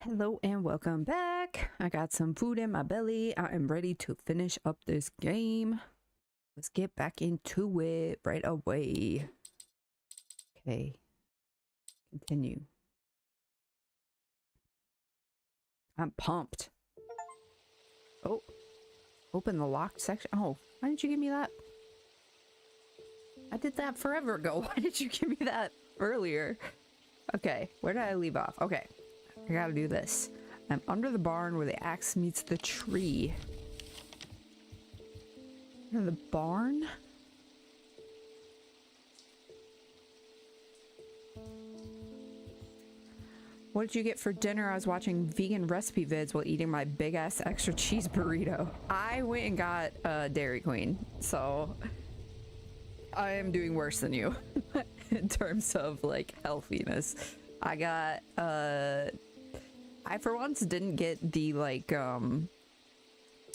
Hello and welcome back. I got some food in my belly. I am ready to finish up this game. Let's get back into it right away. Okay. Continue. I'm pumped. Oh. Open the locked section. Oh, why didn't you give me that? I did that forever ago. Why did you give me that earlier? Okay, where did I leave off? Okay. I gotta do this. I'm under the barn where the axe meets the tree. Under the barn? What did you get for dinner? I was watching vegan recipe vids while eating my big ass extra cheese burrito. I went and got a Dairy Queen, so I am doing worse than you in terms of like healthiness. I got I for once didn't get the like I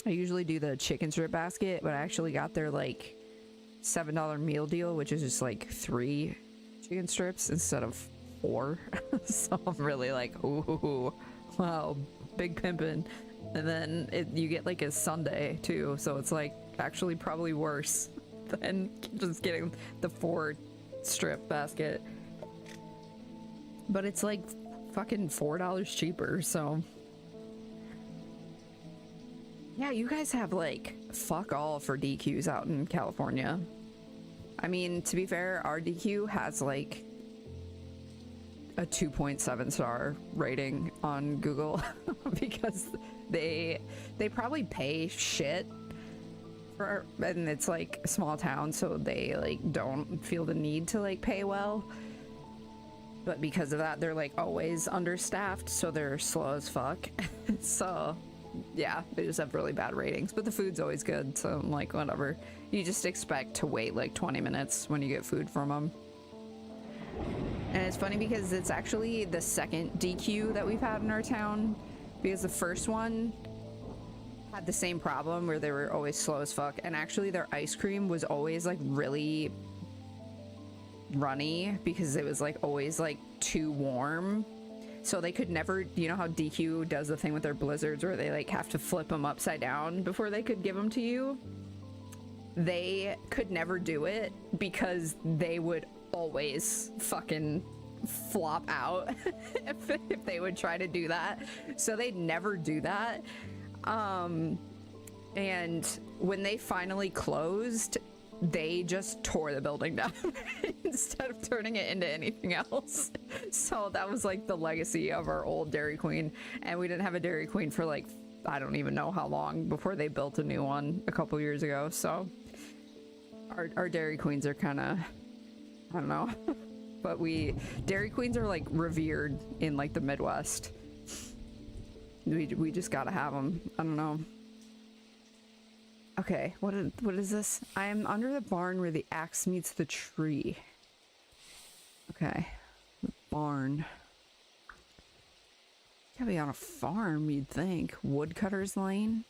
usually do the chicken strip basket, but I actually got their like $7 meal deal, which is just like 3 chicken strips instead of 4. So I'm really like, ooh, wow, big pimpin'. And then you get like a sundae too, so it's like actually probably worse than just getting the 4 strip basket. But it's like fucking $4 cheaper, so yeah, you guys have like fuck all for DQs out in California. I mean, to be fair, our DQ has like a 2.7 star rating on Google because they probably pay shit for, and it's like a small town, so they like don't feel the need to like pay well. But because of that, they're like always understaffed, so they're slow as fuck. So yeah, they just have really bad ratings, but the food's always good, so I'm like, whatever. You just expect to wait like 20 minutes when you get food from them. And it's funny because it's actually the second DQ that we've had in our town, because the first one had the same problem where they were always slow as fuck, and actually their ice cream was always like really runny because it was like always like too warm, so they could never, you know how DQ does the thing with their blizzards where they like have to flip them upside down before they could give them to you? They could never do it because they would always fucking flop out if they would try to do that, so they'd never do that. And when they finally closed, they just tore the building down instead of turning it into anything else. So that was like the legacy of our old Dairy Queen, and we didn't have a Dairy Queen for like, I don't even know how long before they built a new one a couple years ago. So our Dairy Queens are kind of, I don't know, but Dairy Queens are like revered in like the Midwest. We just gotta have them. I don't know. Okay, what is this? I am under the barn where the axe meets the tree. Okay, the barn. Gotta be on a farm, you'd think. Woodcutter's Lane.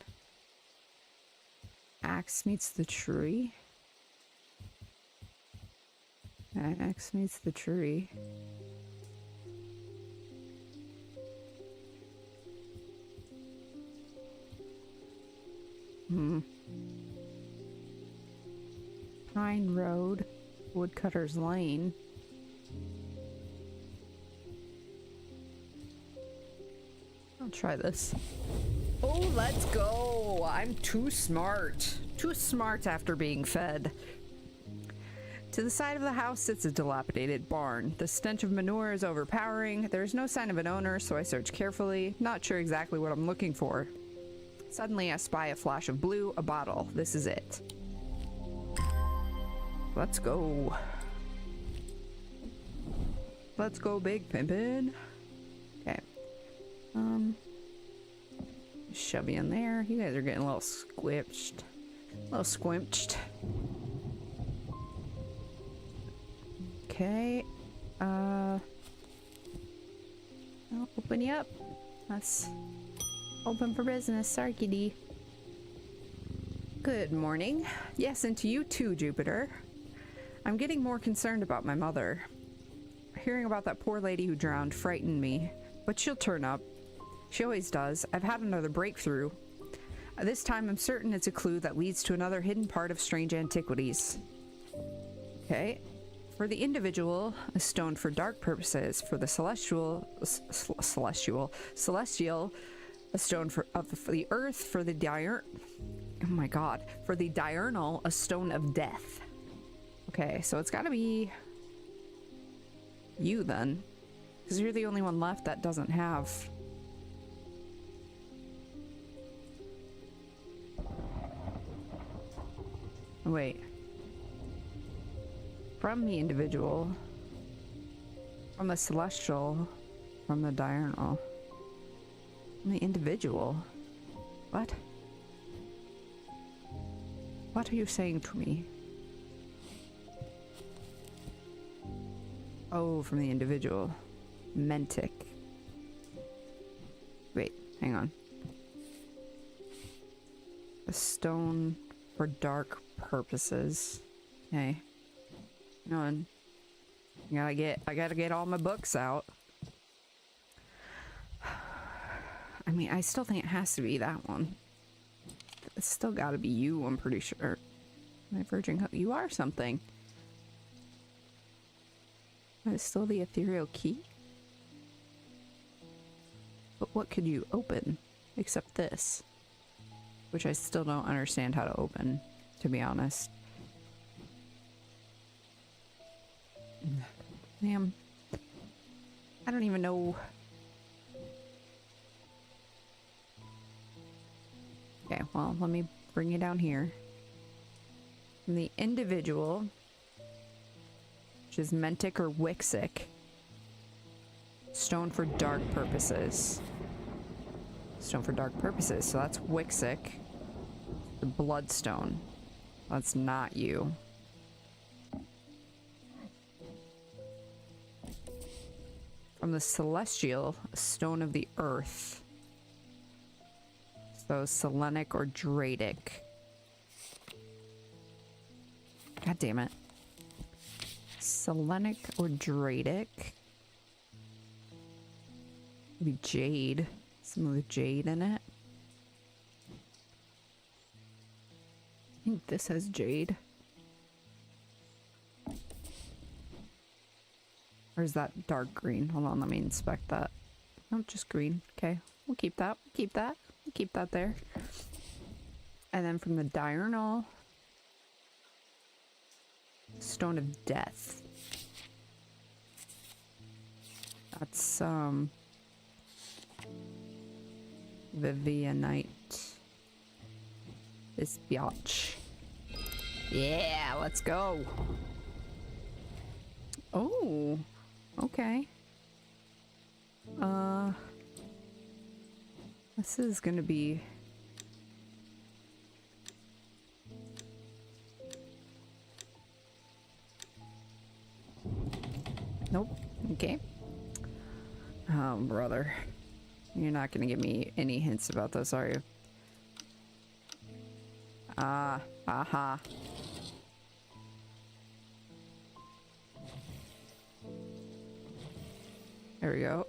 Axe meets the tree. Axe meets the tree. Pine Road, Woodcutter's Lane. I'll try this. Oh, let's go! I'm too smart. Too smart after being fed. To the side of the house sits a dilapidated barn. The stench of manure is overpowering. There's no sign of an owner, so I search carefully, not sure exactly what I'm looking for. Suddenly, I spy a flash of blue, a bottle. This is it. Let's go. Let's go, big pimpin'. Okay. Shove you in there. You guys are getting a little squished. A little squinched. Okay. I'll open you up. Let's open for business. Sorry, kitty. Good morning. Yes, and to you too, Jupiter. I'm getting more concerned about my mother. Hearing about that poor lady who drowned frightened me, but she'll turn up. She always does. I've had another breakthrough. This time I'm certain it's a clue that leads to another hidden part of strange antiquities. Okay. For the individual, a stone for dark purposes. For the celestial, a stone for the earth. For the oh my god. For the diurnal, a stone of death. Okay, so it's gotta be you then. Because you're the only one left that doesn't have. Wait. From the individual. From the celestial. From the diurnal. From the individual. What? What are you saying to me? Oh, from the individual. Mentic. Wait, hang on. A stone for dark purposes. Okay. Hang on. I gotta get all my books out. I mean, I still think it has to be that one. It's still gotta be you, I'm pretty sure. My virgin hook. You are something. It's still the ethereal key? But what could you open? Except this. Which I still don't understand how to open, to be honest. Damn. I don't even know. Okay, well, let me bring you down here. From the individual, which is Mentic or Wixic. Stone for dark purposes. Stone for dark purposes, so that's Wixic. The Bloodstone. That's not you. From the Celestial, a Stone of the Earth. So Selenic or Dradic. God damn it. Selenic or Dradic. Maybe Jade. Some with Jade in it. I think this has Jade. Or is that dark green? Hold on, let me inspect that. Nope, just green. Okay, we'll keep that. We'll keep that. We'll keep that there. And then from the diurnal, Stone of Death. That's Vivianite. This biatch. Yeah, let's go. Oh, okay. This is gonna be nope. Okay. Oh, brother. You're not gonna give me any hints about this, are you? Aha. There we go.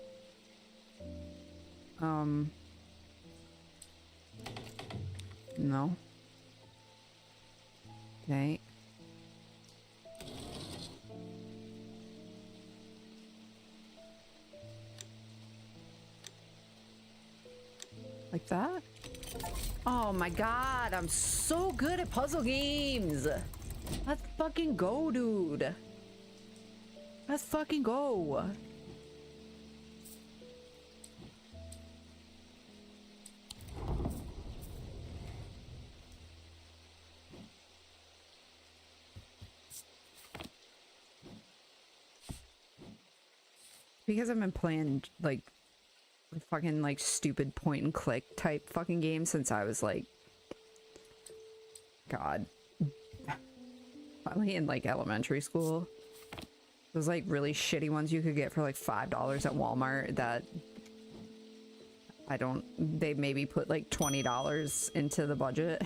No. Okay. Like that? Oh my god, I'm so good at puzzle games! Let's fucking go, dude! Let's fucking go! Because I've been playing, like, fucking, like, stupid point-and-click type fucking games since I was, like... God. Probably in, like, elementary school. Those, like, really shitty ones you could get for, like, $5 at Walmart that... I don't... They maybe put, like, $20 into the budget.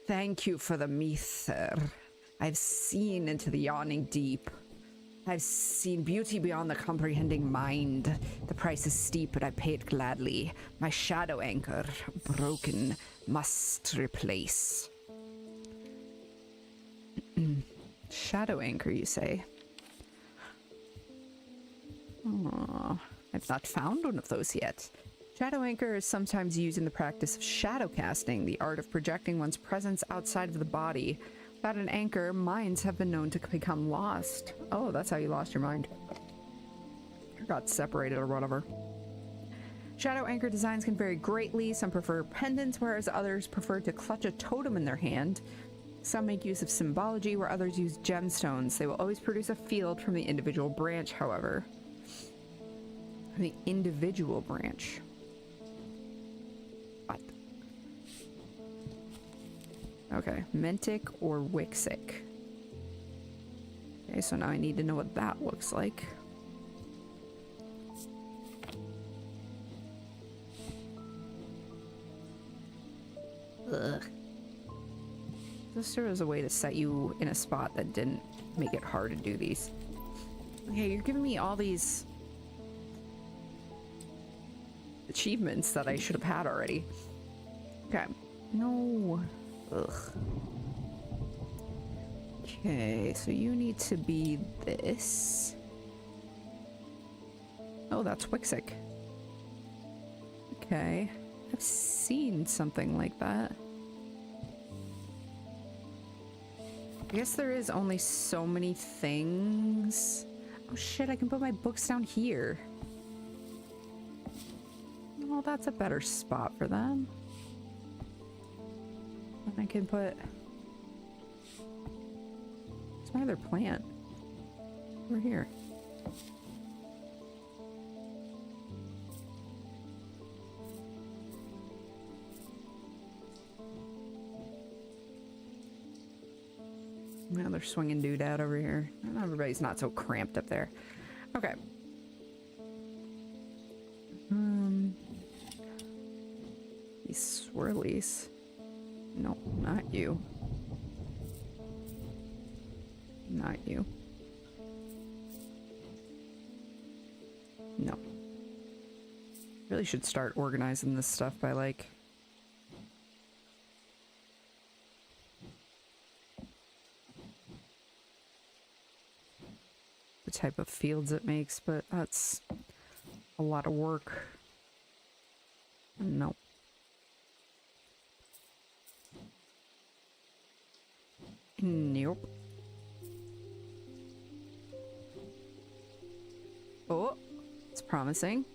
Thank you for the meter. I've seen into the yawning deep. I've seen beauty beyond the comprehending mind. The price is steep, but I pay it gladly. My shadow anchor, broken, must replace. Shadow anchor, you say? Oh, I've not found one of those yet. Shadow anchor is sometimes used in the practice of shadow casting, the art of projecting one's presence outside of the body. Without an anchor, minds have been known to become lost. Oh, that's how you lost your mind. Or got separated or whatever. Shadow anchor designs can vary greatly. Some prefer pendants, whereas others prefer to clutch a totem in their hand. Some make use of symbology, where others use gemstones. They will always produce a field from the individual branch, however. From the individual branch. What? Okay, Mentic or Wixic. Okay, so now I need to know what that looks like. Ugh. There was a way to set you in a spot that didn't make it hard to do these. Okay, you're giving me all these achievements that I should have had already. Okay. No. Ugh. Okay, so you need to be this. Oh, that's Wixic. Okay. I've seen something like that. I guess there is only so many things. Oh shit, I can put my books down here. Well, that's a better spot for them. And I can put... Where's my other plant? Over here. Another swinging doodad over here. Everybody's not so cramped up there. Okay. These swirlies. No, not you. Not you. No. Really should start organizing this stuff by like... the type of fields it makes, but that's a lot of work. No. Nope. Oh, it's promising.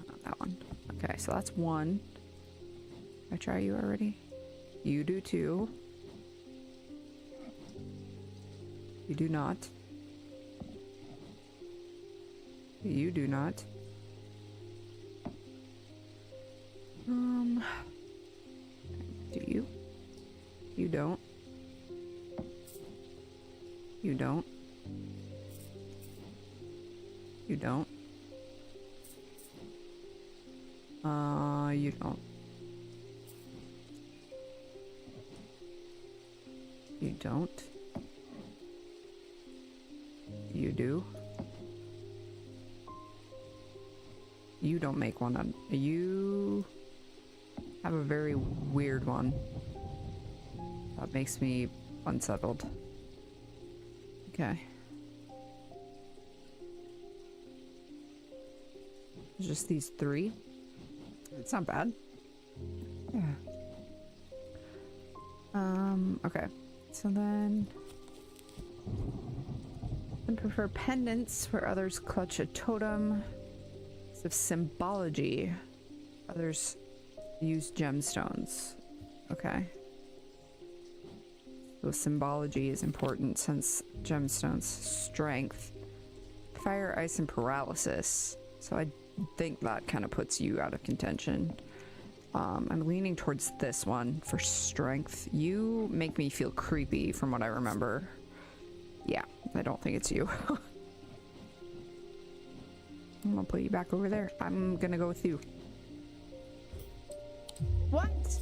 Not that one. Okay, so that's one. Did I try you already? You do too. You do not. You do not. Do you? You don't. You don't. You don't. You don't. You don't. You do. You don't make one on... You have a very weird one. That makes me unsettled. Okay. Just these three? It's not bad. Yeah. Okay. So then... I prefer pendants where others clutch a totem. Of symbology. Others use gemstones. Okay. So symbology is important since gemstones strength. Fire, ice, and paralysis. So I think that kind of puts you out of contention. I'm leaning towards this one for strength. You make me feel creepy from what I remember. Yeah, I don't think it's you. I'm gonna put you back over there. I'm gonna go with you. What?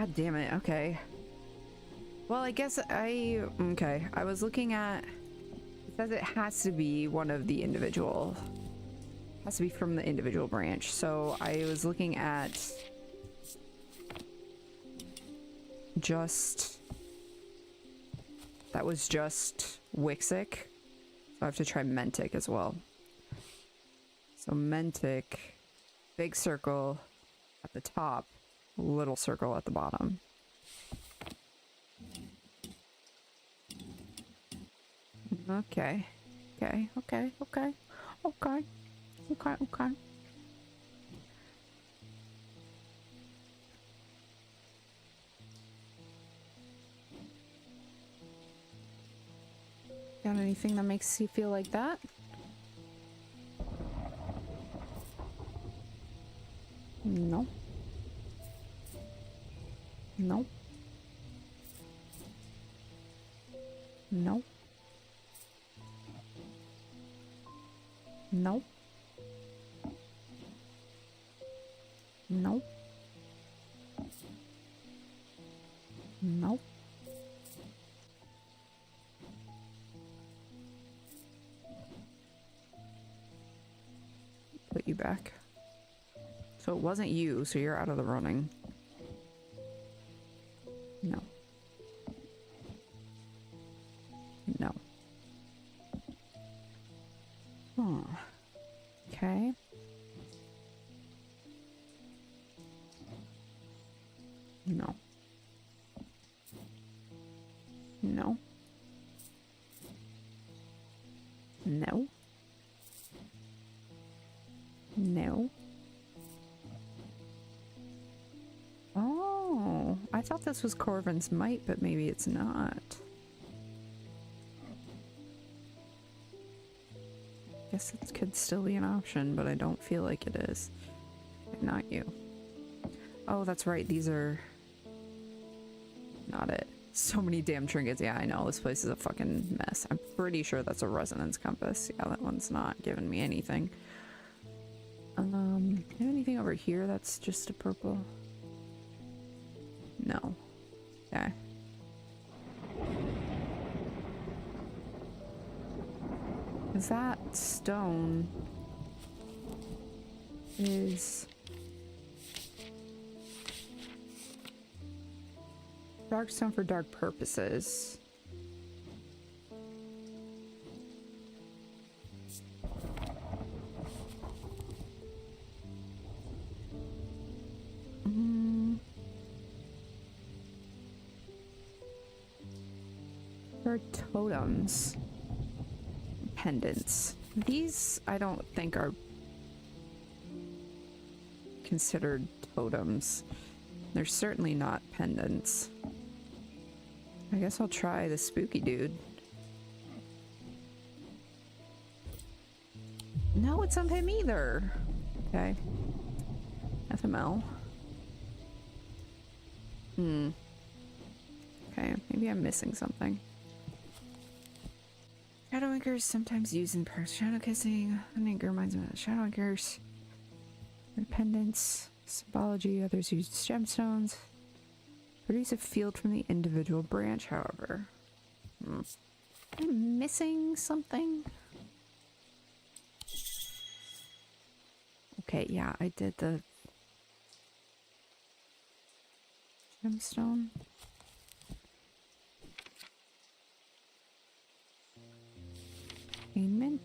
God damn it. Okay. Well, I guess okay. I was looking at, it says it has to be one of the individual, has to be from the individual branch. So I was looking at that was just Wixic. So I have to try Mentic as well. So Mentic, big circle at the top, little circle at the bottom. Okay. Okay. Okay. Okay. Okay. Okay. Okay. Got anything that makes you feel like that? No. No. No. No. No. No. Put you back. So it wasn't you, so you're out of the running. No. No. Huh. Okay. No. No. No. No. Oh, I thought this was Corvin's Might, but maybe it's not. Guess it could still be an option, but I don't feel like it is. Not you. Oh, that's right. These are not it. So many damn trinkets. Yeah, I know. This place is a fucking mess. I'm pretty sure that's a resonance compass. Yeah, that one's not giving me anything. Anything over here that's just a purple? No. Okay. Is that stone is dark stone for dark purposes. There are totems. Pendants. These I don't think are considered totems. They're certainly not pendants. I guess I'll try the spooky dude. No, it's not him either. Okay. FML. Okay, maybe I'm missing something. Shadow anchors sometimes used in shadow kissing. An anchor reminds me of shadow anchors. Pendants. Symbology. Others use gemstones. Produce a field from the individual branch, however. I'm missing something. Okay, yeah, I did the gemstone. Attainment.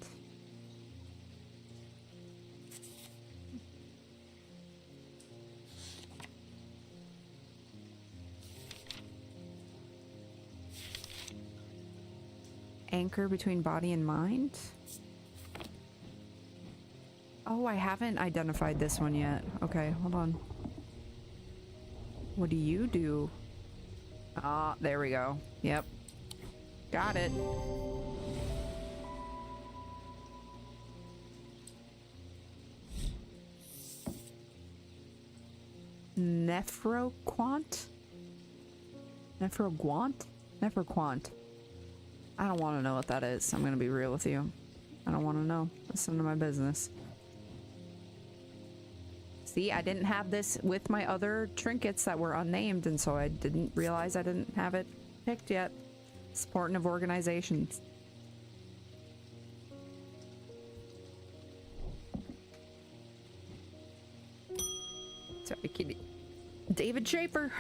Anchor between body and mind. Oh, I haven't identified this one yet. Okay, hold on. What do you do? Ah, there we go. Yep. Got it. Nephroquant? Nephroquant? Nephroquant. I don't want to know what that is. I'm going to be real with you. I don't want to know. That's none of my business. See, I didn't have this with my other trinkets that were unnamed, and so I didn't realize I didn't have it picked yet. It's important of organizations. Sorry, kitty. David Schaefer.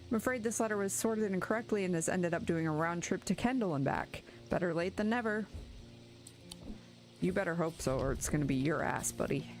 I'm afraid this letter was sorted incorrectly and has ended up doing a round trip to Kendall and back. Better late than never. You better hope so, or it's gonna be your ass, buddy.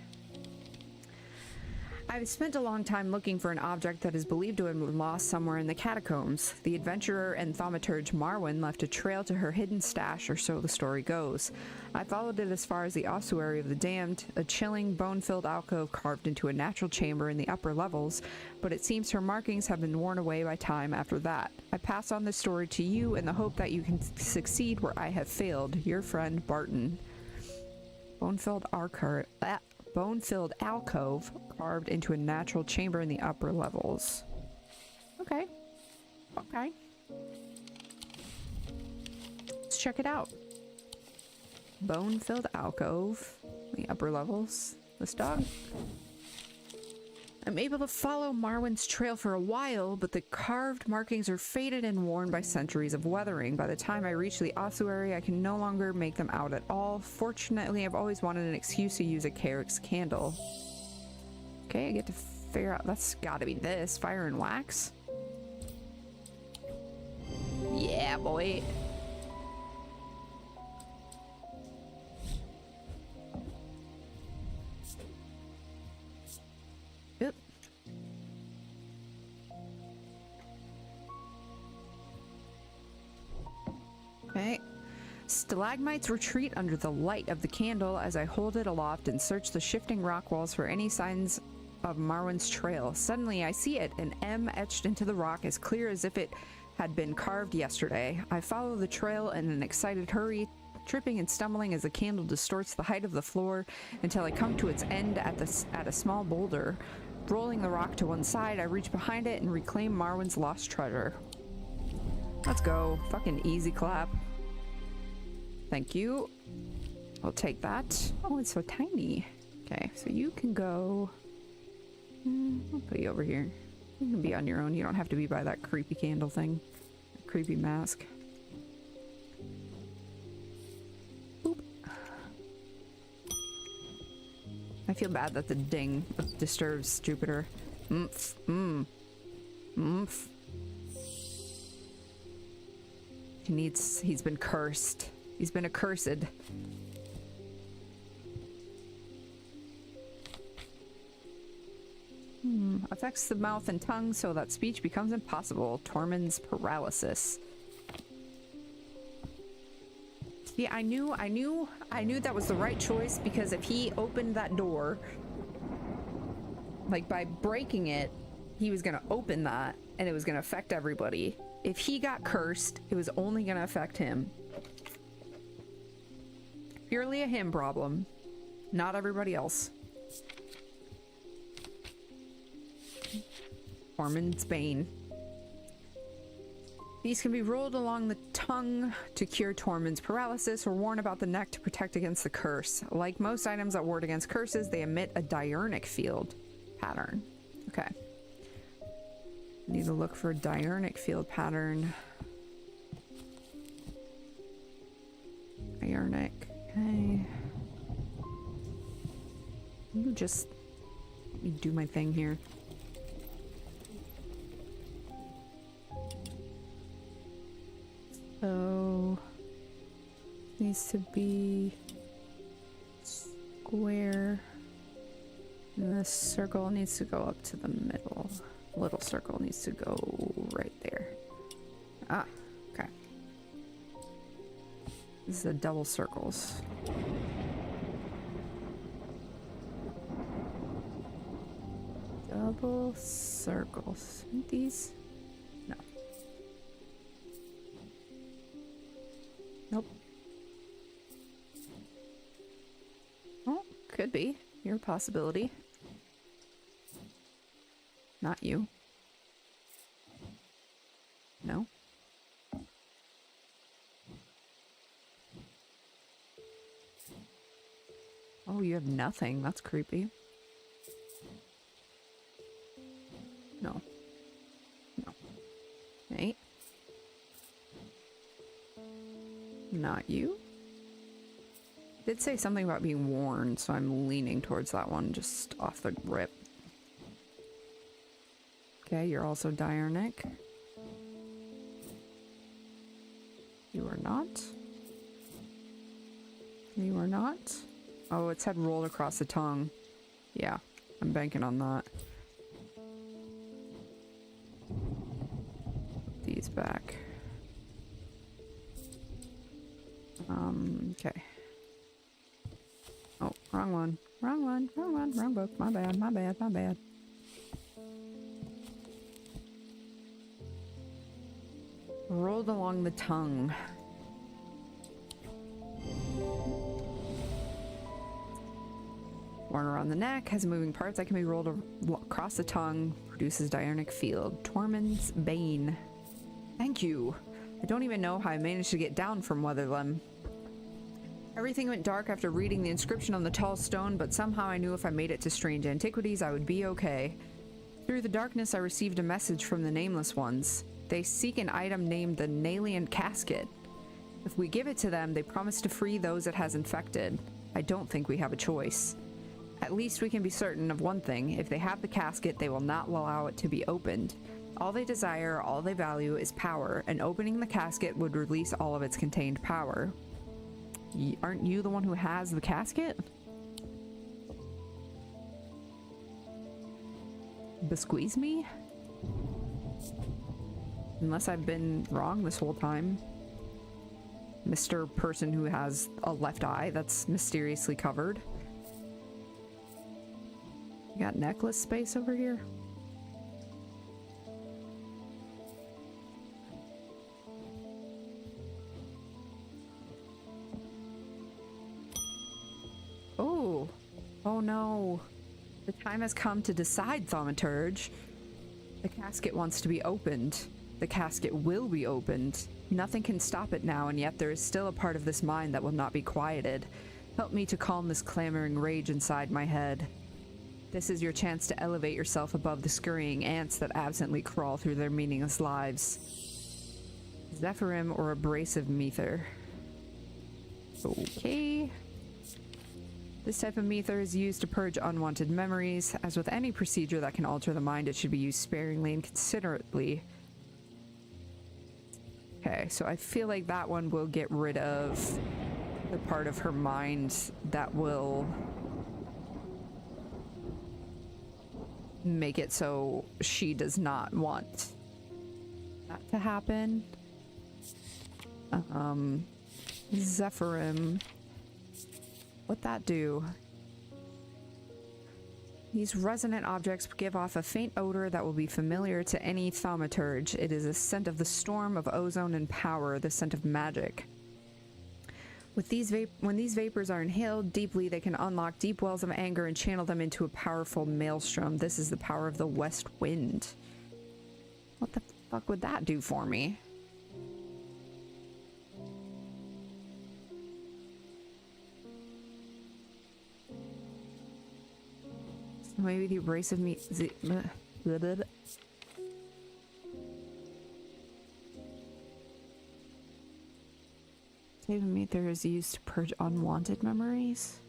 I've spent a long time looking for an object that is believed to have been lost somewhere in the catacombs. The adventurer and thaumaturge Marwyn left a trail to her hidden stash, or so the story goes. I followed it as far as the ossuary of the damned, a chilling, bone-filled alcove carved into a natural chamber in the upper levels, but it seems her markings have been worn away by time after that. I pass on this story to you in the hope that you can succeed where I have failed. Your friend, Barton. Bone-filled alcove carved into a natural chamber in the upper levels. Okay. Okay. Let's check it out. Bone-filled alcove in the upper levels. This dog. I'm able to follow Marwyn's trail for a while, but the carved markings are faded and worn by centuries of weathering. By the time I reach the ossuary, I can no longer make them out at all. Fortunately, I've always wanted an excuse to use a Carrick's candle. Okay, I get to figure out... That's gotta be this. Fire and wax? Yeah, boy. Yep. Okay. Stalagmites retreat under the light of the candle as I hold it aloft and search the shifting rock walls for any signs of Marwyn's trail. Suddenly I see it, an M etched into the rock as clear as if it had been carved yesterday. I follow the trail in an excited hurry, tripping and stumbling as the candle distorts the height of the floor until I come to its end at a small boulder. Rolling the rock to one side, I reach behind it and reclaim Marwyn's lost treasure. Let's go. Fucking easy clap. Thank you. I'll take that. Oh, it's so tiny. Okay, so you can go... I'll put you over here. You can be on your own. You don't have to be by that creepy candle thing. Creepy mask. Boop. I feel bad that the ding disturbs Jupiter. Oomph. Oomph. He's been cursed. He's been accursed. Affects the mouth and tongue so that speech becomes impossible. Tormund's paralysis. Yeah, I knew that was the right choice, because if he opened that door, like by breaking it, he was gonna open that and it was gonna affect everybody. If he got cursed, it was only gonna affect him. Purely a him problem, not everybody else. Tormund's Bane. These can be rolled along the tongue to cure Tormund's paralysis or worn about the neck to protect against the curse. Like most items that ward against curses, they emit a diurnic field pattern. Okay. Need to look for a diurnic field pattern. Diurnic. Okay. You just let me do my thing here. So needs to be square. And this circle needs to go up to the middle. Little circle needs to go right there. Ah, okay. This is a double circles. Double circles. These? No. Nope. Oh, could be. You're a possibility. Not you. No. Oh, you have nothing. That's creepy. No. No. Hey. Not you. Did say something about being worn, so I'm leaning towards that one just off the rip. Okay, you're also Diurnic. You are not. You are not. Oh, its head rolled across the tongue. Yeah, I'm banking on that. Put these back. Okay. Oh, wrong one. Wrong one. Wrong one. Wrong book. My bad. My bad. My bad. Rolled along the tongue. Worn around the neck, has moving parts that can be rolled across the tongue, produces Diurnic field. Tormund's Bane. Thank you. I don't even know how I managed to get down from Weatherlim. Everything went dark after reading the inscription on the tall stone, but somehow I knew if I made it to strange antiquities, I would be okay. Through the darkness, I received a message from the Nameless Ones. They seek an item named the Nalian Casket. If we give it to them, they promise to free those it has infected. I don't think we have a choice. At least we can be certain of one thing. If they have the casket, they will not allow it to be opened. All they desire, all they value is power, and opening the casket would release all of its contained power. Aren't you the one who has the casket? Besqueeze me? Unless I've been wrong this whole time. Mr. Person who has a left eye that's mysteriously covered. You got necklace space over here? Oh. Oh no. The time has come to decide, Thaumaturge. The casket wants to be opened. The casket will be opened. Nothing can stop it now, and yet there is still a part of this mind that will not be quieted. Help me to calm this clamoring rage inside my head. This is your chance to elevate yourself above the scurrying ants that absently crawl through their meaningless lives. Zephyrim or abrasive mether. Okay. This type of mether is used to purge unwanted memories. As with any procedure that can alter the mind, it should be used sparingly and considerately. Okay, so I feel like that one will get rid of the part of her mind that will make it so she does not want that to happen. Zephyrim. What'd that do? These resonant objects give off a faint odor that will be familiar to any thaumaturge. It is a scent of the storm, of ozone and power, the scent of magic. With these when these vapors are inhaled deeply, they can unlock deep wells of anger and channel them into a powerful maelstrom. This is the power of the west wind. What the fuck would that do for me? So maybe the abrasive Mether is used to purge unwanted memories.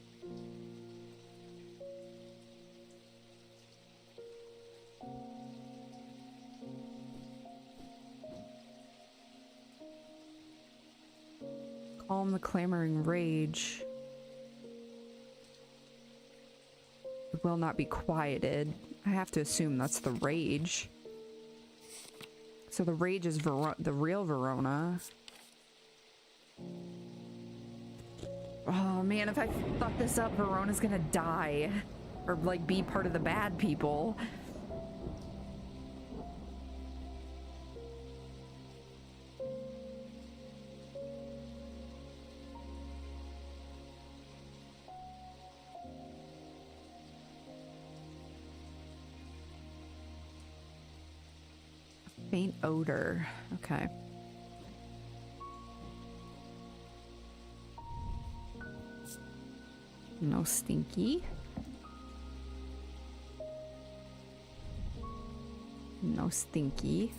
Calm the clamoring rage. It will not be quieted. I have to assume that's the rage. So the rage is the real Verona. Oh man, if I fuck this up, Verona's gonna die. Or like be part of the bad people. Faint odor. Okay. No stinky. No stinky.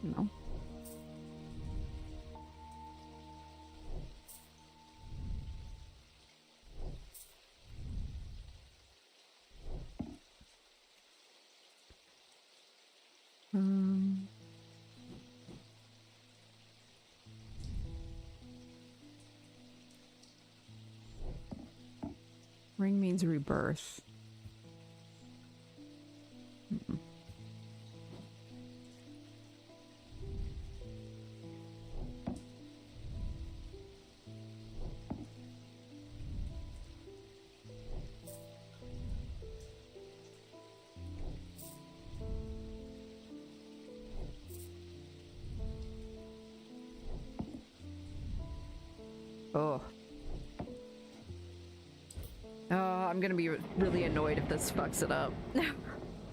No. Ring means rebirth. Oh. Oh, I'm gonna be really annoyed if this fucks it up.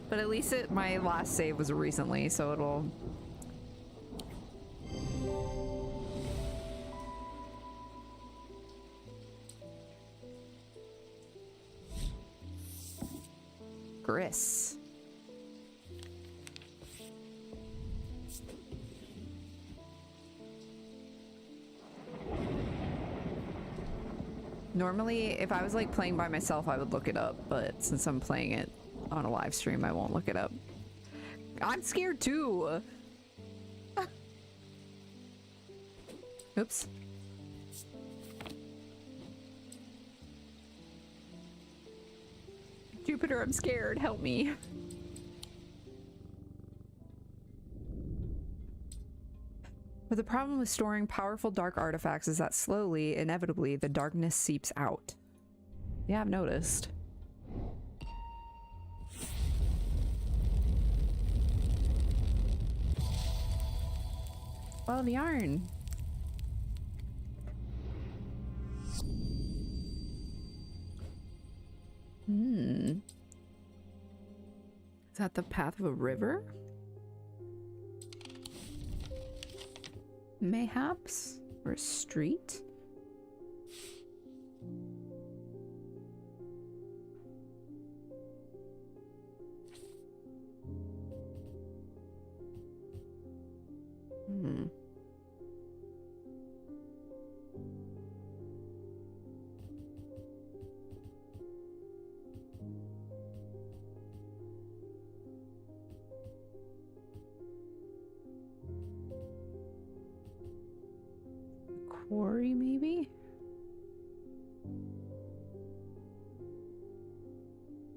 But at least my last save was recently, so it'll... Gris. Normally, if I was like playing by myself, I would look it up, but since I'm playing it on a live stream, I won't look it up. I'm scared too! Oops. Jupiter, I'm scared. Help me. But the problem with storing powerful dark artifacts is that slowly, inevitably, the darkness seeps out. Yeah, I've noticed. Well, the yarn. Is that the path of a river? Mayhaps? Or a street? Quarry, maybe?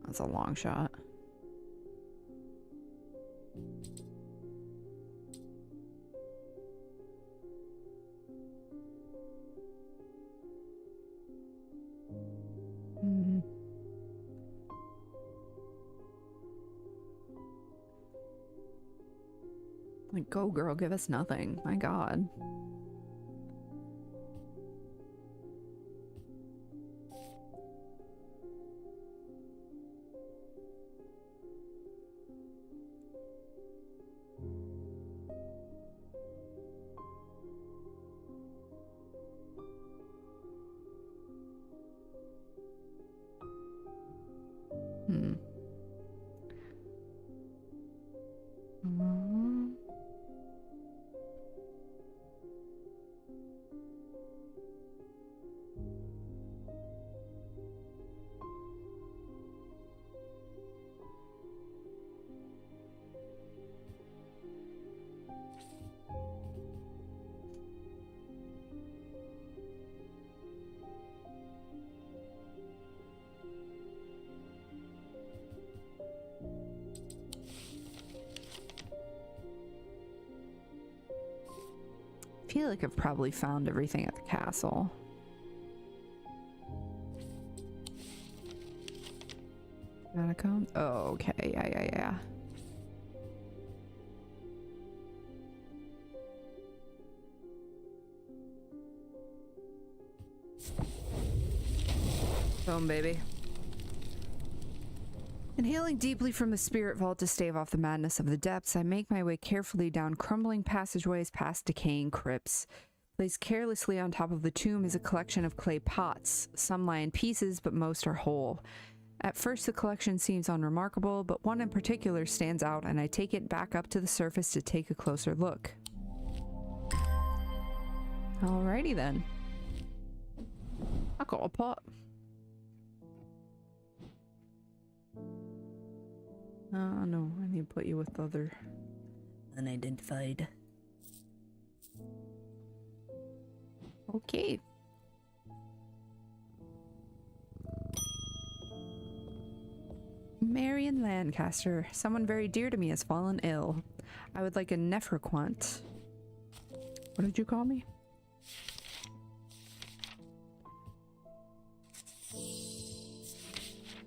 That's a long shot. Like, go girl, give us nothing. My God. I feel like I've probably found everything at the castle. Catacomb? Oh, okay. Yeah. Boom, baby. Inhaling deeply from the spirit vault to stave off the madness of the depths, I make my way carefully down crumbling passageways past decaying crypts. Placed carelessly on top of the tomb is a collection of clay pots. Some lie in pieces, but most are whole. At first, the collection seems unremarkable, but one in particular stands out, and I take it back up to the surface to take a closer look. Alrighty then. I got a pot. No, I need to put you with the other unidentified. Okay. Marion Lancaster. Someone very dear to me has fallen ill. I would like a nephroquant. What did you call me?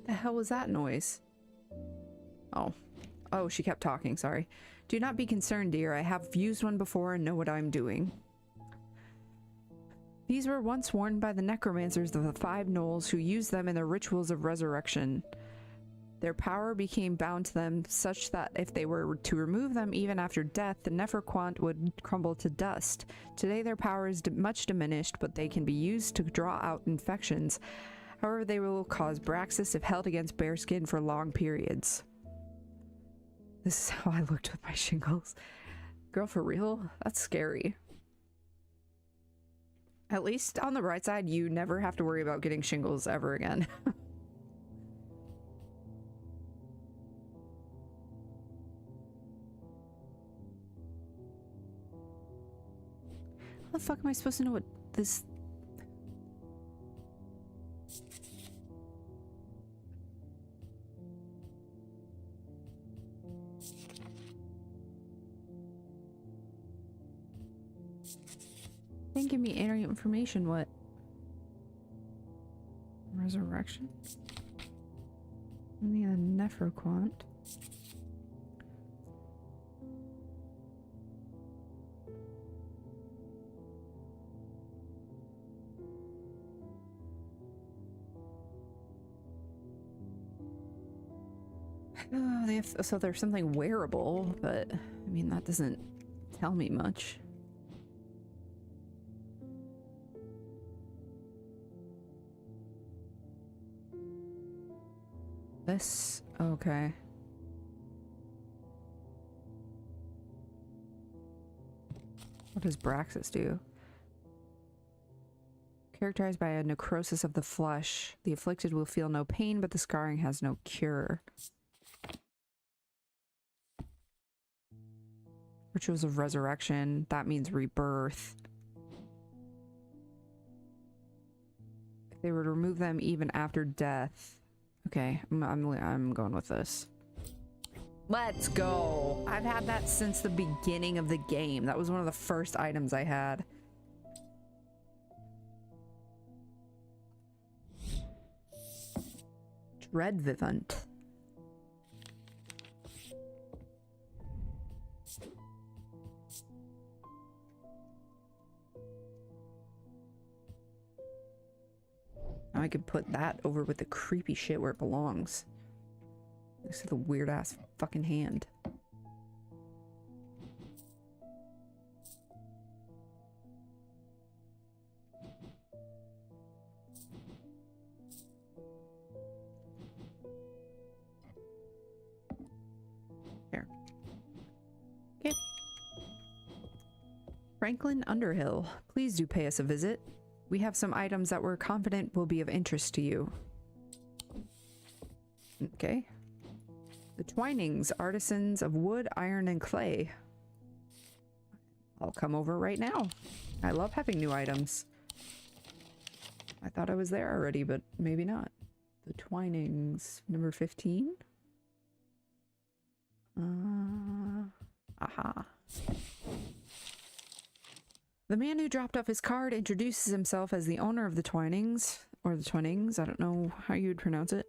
The hell was that noise? Oh, she kept talking, sorry. Do not be concerned, dear. I have used one before and know what I'm doing. These were once worn by the necromancers of the Five Knolls, who used them in their rituals of resurrection. Their power became bound to them, such that if they were to remove them even after death, the nephroquant would crumble to dust. Today their power is much diminished, but they can be used to draw out infections. However, they will cause Braxis if held against bare skin for long periods. This is how I looked with my shingles. Girl, for real? That's scary. At least on the bright side, you never have to worry about getting shingles ever again. How the fuck am I supposed to know what this... Didn't give me any information. What? Resurrection? Only a nephroquant. Oh, so there's something wearable, but I mean that doesn't tell me much. This, okay. What does Braxis do? Characterized by a necrosis of the flesh, the afflicted will feel no pain, but the scarring has no cure. Rituals of resurrection, that means rebirth. If they were to remove them even after death. Okay, I'm going with this. Let's go! I've had that since the beginning of the game. That was one of the first items I had. Dreadvivant. Now I could put that over with the creepy shit where it belongs. Next to the weird ass fucking hand. There. Okay. Franklin Underhill, please do pay us a visit. We have some items that we're confident will be of interest to you. Okay. The Twinings, artisans of wood, iron, and clay. I'll come over right now. I love having new items. I thought I was there already, but maybe not. The Twinings, number 15. Aha. The man who dropped off his card introduces himself as the owner of the Twinings, or the Twinings, I don't know how you would pronounce it.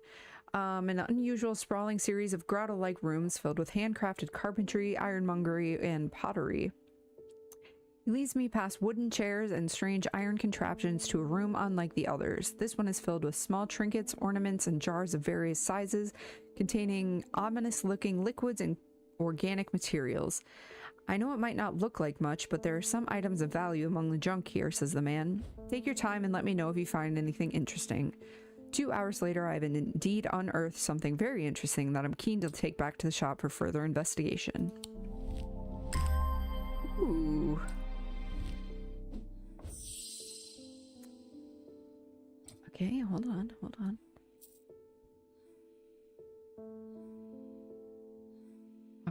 An unusual sprawling series of grotto-like rooms filled with handcrafted carpentry, ironmongery, and pottery. He leads me past wooden chairs and strange iron contraptions to a room unlike the others. This one is filled with small trinkets, ornaments, and jars of various sizes, containing ominous-looking liquids and organic materials. I know it might not look like much, but there are some items of value among the junk here, says the man. Take your time and let me know if you find anything interesting. 2 hours later, I've indeed unearthed something very interesting that I'm keen to take back to the shop for further investigation. Ooh. Okay, hold on.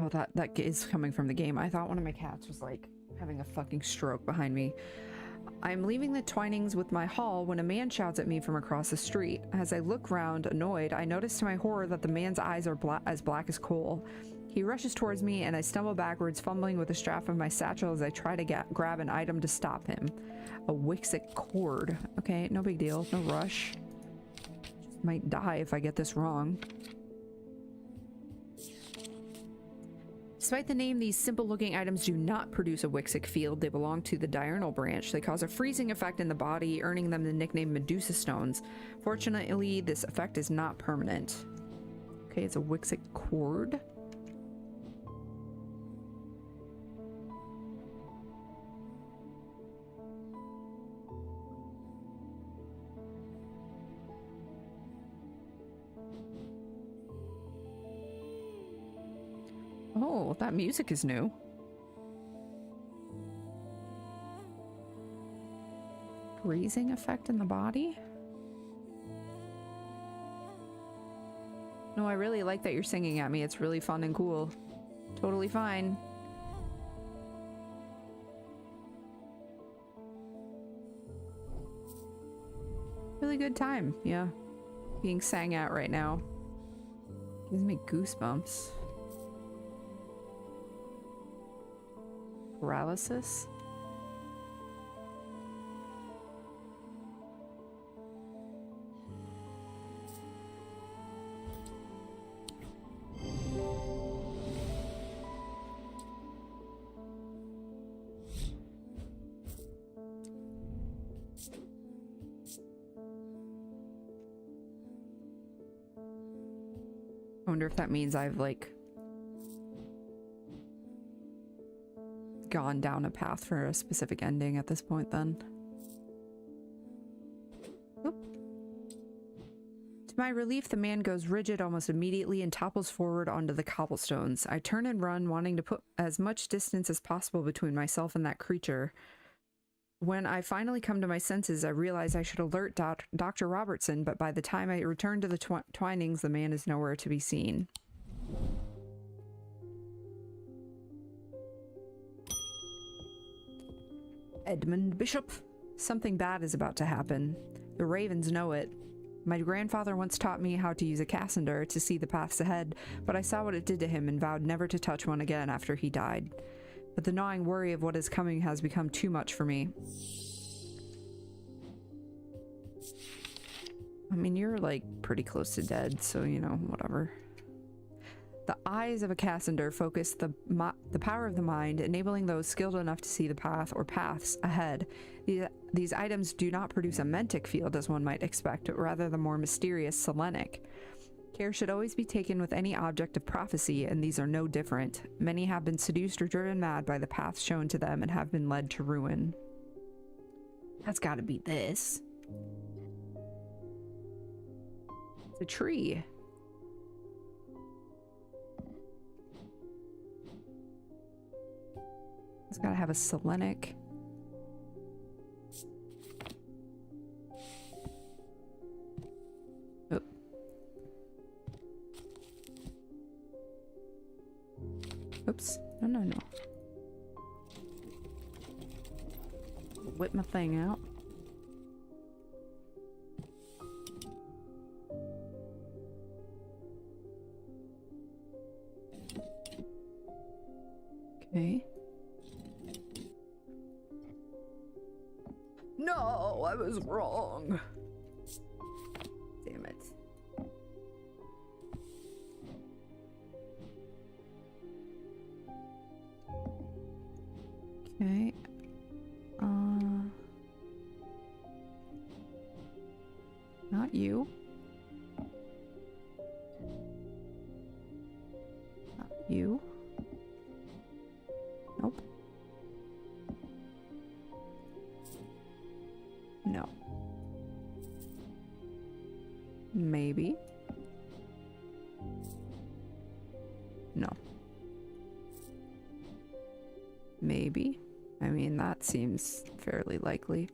Oh, that is coming from the game. I thought one of my cats was like having a fucking stroke behind me. I'm leaving the Twinings with my haul when a man shouts at me from across the street. As I look round, annoyed, I notice to my horror that the man's eyes are as black as coal. He rushes towards me and I stumble backwards, fumbling with the strap of my satchel as I try to grab an item to stop him. A Wixic cord. Okay, no big deal. No rush. Just might die if I get this wrong. Despite the name, these simple-looking items do not produce a Wixic field. They belong to the diurnal branch. They cause a freezing effect in the body, earning them the nickname Medusa Stones. Fortunately, this effect is not permanent. Okay, it's a Wixic cord. Oh, that music is new. Freezing effect in the body? No, I really like that you're singing at me. It's really fun and cool. Totally fine. Really good time, yeah. Being sang at right now. Gives me goosebumps. Paralysis? I wonder if that means I've like gone down a path for a specific ending at this point then. Oop. To my relief, the man goes rigid almost immediately and topples forward onto the cobblestones. I turn and run, wanting to put as much distance as possible between myself and that creature. When I finally come to my senses, I realize I should alert Dr. Robertson, but by the time I return to the Twinings, the man is nowhere to be seen. Edmund Bishop. Something bad is about to happen. The ravens know it. My grandfather once taught me how to use a Cassander to see the paths ahead, but I saw what it did to him and vowed never to touch one again after he died. But the gnawing worry of what is coming has become too much for me. I mean, you're like pretty close to dead, so you know, whatever. The eyes of a Cassander focus the power of the mind, enabling those skilled enough to see the path or paths ahead. These items do not produce a mentic field as one might expect, but rather the more mysterious selenic. Care should always be taken with any object of prophecy, and these are no different. Many have been seduced or driven mad by the paths shown to them and have been led to ruin. That's gotta be this. It's a tree. It's gotta have a selenic. Oh. Oops. No. Whip my thing out. Okay. No, I was wrong. Damn it. Okay. Not you. Not you. Nope. No. No. Maybe. I mean, that seems fairly likely.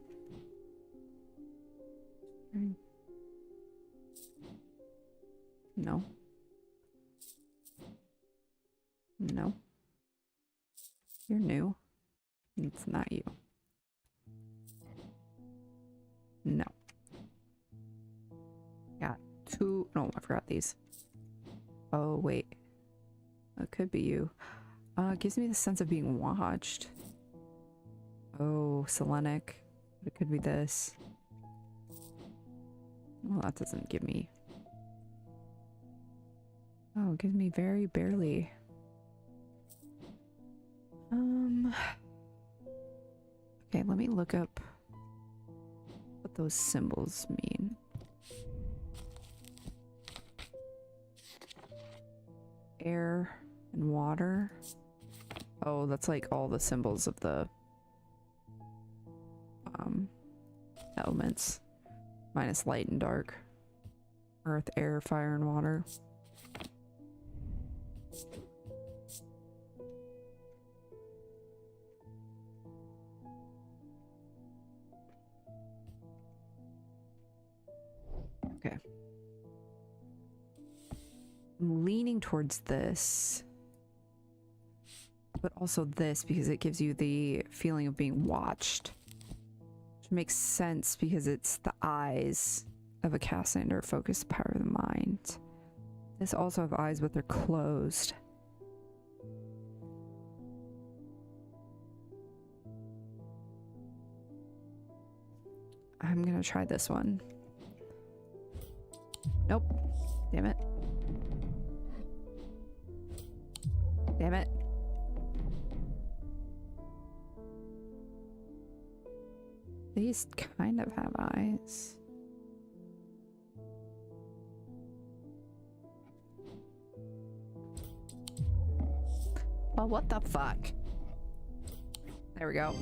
No. No. You're new. It's not you. No. Got two. No, I forgot these. Oh, wait. It could be you. It gives me the sense of being watched. Oh, Selenic. It could be this. Well, that doesn't give me... Oh, it gives me very barely. Okay, let me look up what those symbols mean. Air and water. Oh, that's like all the symbols of the elements. Minus light and dark. Earth, air, fire, and water. Okay. I'm leaning towards this. But also this, because it gives you the feeling of being watched. Which makes sense because it's the eyes of a Cassander focus the power of the mind. This also have eyes, but they're closed. I'm gonna try this one. Nope. Damn it. Damn it. These kind of have eyes. Well, what the fuck? There we go.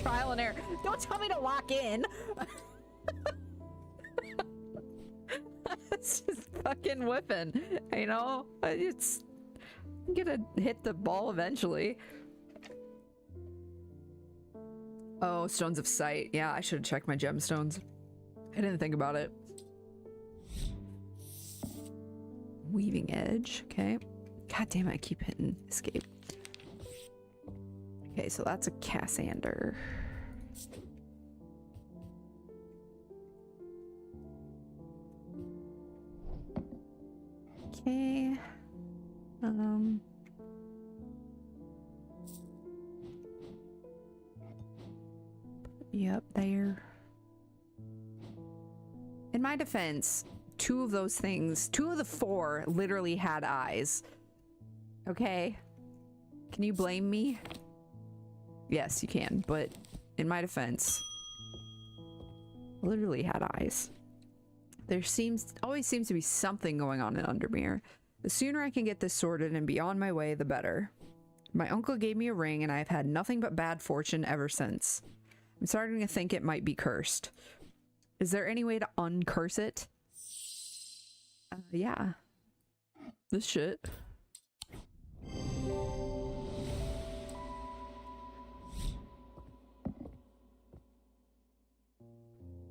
Trial and error. Don't tell me to lock in. It's just fucking whipping. You know? It's... I'm gonna hit the ball eventually. Oh, stones of sight. Yeah, I should have checked my gemstones. I didn't think about it. Weaving edge. Okay. God damn it, I keep hitting escape. Okay, so that's a Cassander. Okay. Yep, there. In my defense, two of those things, two of the four literally had eyes. Okay? Can you blame me? Yes, you can, but in my defense, literally had eyes. There always seems to be something going on in Undermere. The sooner I can get this sorted and be on my way, the better. My uncle gave me a ring and I've had nothing but bad fortune ever since. I'm starting to think it might be cursed. Is there any way to uncurse it? Yeah. This shit.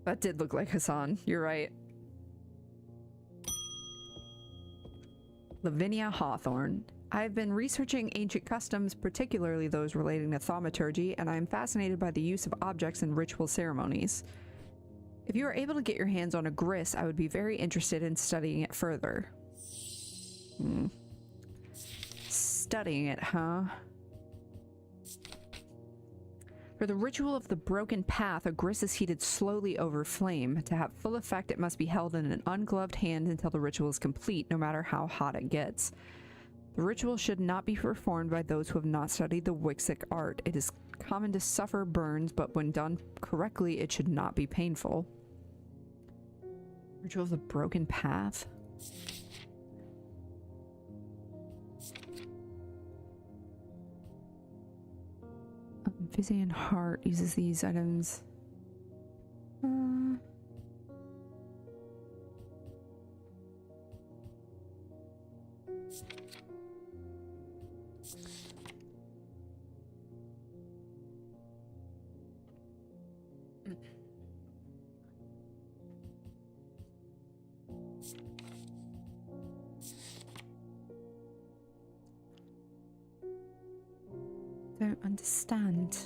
That did look like Hassan. You're right. Lavinia Hawthorne. I've been researching ancient customs, particularly those relating to thaumaturgy, and I am fascinated by the use of objects in ritual ceremonies. If you are able to get your hands on a gris, I would be very interested in studying it further. Studying it, huh? For the ritual of the broken path, a gris is heated slowly over flame. To have full effect, it must be held in an ungloved hand until the ritual is complete, no matter how hot it gets. The ritual should not be performed by those who have not studied the Wixic art. It is common to suffer burns, but when done correctly, it should not be painful. Ritual of the broken path? Vizian heart uses these items. Don't understand.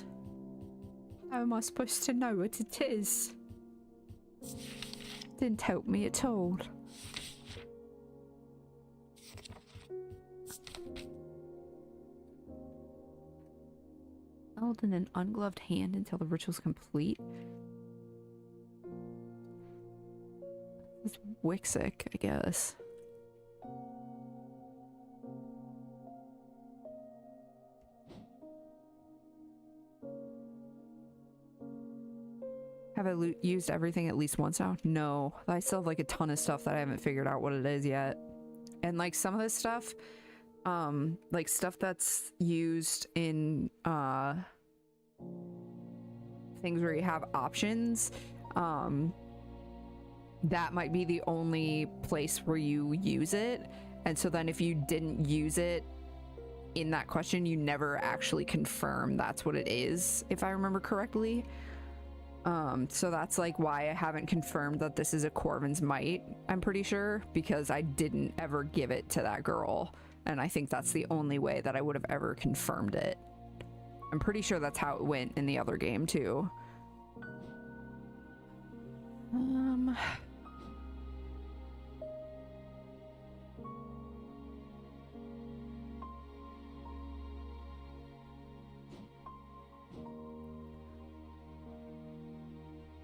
How am I supposed to know what it is? Didn't help me at all. Held in an ungloved hand until the ritual's complete. It's Wixic, I guess. Have I used everything at least once now? No. I still have like a ton of stuff that I haven't figured out what it is yet. And like some of this stuff, like stuff that's used in things where you have options, that might be the only place where you use it. And so then if you didn't use it in that question, you never actually confirm that's what it is, if I remember correctly. So that's like why I haven't confirmed that this is a Corvin's Might, I'm pretty sure, because I didn't ever give it to that girl. And I think that's the only way that I would have ever confirmed it. I'm pretty sure that's how it went in the other game too.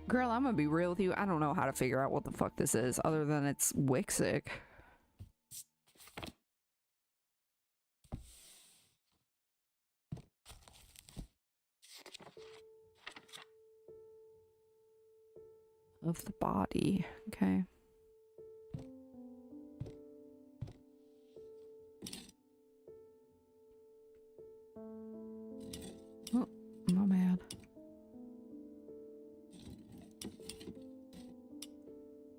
Girl, I'm gonna be real with you. I don't know how to figure out what the fuck this is other than it's Wixic. Of the body. Okay. Oh, my bad.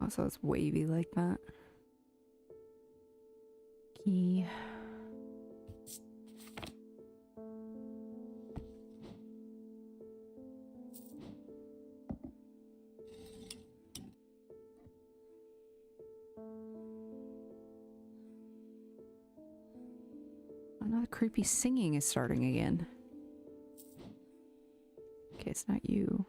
Oh, so it's wavy like that. Key. Another creepy singing is starting again. Okay, it's not you.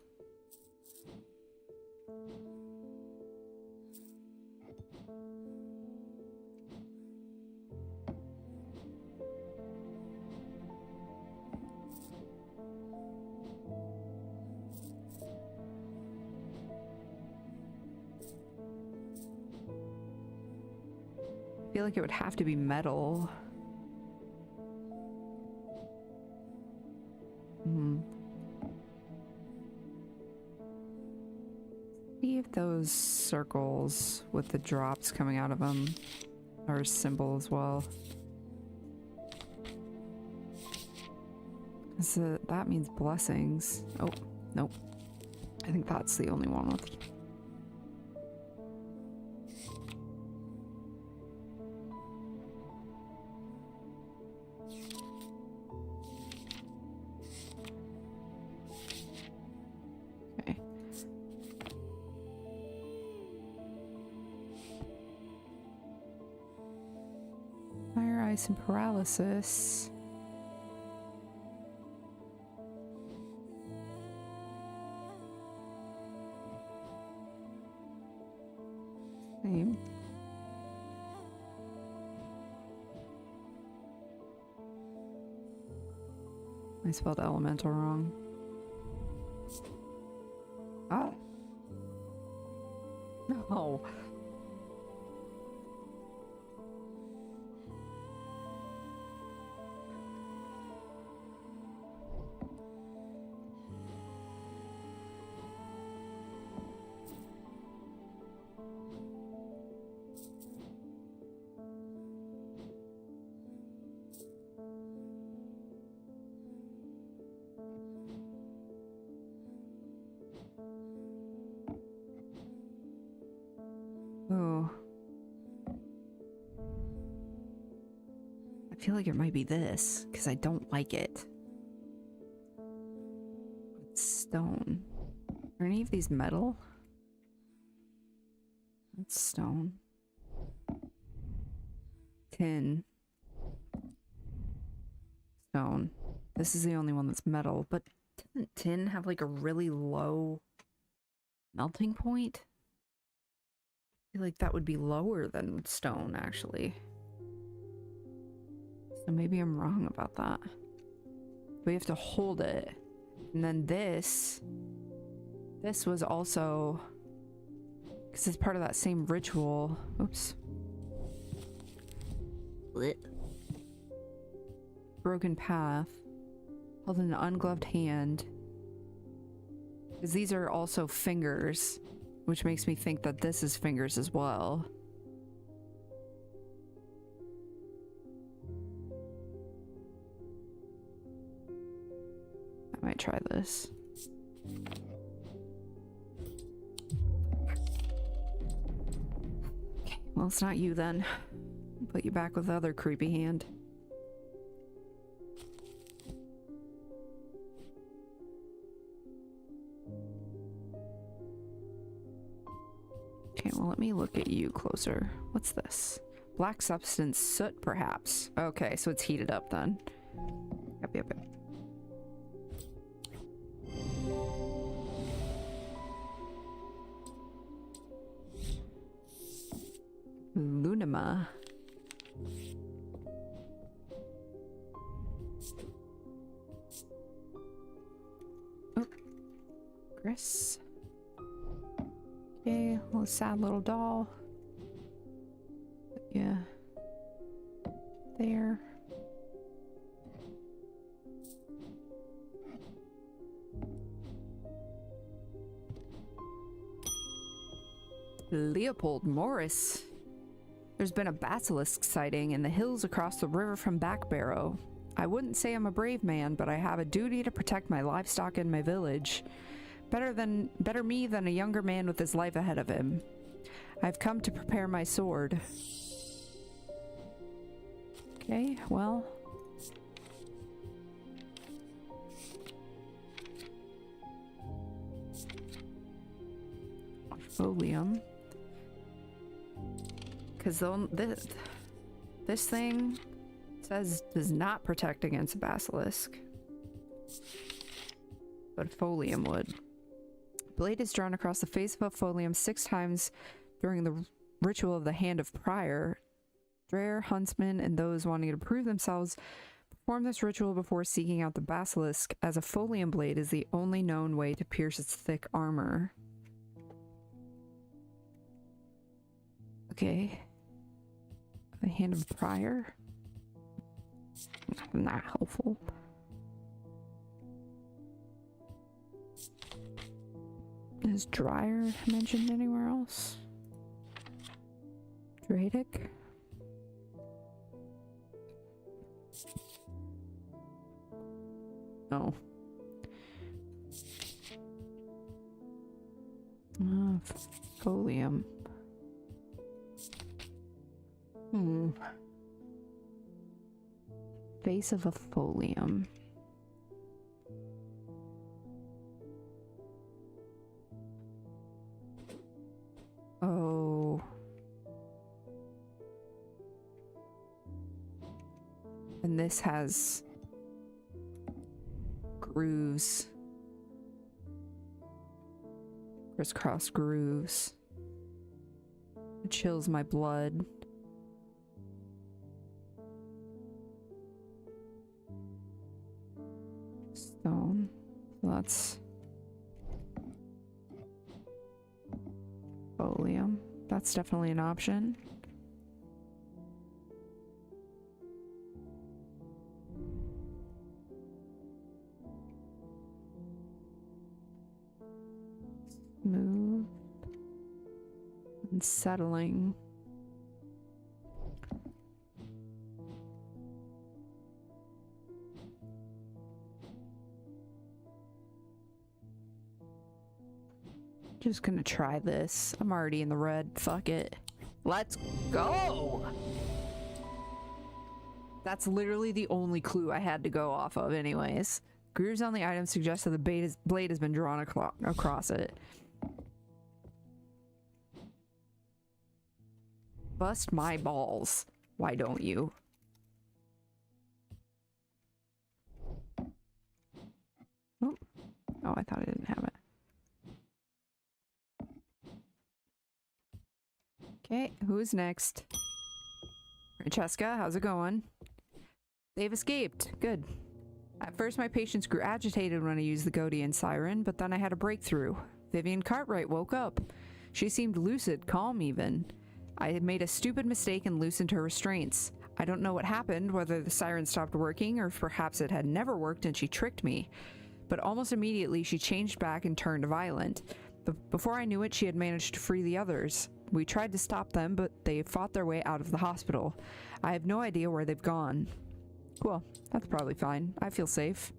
I feel like it would have to be metal. See if those circles with the drops coming out of them are a symbol as well. So that means blessings. Oh, nope. I think that's the only one with... Okay. Fire, ice, and paralysis. Same. I spelled elemental wrong. Oh. No. I feel like it might be this, because I don't like it. It's stone. Are any of these metal? That's stone. Tin. Stone. This is the only one that's metal, but doesn't tin have like a really low melting point? I feel like that would be lower than stone, actually. So maybe I'm wrong about that. We have to hold it. And then this was also, because it's part of that same ritual. Oops. Blech. Broken path. Held in an ungloved hand. Because these are also fingers, which makes me think that this is fingers as well. I might try this. Okay, well, it's not you then. I'll put you back with the other creepy hand. Okay, well, let me look at you closer. What's this? Black substance, soot, perhaps. Okay, so it's heated up then. Yep. Lunima. Oh, Chris. Okay, little sad little doll. Yeah. There. Leopold Morris. There's been a basilisk sighting in the hills across the river from Backbarrow. I wouldn't say I'm a brave man, but I have a duty to protect my livestock and my village. Better me than a younger man with his life ahead of him. I've come to prepare my sword. Okay, well. Folium. Because this thing says does not protect against a basilisk. But folium would. Blade is drawn across the face of a folium 6 times during the ritual of the Hand of Prior. Dreyer, huntsmen, and those wanting to prove themselves perform this ritual before seeking out the basilisk, as a folium blade is the only known way to pierce its thick armor. Okay. The Hand of Prior? Not helpful. Is Dreyer mentioned anywhere else? Dradic? No. Folium. Face of a folium. Oh. And this has grooves. Crisscross grooves. It chills my blood. Stone. So that's folium. That's definitely an option. Smooth and settling. Just gonna try this. I'm already in the red. Fuck it. Let's go! That's literally the only clue I had to go off of anyways. Grooves on the item suggest that the blade has been drawn across it. Bust my balls. Why don't you? Oh, I thought I didn't have it. Okay, who's next? Francesca, how's it going? They've escaped. Good. At first, my patients grew agitated when I used the Godian siren, but then I had a breakthrough. Vivian Cartwright woke up. She seemed lucid, calm even. I had made a stupid mistake and loosened her restraints. I don't know what happened, whether the siren stopped working or if perhaps it had never worked and she tricked me. But almost immediately, she changed back and turned violent. Before I knew it, she had managed to free the others. We tried to stop them, but they fought their way out of the hospital. I have no idea where they've gone. Cool. That's probably fine. I feel safe.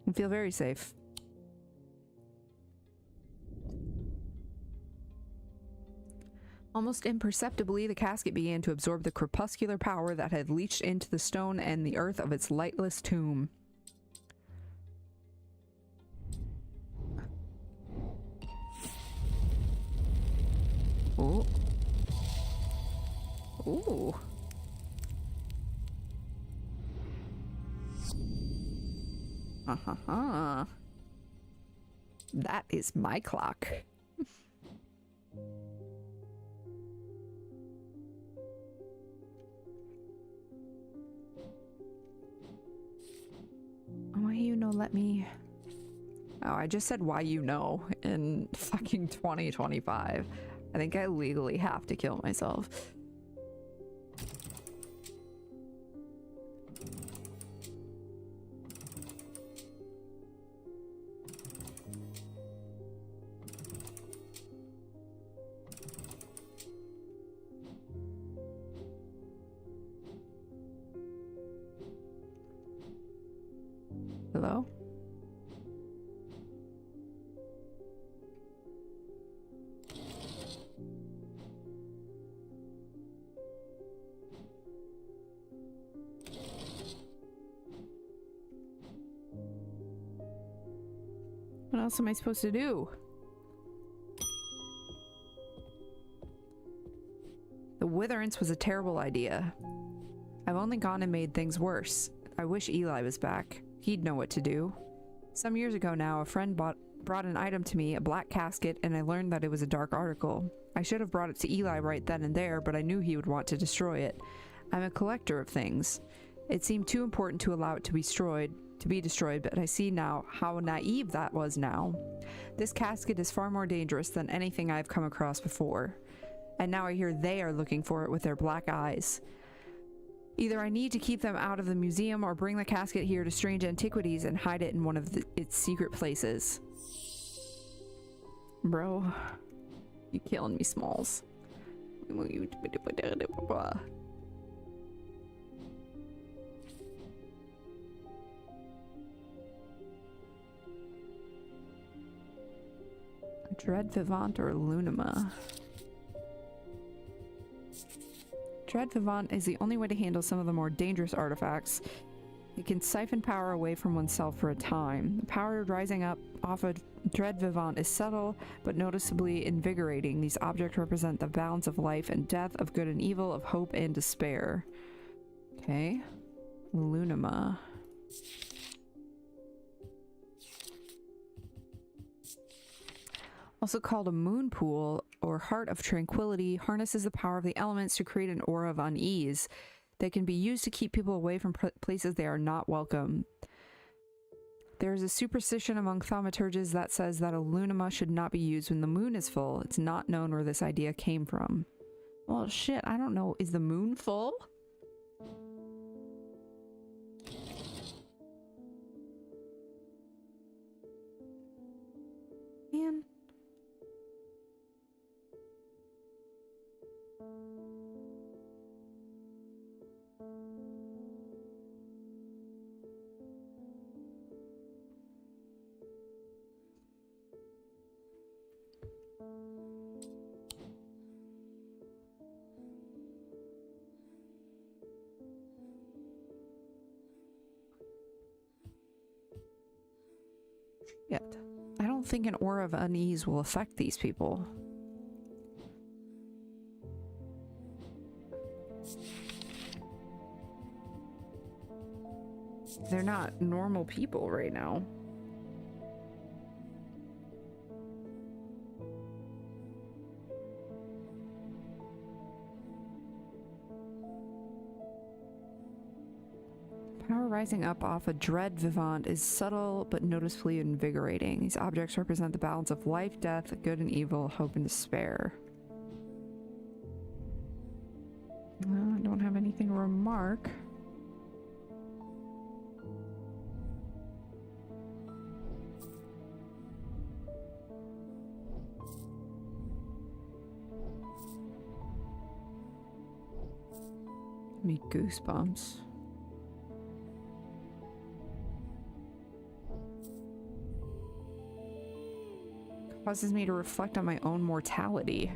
I feel very safe. Almost imperceptibly, the casket began to absorb the crepuscular power that had leached into the stone and the earth of its lightless tomb. Oh. Ooh. That is my clock. Why you no let me... Oh, I just said why you know in fucking 2025. I think I legally have to kill myself. Hello? What else am I supposed to do? The witherance was a terrible idea. I've only gone and made things worse. I wish Eli was back. He'd know what to do. Some years ago now, a friend brought an item to me, a black casket, and I learned that it was a dark article. I should have brought it to Eli right then and there, but I knew he would want to destroy it. I'm a collector of things. It seemed too important to allow it to be destroyed, but I see now how naive that was now. This casket is far more dangerous than anything I've come across before. And now I hear they are looking for it with their black eyes. Either I need to keep them out of the museum or bring the casket here to Strange Antiquities and hide it in one of its secret places. Bro, you killing me, Smalls. Dread Vivant or Lunima? Dread Vivant is the only way to handle some of the more dangerous artifacts. It can siphon power away from oneself for a time. The power rising up off a Dread Vivant is subtle, but noticeably invigorating. These objects represent the balance of life and death, of good and evil, of hope and despair. Okay. Lunima. Also called a moon pool or heart of tranquility, harnesses the power of the elements to create an aura of unease. They can be used to keep people away from places they are not welcome. There is a superstition among thaumaturges that says that a lunima should not be used when the moon is full. It's not known where this idea came from. Well, shit, I don't know. Is the moon full? Man. Yet. I don't think an aura of unease will affect these people. They're not normal people right now. Power rising up off a dread vivant is subtle but noticeably invigorating. These objects represent the balance of life, death, good and evil, hope and despair. I don't have anything to remark. Give me goosebumps. Causes me to reflect on my own mortality.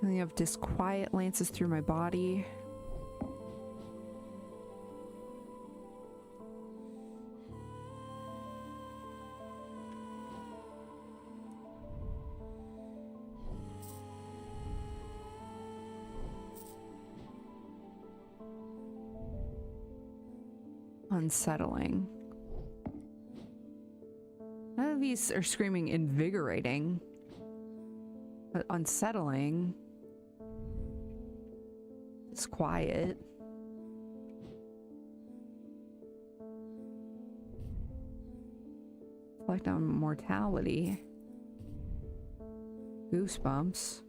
Feeling of disquiet lances through my body. Unsettling. None of these are screaming invigorating, but unsettling. It's quiet. Reflect on mortality. Goosebumps.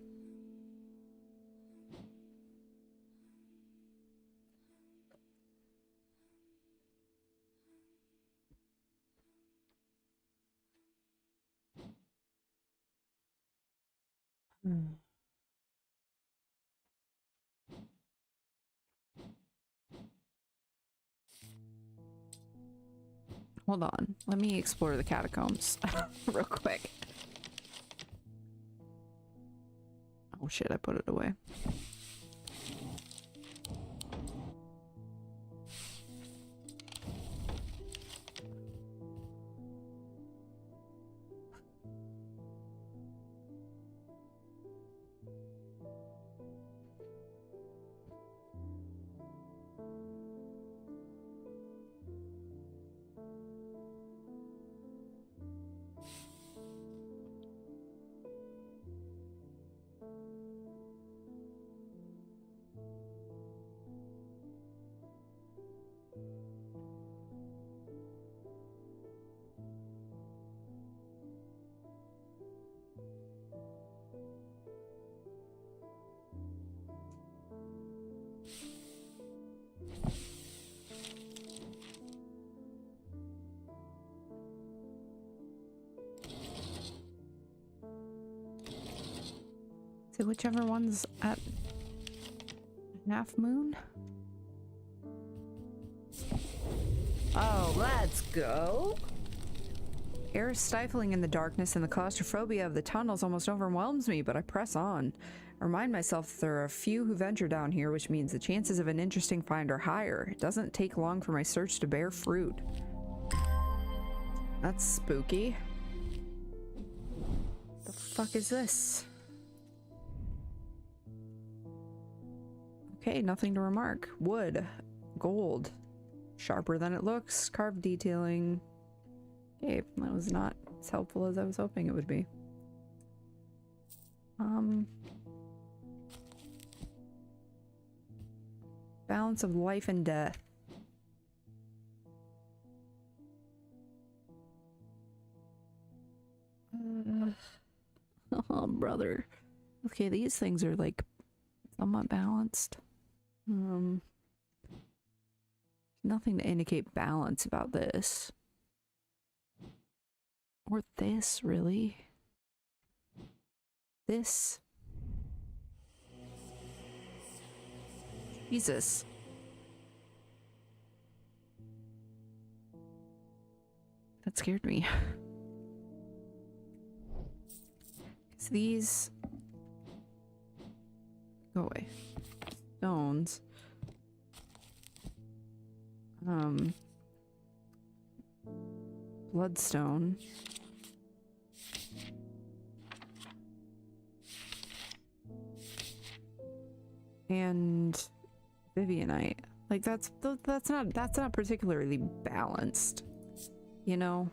Hold on. Let me explore the catacombs real quick. Oh shit, I put it away. So whichever one's at half moon? Oh, let's go. Air is stifling in the darkness and the claustrophobia of the tunnels almost overwhelms me, but I press on. I remind myself that there are a few who venture down here, which means the chances of an interesting find are higher. It doesn't take long for my search to bear fruit. That's spooky. The fuck is this? Okay, nothing to remark. Wood. Gold. Sharper than it looks. Carved detailing. Okay, that was not as helpful as I was hoping it would be. Balance of life and death. Oh, brother. Okay, these things are like somewhat balanced. Nothing to indicate balance about this. Or this, really. This. Jesus. That scared me. Because these... Go away. Stones. Bloodstone. And Vivianite. Like that's not particularly balanced, you know?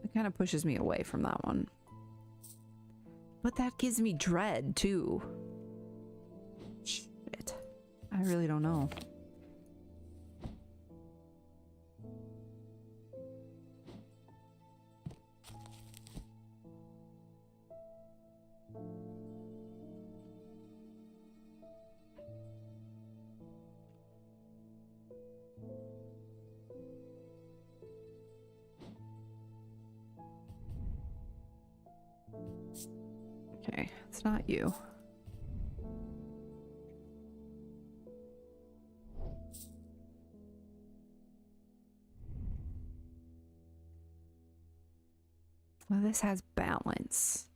It kind of pushes me away from that one. But that gives me dread too. Shit. I really don't know. Okay, it's not you. Well, this has balance.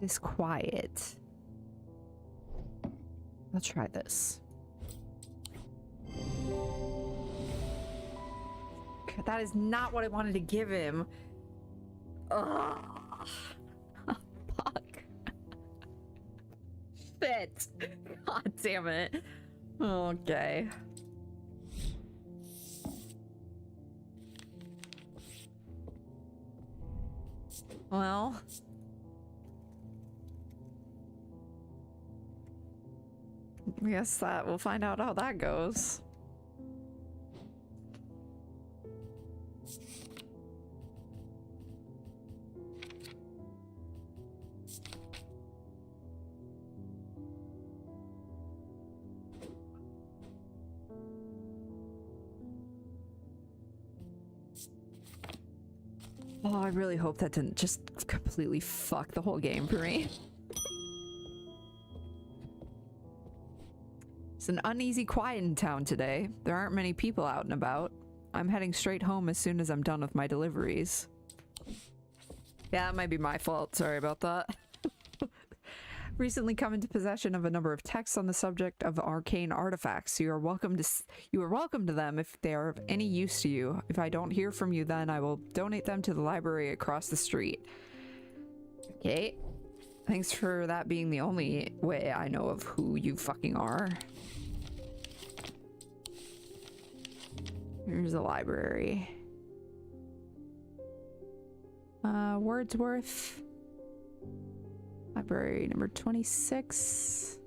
This quiet. I'll try this. Okay, that is not what I wanted to give him. Ugh. Fuck. Shit. God damn it. Okay. Well. I guess that we'll find out how that goes. Oh, I really hope that didn't just completely fuck the whole game for me. It's an uneasy quiet in town today. There aren't many people out and about. I'm heading straight home as soon as I'm done with my deliveries. Yeah, that might be my fault. Sorry about that. Recently come into possession of a number of texts on the subject of arcane artifacts. You are welcome to them if they are of any use to you. If I don't hear from you, then I will donate them to the library across the street. Okay. Thanks for that being the only way I know of who you fucking are. Here's the library. Wordsworth. Library number 26.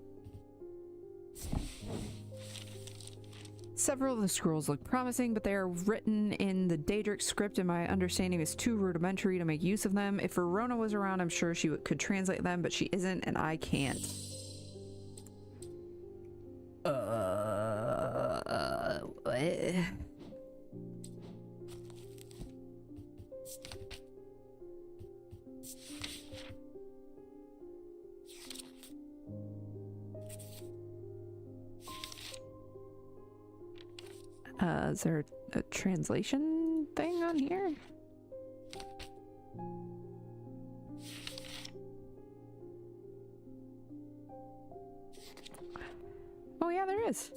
Several of the scrolls look promising, but they are written in the Daedric script and my understanding is too rudimentary to make use of them. If Verona was around, I'm sure she could translate them, but she isn't and I can't. What? Is there a translation thing on here? Oh yeah, there is.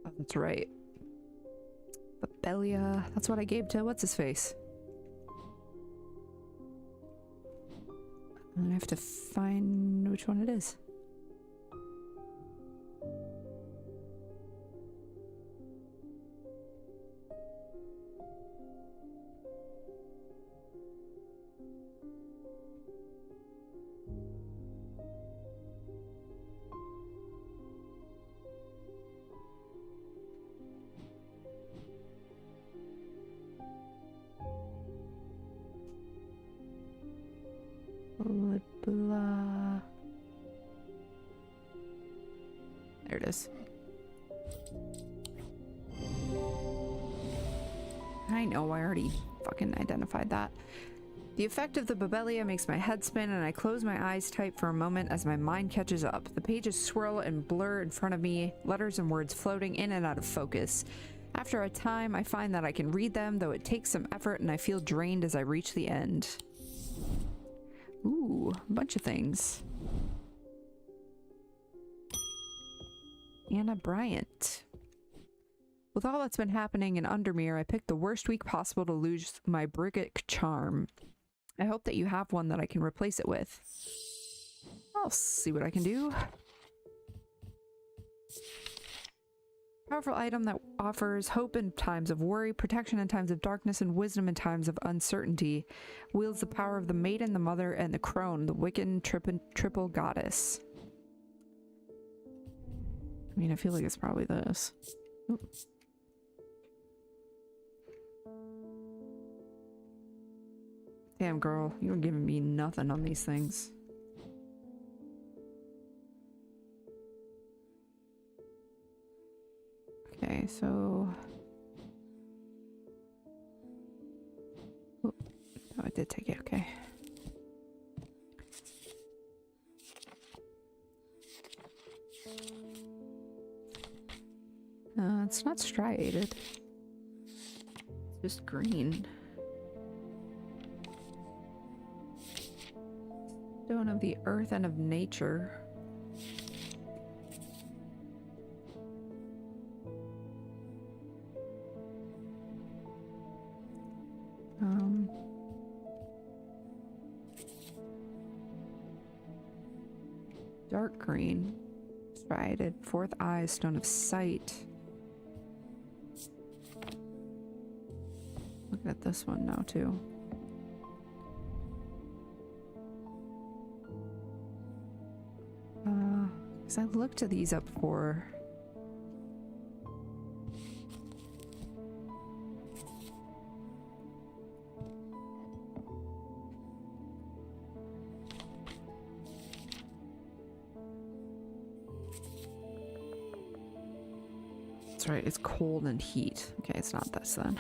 Oh, that's right. Babelia. That's what I gave to what's-his-face. I have to find which one it is. Blah. There it is. I know, I already fucking identified that. The effect of the Babelia makes my head spin, and I close my eyes tight for a moment as my mind catches up. The pages swirl and blur in front of me, letters and words floating in and out of focus. After a time, I find that I can read them, though it takes some effort, and I feel drained as I reach the end. Ooh, a bunch of things. Anna Bryant. With all that's been happening in Undermere, I picked the worst week possible to lose my Brigadic charm. I hope that you have one that I can replace it with. I'll see what I can do. Powerful item that offers hope in times of worry, protection in times of darkness, and wisdom in times of uncertainty. Wields the power of the maiden, the mother, and the crone, the Wiccan triple goddess. I mean, I feel like it's probably this. Oop. Damn, girl, you're giving me nothing on these things. Okay, so... Oh, I did take it, okay. It's not striated. It's just green. Stone of the earth and of nature. Dark green. Striated. Fourth eye, stone of sight. Looking at this one now too. Because I looked at these up before. That's right, it's cold and heat. Okay, it's not this then.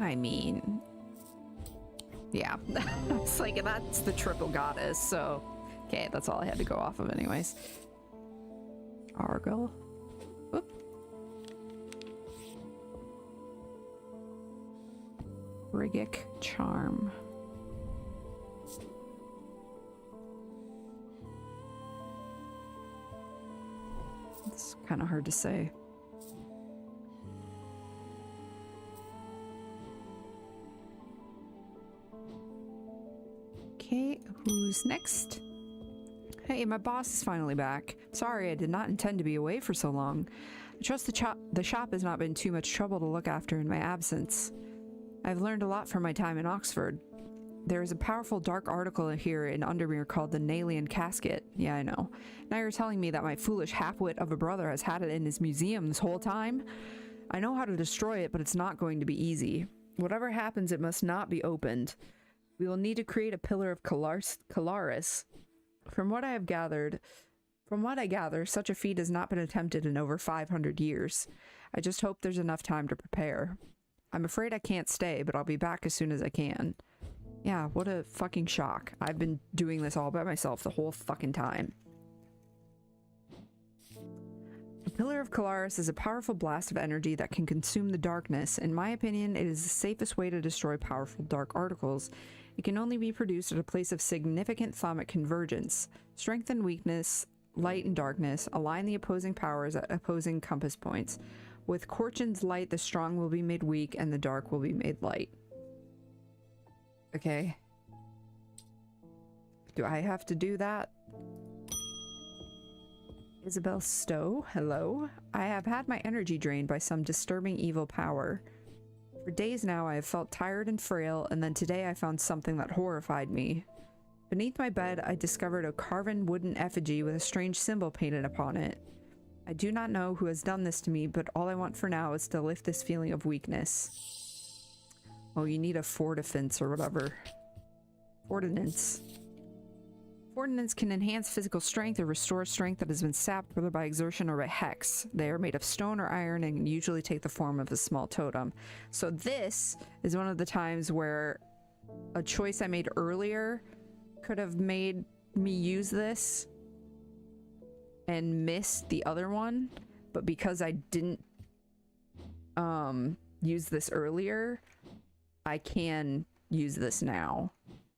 I mean, yeah, it's like, that's the triple goddess, so, okay, that's all I had to go off of anyways. Argyle. Whoop. Brigadic charm. It's kind of hard to say. Okay, who's next? Hey, my boss is finally back. Sorry, I did not intend to be away for so long. I trust the shop has not been too much trouble to look after in my absence. I've learned a lot from my time in Oxford. There is a powerful dark article here in Undermere called the Nalian Casket. Yeah, I know. Now you're telling me that my foolish half-wit of a brother has had it in his museum this whole time? I know how to destroy it, but it's not going to be easy. Whatever happens, it must not be opened. We will need to create a pillar of Calaris. From what I gather, such a feat has not been attempted in over 500 years. I just hope there's enough time to prepare. I'm afraid I can't stay, but I'll be back as soon as I can. Yeah, what a fucking shock. I've been doing this all by myself the whole fucking time. The Pillar of Calaris is a powerful blast of energy that can consume the darkness. In my opinion, it is the safest way to destroy powerful dark articles. It can only be produced at a place of significant thaumic convergence. Strength and weakness, light and darkness, align the opposing powers at opposing compass points. With Korchin's light, the strong will be made weak and the dark will be made light. Okay. Do I have to do that? Isabel Stowe, hello. I have had my energy drained by some disturbing evil power. For days now I have felt tired and frail, and then today I found something that horrified me. Beneath my bed I discovered a carven wooden effigy with a strange symbol painted upon it. I do not know who has done this to me, but all I want for now is to lift this feeling of weakness. Oh, you need a fortifence or whatever. Ordinance. Ordnance can enhance physical strength or restore strength that has been sapped whether by exertion or by hex. They are made of stone or iron and usually take the form of a small totem. So this is one of the times where a choice I made earlier could have made me use this and miss the other one, but because I didn't use this earlier, I can use this now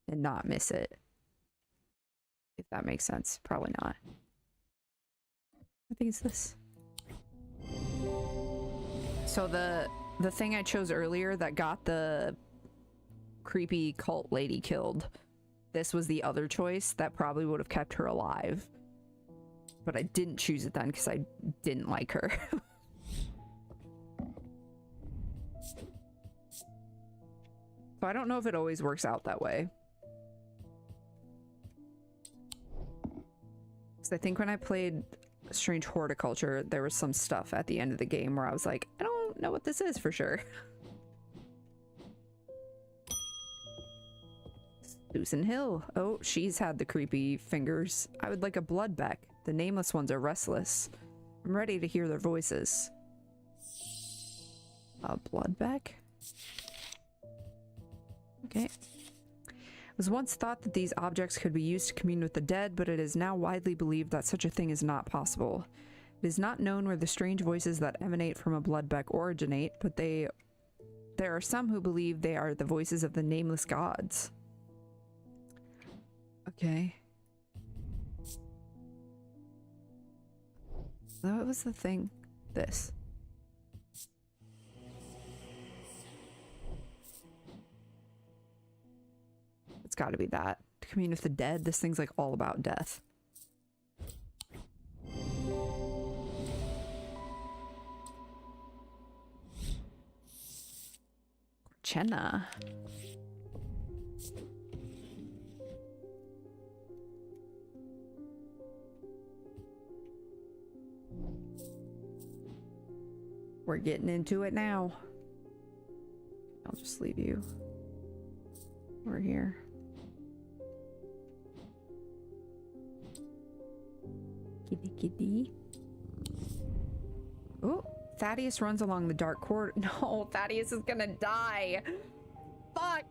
and not miss it. If that makes sense. Probably not. I think it's this. So the thing I chose earlier that got the creepy cult lady killed, this was the other choice that probably would have kept her alive. But I didn't choose it then because I didn't like her. So I don't know if it always works out that way. I think when I played Strange Horticulture, there was some stuff at the end of the game where I was like, I don't know what this is for sure. Susan Hill. Oh, she's had the creepy fingers. I would like a bloodbeck. The nameless ones are restless. I'm ready to hear their voices. A bloodbeck? Okay. It was once thought that these objects could be used to commune with the dead, but it is now widely believed that such a thing is not possible. It is not known where the strange voices that emanate from a bloodbeck originate, but there are some who believe they are the voices of the nameless gods. Okay. What was the thing? This. It's got to be that. To commune with the dead, this thing's like all about death. Chenna. We're getting into it now. I'll just leave you. We're here. Kitty kitty. Oh, Thaddeus runs along the dark corridor. No, Thaddeus is gonna die. Fuck.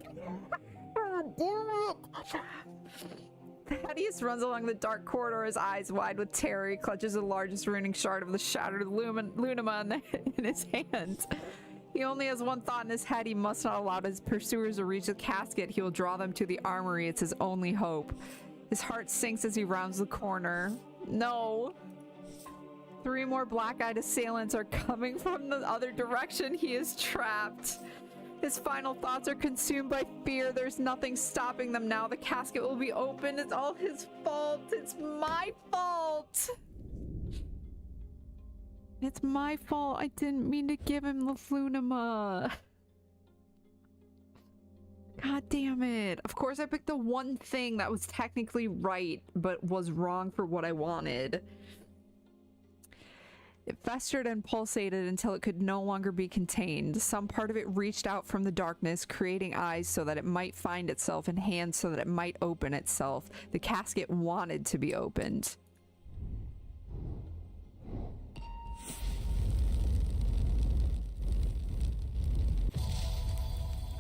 Oh, damn it. Thaddeus runs along the dark corridor, his eyes wide with terror. He clutches the largest ruining shard of the shattered Lunima in his hand. He only has one thought in his head. He must not allow his pursuers to reach the casket. He will draw them to the armory. It's his only hope. His heart sinks as he rounds the corner. No. 3 more black-eyed assailants are coming from the other direction. He is trapped. His final thoughts are consumed by fear. There's nothing stopping them now. The casket will be open. It's all his fault. It's my fault. It's my fault. I didn't mean to give him the Lunima. God damn it. Of course I picked the one thing that was technically right, but was wrong for what I wanted. It festered and pulsated until it could no longer be contained. Some part of it reached out from the darkness, creating eyes so that it might find itself and hands so that it might open itself. The casket wanted to be opened.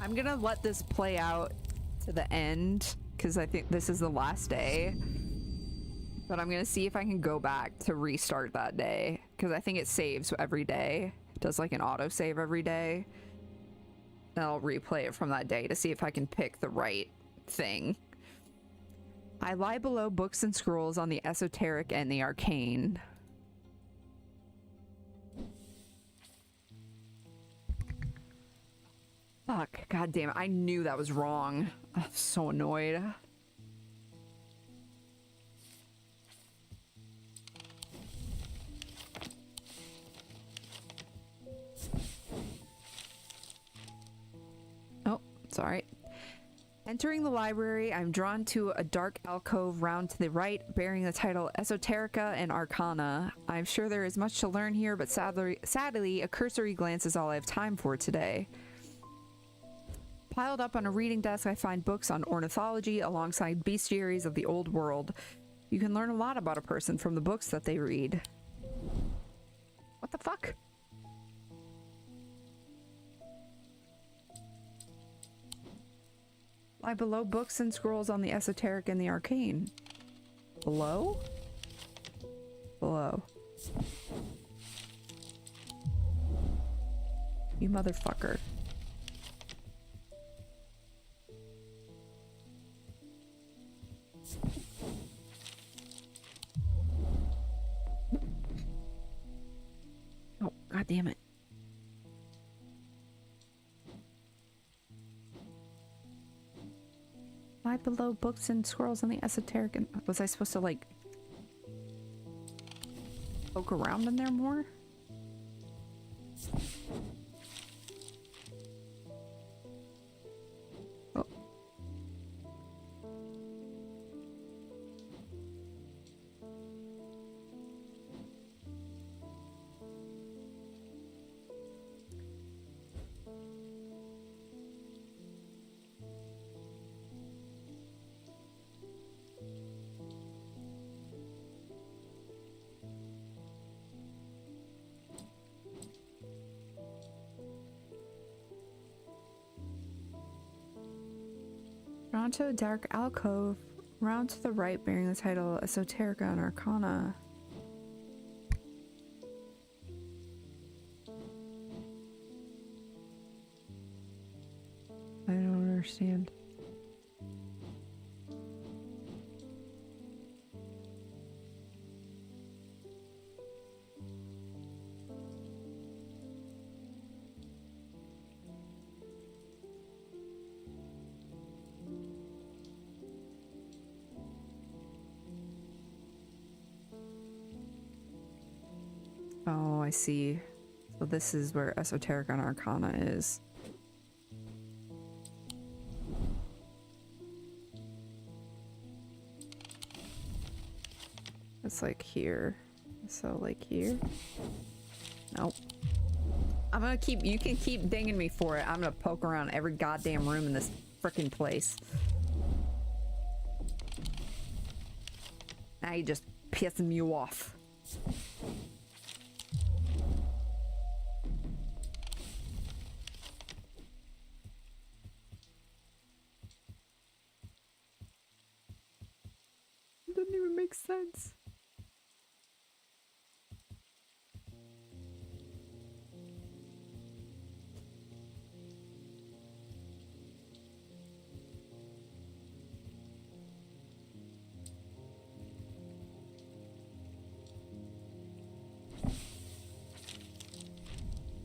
I'm gonna let this play out to the end because I think this is the last day. But I'm gonna see if I can go back to restart that day because I think it saves every day. It does like an autosave every day. And I'll replay it from that day to see if I can pick the right thing. I lie below books and scrolls on the esoteric and the arcane. Fuck, god damn it. I knew that was wrong. I'm so annoyed. Oh, sorry. Entering the library, I'm drawn to a dark alcove round to the right, bearing the title Esoterica and Arcana. I'm sure there is much to learn here, but sadly, a cursory glance is all I have time for today. Piled up on a reading desk, I find books on ornithology alongside bestiaries of the old world. You can learn a lot about a person from the books that they read. What the fuck? Lie below books and scrolls on the esoteric and the arcane. Below? Below. You motherfucker. Oh, god damn it. Lie below books and scrolls on the esoteric and was I supposed to like poke around in there more? Oh. Drawn to a dark alcove, round to the right bearing the title Esoterica and Arcana. I don't understand. Oh, I see. So this is where Esoterica and Arcana is. It's like here. So like here. Nope. I'm gonna keep, you can keep dinging me for it. I'm gonna poke around every goddamn room in this frickin' place. Now you just pissing me off. It doesn't even make sense.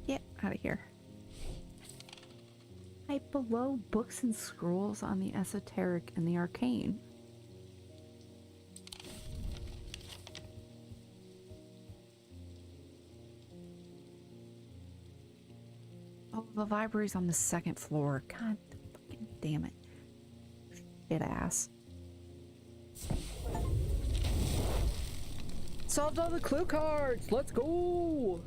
Get out of here. Right below books and scrolls on the esoteric and the arcane. Oh, the library's on the second floor. God fucking damn it. Shit ass. Solved all the clue cards! Let's go!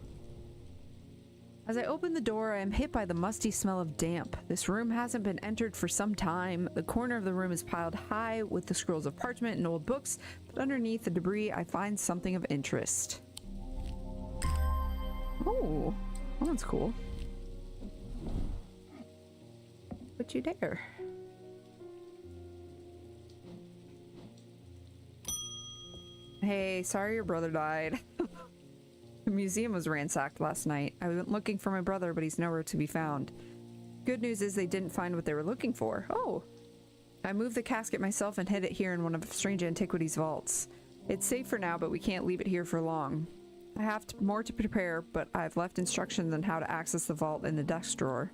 As I open the door, I am hit by the musty smell of damp. This room hasn't been entered for some time. The corner of the room is piled high with the scrolls of parchment and old books, but underneath the debris I find something of interest. Oh, well, that's cool. But you dare. Hey, sorry your brother died. The museum was ransacked last night. I went looking for my brother, but he's nowhere to be found. Good news is they didn't find what they were looking for. Oh! I moved the casket myself and hid it here in one of Strange Antiquities vaults. It's safe for now, but we can't leave it here for long. I have more to prepare, but I've left instructions on how to access the vault in the desk drawer.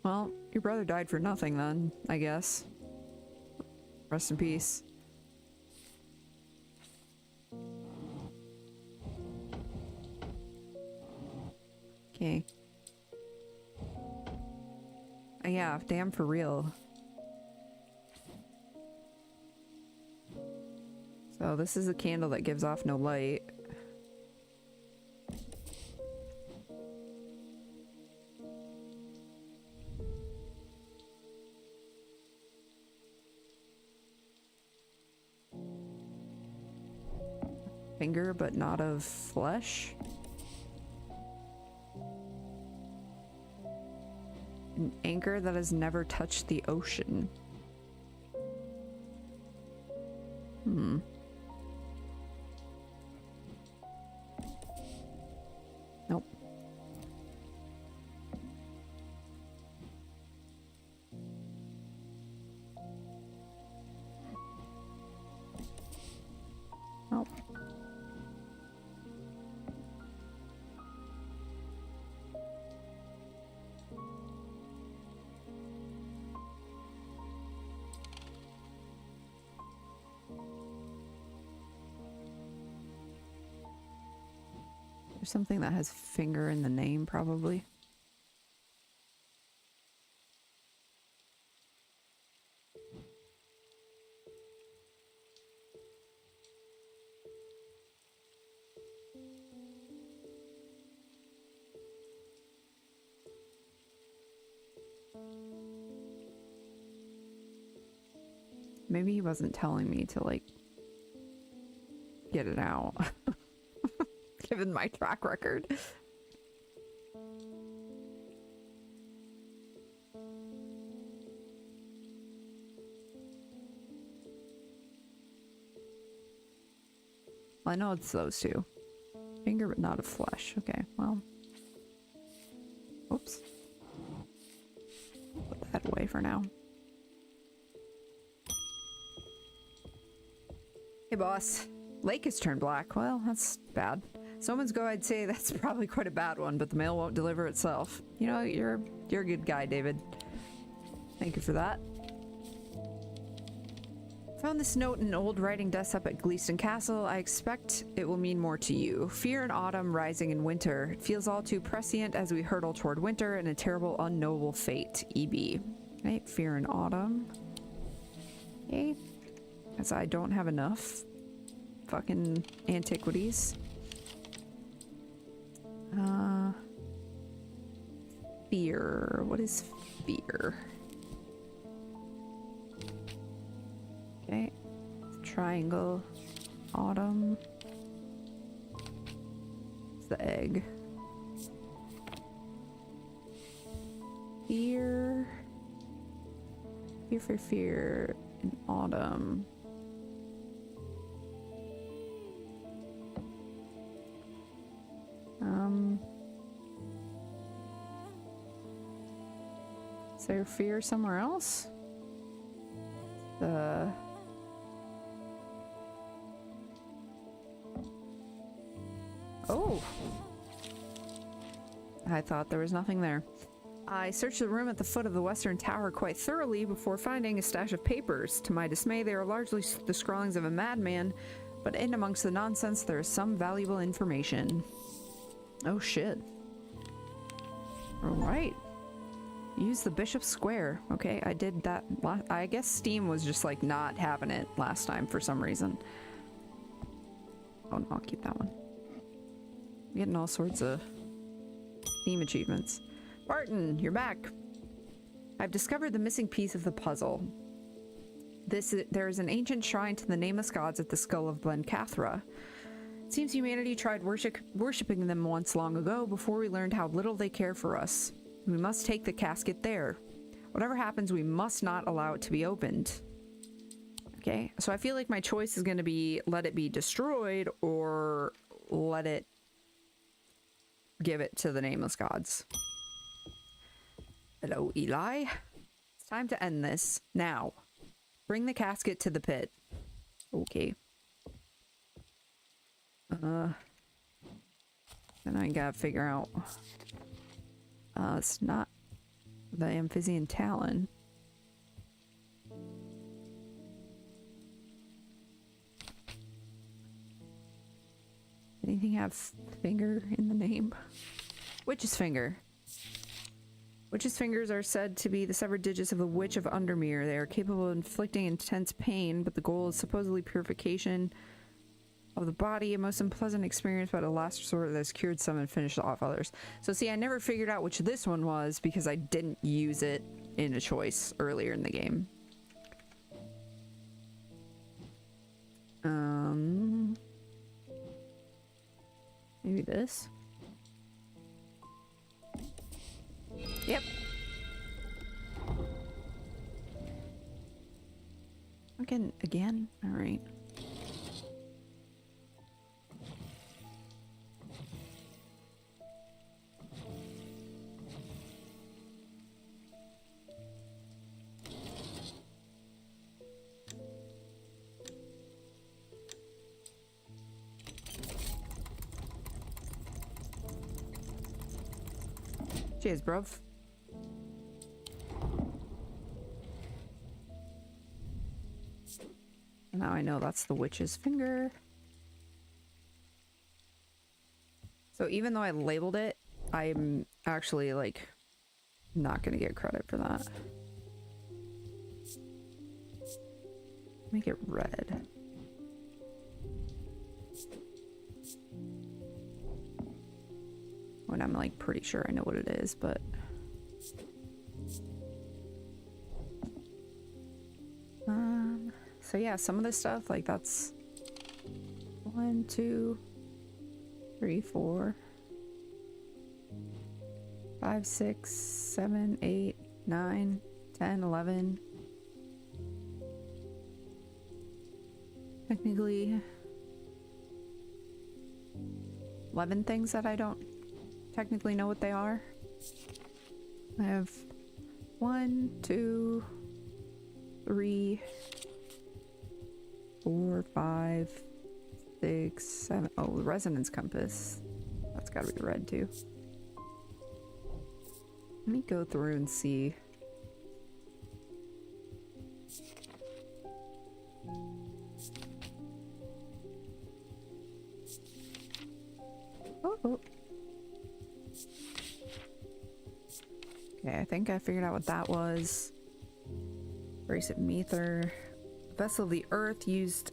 Well, your brother died for nothing then, I guess. Rest in peace. Okay. Yeah, damn for real. So this is a candle that gives off no light. Finger, but not of flesh. An anchor that has never touched the ocean. Hmm. Nope. Nope. There's something that has finger in the name, probably. Maybe he wasn't telling me to, like, get it out. Given my track record. Well, I know it's those two. Finger, but not of flesh. Okay, well. Oops. Put that away for now. Hey, boss. Lake has turned black. Well, that's bad. Someone's go, I'd say that's probably quite a bad one, but the mail won't deliver itself. You know, you're a good guy, David. Thank you for that. Found this note in an old writing desk up at Gleeston Castle. I expect it will mean more to you. Fear in autumn, rising in winter. It feels all too prescient as we hurtle toward winter and a terrible, unknowable fate. EB. Right, fear in autumn. Okay. As I don't have enough. Fucking antiquities. Fear. What is fear? Okay. Triangle. Autumn. It's the egg. Fear. Fear for fear in autumn. Is there fear somewhere else? Oh! I thought there was nothing there. I searched the room at the foot of the western tower quite thoroughly before finding a stash of papers. To my dismay, they are largely the scrawlings of a madman, but in amongst the nonsense there is some valuable information. Oh shit. Alright. Use the Bishop's Square. Okay, I did that. I guess Steam was just like not having it last time for some reason. Oh no, I'll keep that one. I'm getting all sorts of Steam achievements. Barton, you're back. I've discovered the missing piece of the puzzle. There is an ancient shrine to the nameless gods at the skull of Glencathra. It seems humanity tried worshipping them once long ago before we learned how little they care for us. We must take the casket there. Whatever happens, we must not allow it to be opened. Okay, so I feel like my choice is going to be let it be destroyed or let it give it to the nameless gods. Hello, Eli. It's time to end this. Now. Bring the casket to the pit. Okay. Then I gotta figure out... it's not the Amphibian Talon. Anything have finger in the name? Witch's finger. Witch's fingers are said to be the severed digits of the Witch of Undermere. They are capable of inflicting intense pain, but the goal is supposedly purification of the body, a most unpleasant experience, but a last resort that has cured some and finished off others. So see, I never figured out which this one was because I didn't use it in a choice earlier in the game. Maybe this? Yep. Again? Alright. Cheers, bruv. Now I know that's the witch's finger. So even though I labeled it, I'm actually like not gonna get credit for that. Make it red. When I'm like pretty sure I know what it is, but so yeah, some of this stuff, like that's 1, 2, 3, 4, 5, 6, 7, 8, 9, 10, 11. Technically 11 things that I don't technically know what they are. I have 1, 2, 3, 4, 5, 6, 7. Oh, the resonance compass. That's gotta be red too. Let me go through and see. Oh. Okay, I think I figured out what that was. Bracelet Mether. Vessel of the Earth used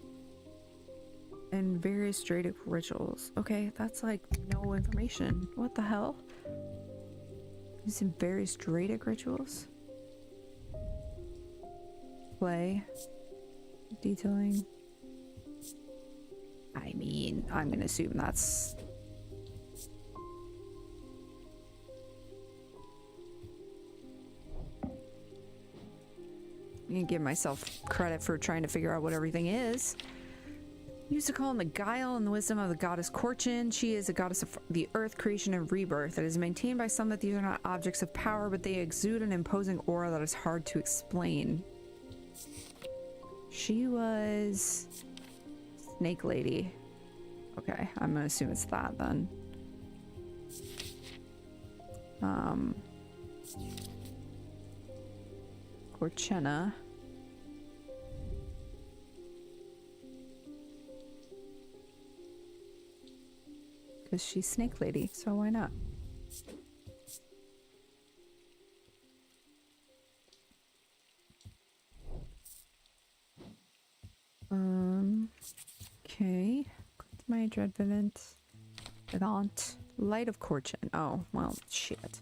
in various Dradic rituals. Okay, that's like no information. What the hell? Used in various Dradic rituals? Play. Detailing. I mean, I'm gonna assume that's... I'm gonna give myself credit for trying to figure out what everything is. Used to call on the guile and the wisdom of the goddess Korchin. She is a goddess of the earth, creation, and rebirth. It is maintained by some that these are not objects of power, but they exude an imposing aura that is hard to explain. She was... Snake Lady. Okay, I'm gonna assume it's that then. Korchena. Because she's Snake Lady, so why not? Okay. My dread vivant. Vivant. Light of Korchin. Oh, well, shit.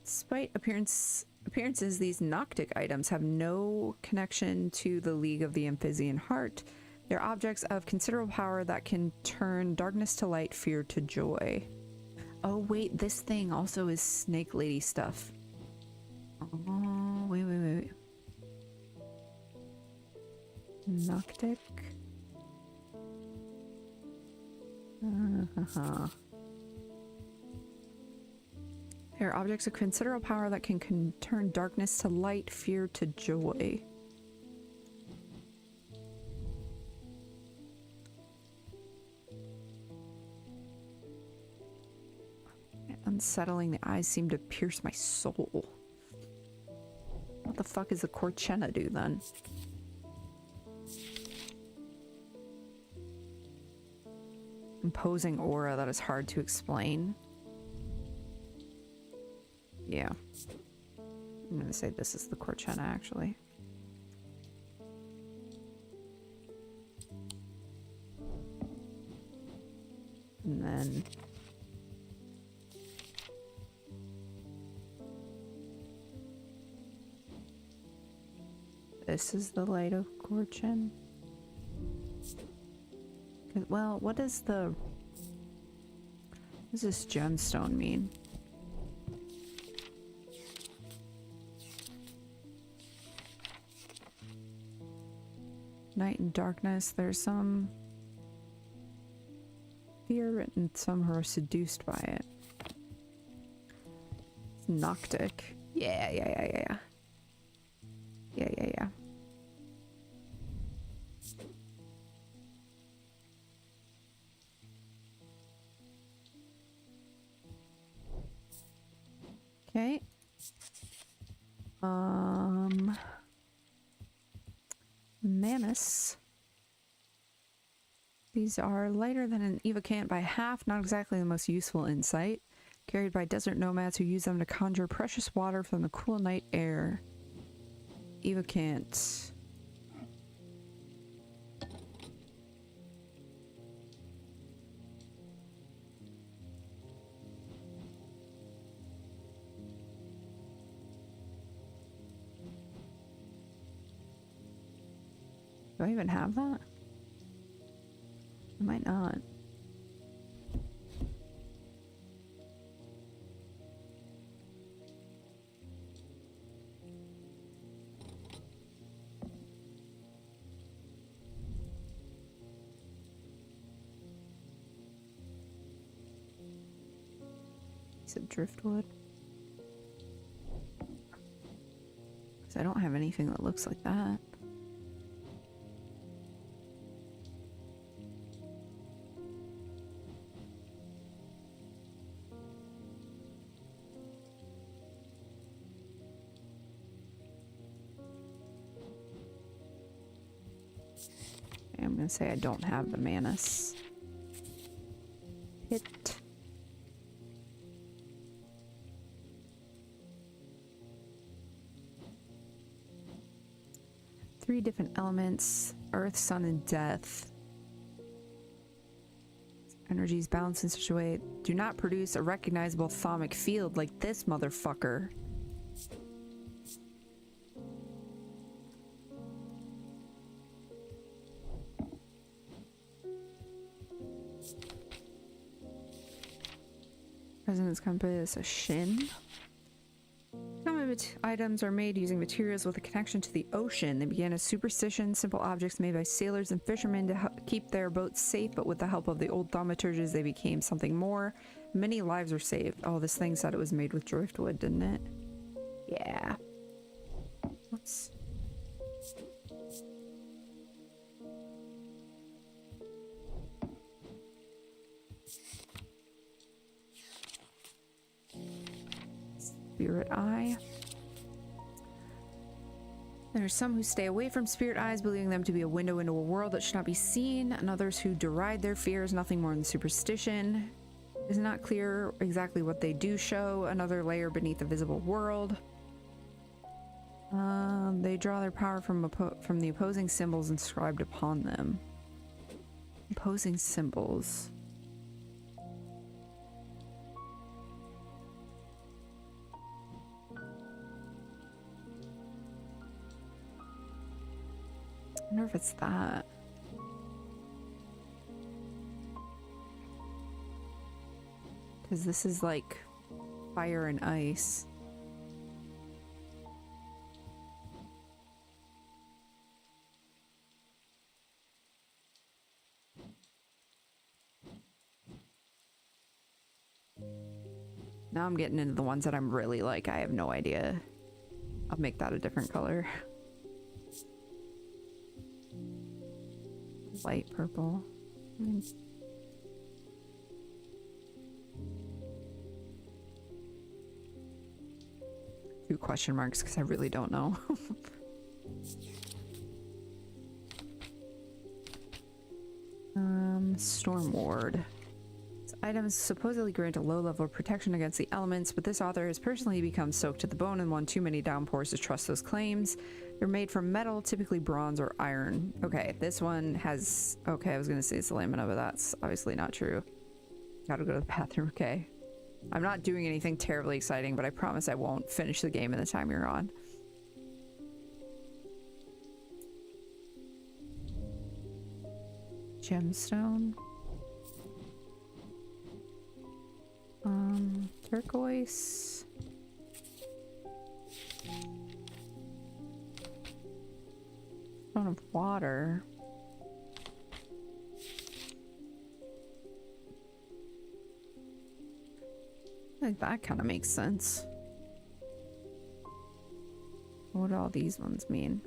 Despite appearances, these Noctic items have no connection to the League of the Amphibian Heart. They're objects of considerable power that can turn darkness to light, fear to joy. Oh wait, this thing also is Snake Lady stuff. Oh, wait. Noctic. They're objects of considerable power that can turn darkness to light, fear to joy. Unsettling, the eyes seem to pierce my soul. What the fuck is the Korchena do then? Imposing aura that is hard to explain. Yeah. I'm gonna say this is the Korchena actually. And then this is the Light of Korchin. Well, what is the What does this gemstone mean? Night and darkness. There's some fear and some who are seduced by it. It's Noctic. Yeah. Yeah. Okay. Manus. These are lighter than an evocant by half, not exactly the most useful insight. Carried by desert nomads who use them to conjure precious water from the cool night air. Evocant. Do I even have that? I might not. Piece of driftwood. Because I don't have anything that looks like that. I'm gonna say I don't have the Manus. Hit. Three different elements: earth, sun, and death. Energies balanced in such a way do not produce a recognizable thaumic field like this motherfucker. Resonance compass, a shin. Common items are made using materials with a connection to the ocean. They began as superstitions, simple objects made by sailors and fishermen to keep their boats safe, but with the help of the old thaumaturges, they became something more. Many lives were saved. Oh, this thing said it was made with driftwood, didn't it? Yeah. Whoops. Spirit Eye. There are some who stay away from spirit eyes, believing them to be a window into a world that should not be seen, and others who deride their fears, nothing more than superstition. It is not clear exactly what they do show, another layer beneath the visible world. They draw their power from the opposing symbols inscribed upon them. Opposing symbols. I wonder if it's that. Because this is like fire and ice. Now I'm getting into the ones that I'm really like, I have no idea. I'll make that a different color. Light purple. Two question marks because I really don't know. Storm Ward. This items supposedly grant a low level of protection against the elements, but this author has personally become soaked to the bone and won too many downpours to trust those claims. They're made from metal, typically bronze or iron. Okay, this one has... Okay, I was gonna say it's lamina, but that's obviously not true. Gotta go to the bathroom, okay. I'm not doing anything terribly exciting, but I promise I won't finish the game in the time you're on. Gemstone. Turquoise. Stone of water. I think that kind of makes sense. What do all these ones mean?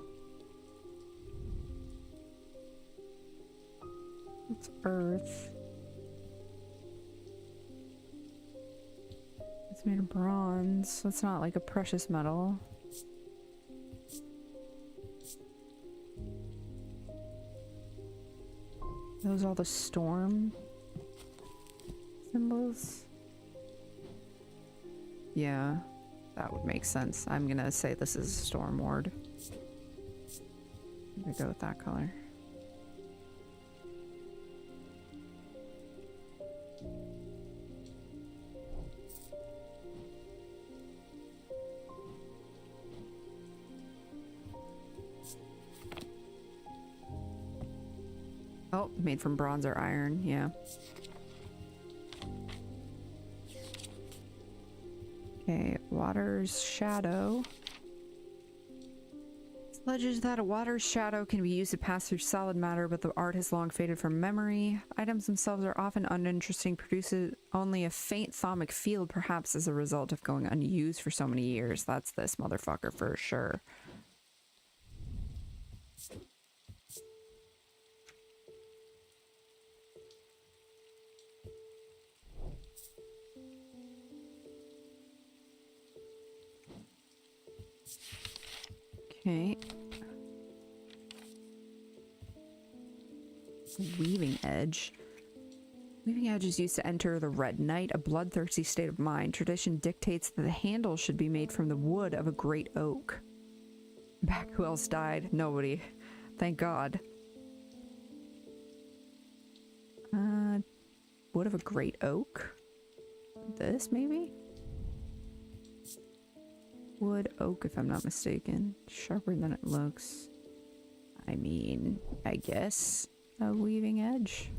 It's earth. It's made of bronze, so it's not like a precious metal. Those are all the storm symbols. Yeah, that would make sense. I'm gonna say this is a storm ward. I'm gonna go with that color. Oh, made from bronze or iron, yeah. Okay, water's shadow. This alleges that a water's shadow can be used to pass through solid matter, but the art has long faded from memory. Items themselves are often uninteresting, produces only a faint thaumic field, perhaps as a result of going unused for so many years. That's this motherfucker for sure. Okay. Weaving edge. Weaving edge is used to enter the Red Knight, a bloodthirsty state of mind. Tradition dictates that the handle should be made from the wood of a great oak. Back who else died? Nobody. Thank God. Wood of a great oak? This, maybe? Wood oak, if I'm not mistaken. Sharper than it looks. I mean, I guess a weaving edge.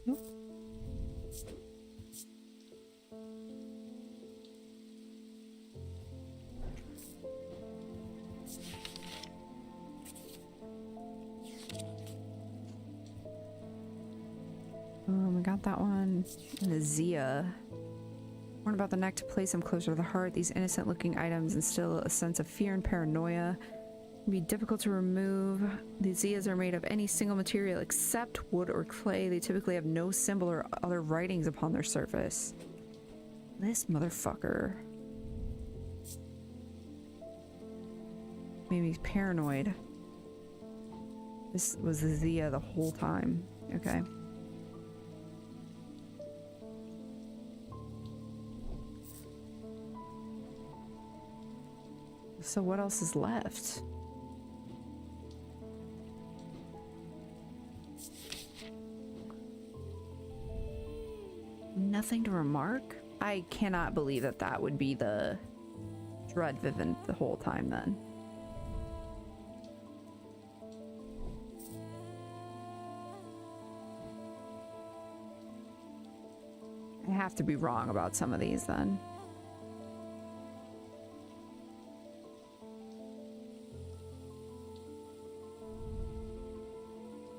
Nope. I got that one. And the Zia. Warn about the neck to place them closer to the heart. These innocent looking items instill a sense of fear and paranoia. It can be difficult to remove. The Zias are made of any single material except wood or clay. They typically have no symbol or other writings upon their surface. This motherfucker made me paranoid. This was the Zia the whole time. Okay. So what else is left? Nothing to remark? I cannot believe that that would be the Dread Vivint the whole time then. I have to be wrong about some of these then.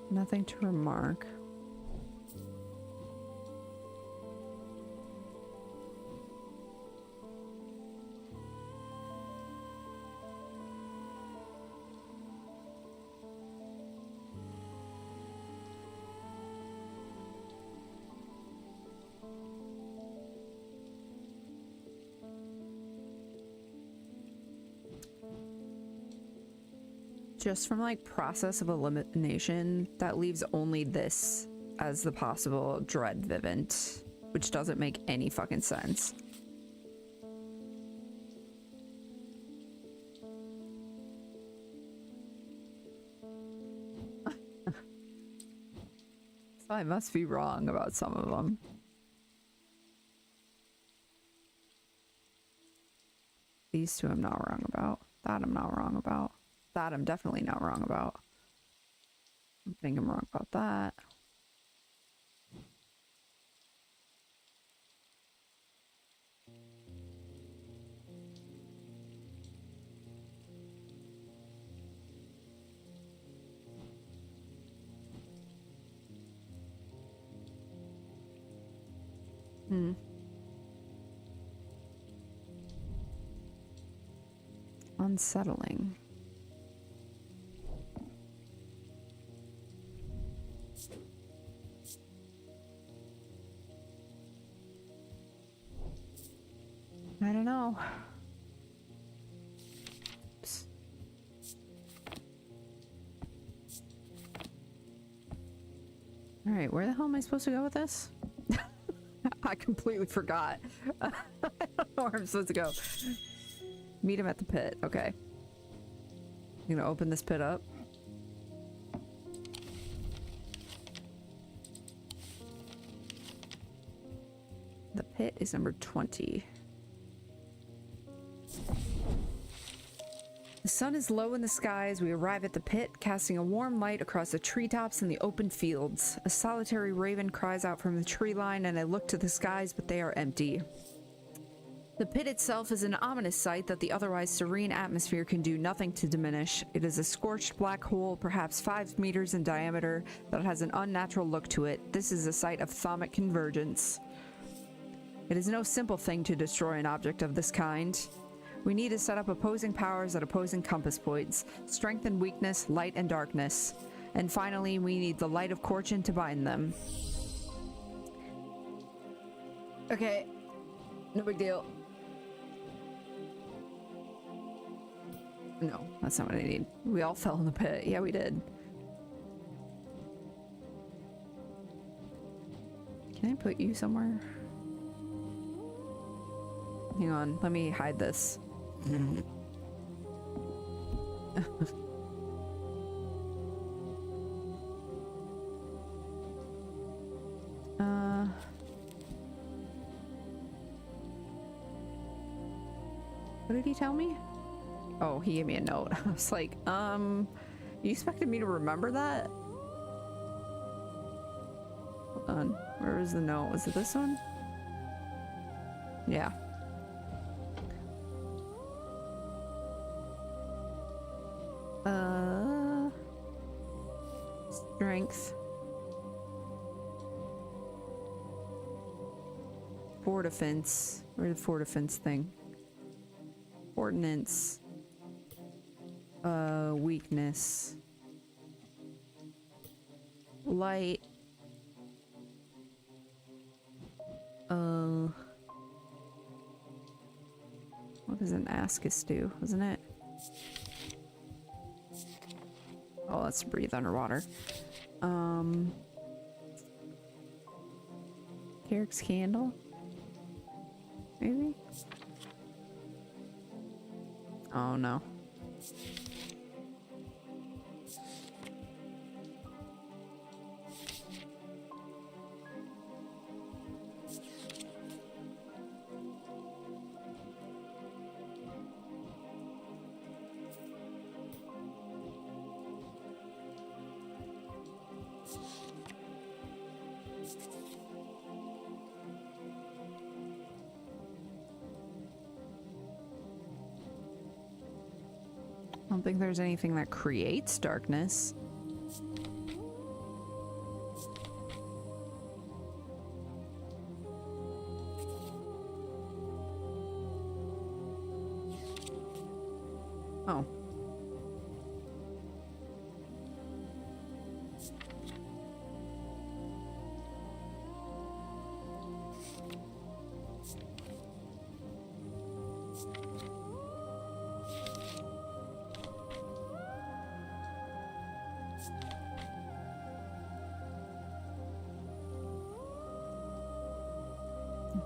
Nothing to remark. Just from like process of elimination, that leaves only this as the possible Dread Vivint, which doesn't make any fucking sense. So I must be wrong about some of them. These two I'm not wrong about. That I'm not wrong about. That I'm definitely not wrong about. I think I'm wrong about that. Hmm. Unsettling. I don't know. Oops. All right, where the hell am I supposed to go with this? I completely forgot. I don't know where I'm supposed to go. Meet him at the pit. Okay. You gonna open this pit up? The pit is number 20. The sun is low in the sky as we arrive at the pit, casting a warm light across the treetops and the open fields. A solitary raven cries out from the tree line, and I look to the skies, but they are empty. The pit itself is an ominous sight that the otherwise serene atmosphere can do nothing to diminish. It is a scorched black hole, perhaps 5 meters in diameter, that has an unnatural look to it. This is a site of thaumic convergence. It is no simple thing to destroy an object of this kind. We need to set up opposing powers at opposing compass points, strength and weakness, light and darkness. And finally, we need the light of Korchin to bind them. Okay, no big deal. No, that's not what I need. We all fell in the pit. Yeah, we did. Can I put you somewhere? Hang on, let me hide this. What did he tell me? Oh, he gave me a note. I was like, you expected me to remember that? Hold on. Where is the note? Was it this one? Yeah. Strength. Fort defense. Where's the fort defense thing? Ordnance. Weakness. Light. What does an ascus do? Wasn't it? Oh, let's breathe underwater. Carrick's candle? Maybe? Oh no. I don't think there's anything that creates darkness. Oh.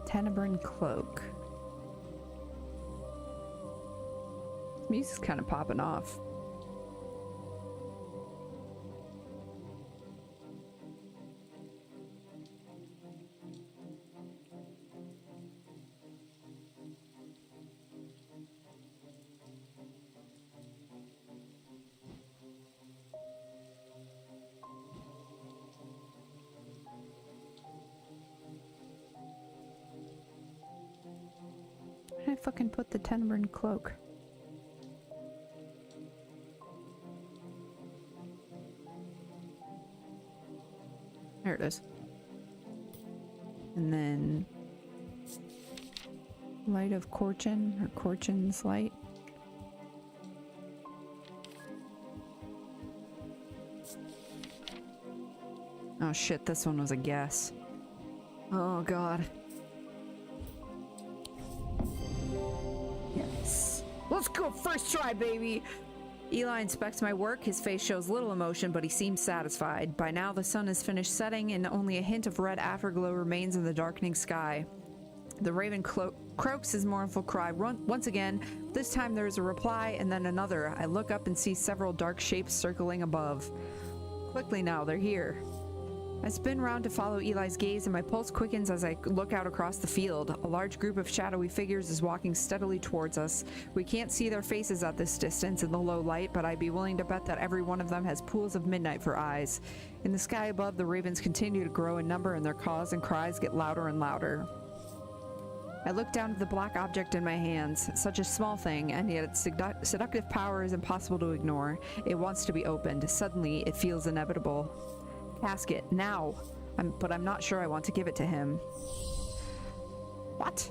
Tenebrine cloak. Music's kind of popping off. Where did I fucking put the Tenebrine cloak? There it is. And then Light of Corchin, or Corchin's light. Oh shit, this one was a guess. Oh god. Yes. Let's go first try, baby! Eli inspects my work. His face shows little emotion, but he seems satisfied. By now, the sun has finished setting, and only a hint of red afterglow remains in the darkening sky. The raven croaks his mournful cry once again. This time there is a reply, and then another. I look up and see several dark shapes circling above. Quickly now, they're here. I spin round to follow Eli's gaze, and my pulse quickens as I look out across the field. A large group of shadowy figures is walking steadily towards us. We can't see their faces at this distance in the low light, but I'd be willing to bet that every one of them has pools of midnight for eyes. In the sky above, the ravens continue to grow in number, and their caws and cries get louder and louder. I look down at the black object in my hands. Such a small thing, and yet its seductive power is impossible to ignore. It wants to be opened. Suddenly, it feels inevitable. Casket, now! But I'm not sure I want to give it to him. What?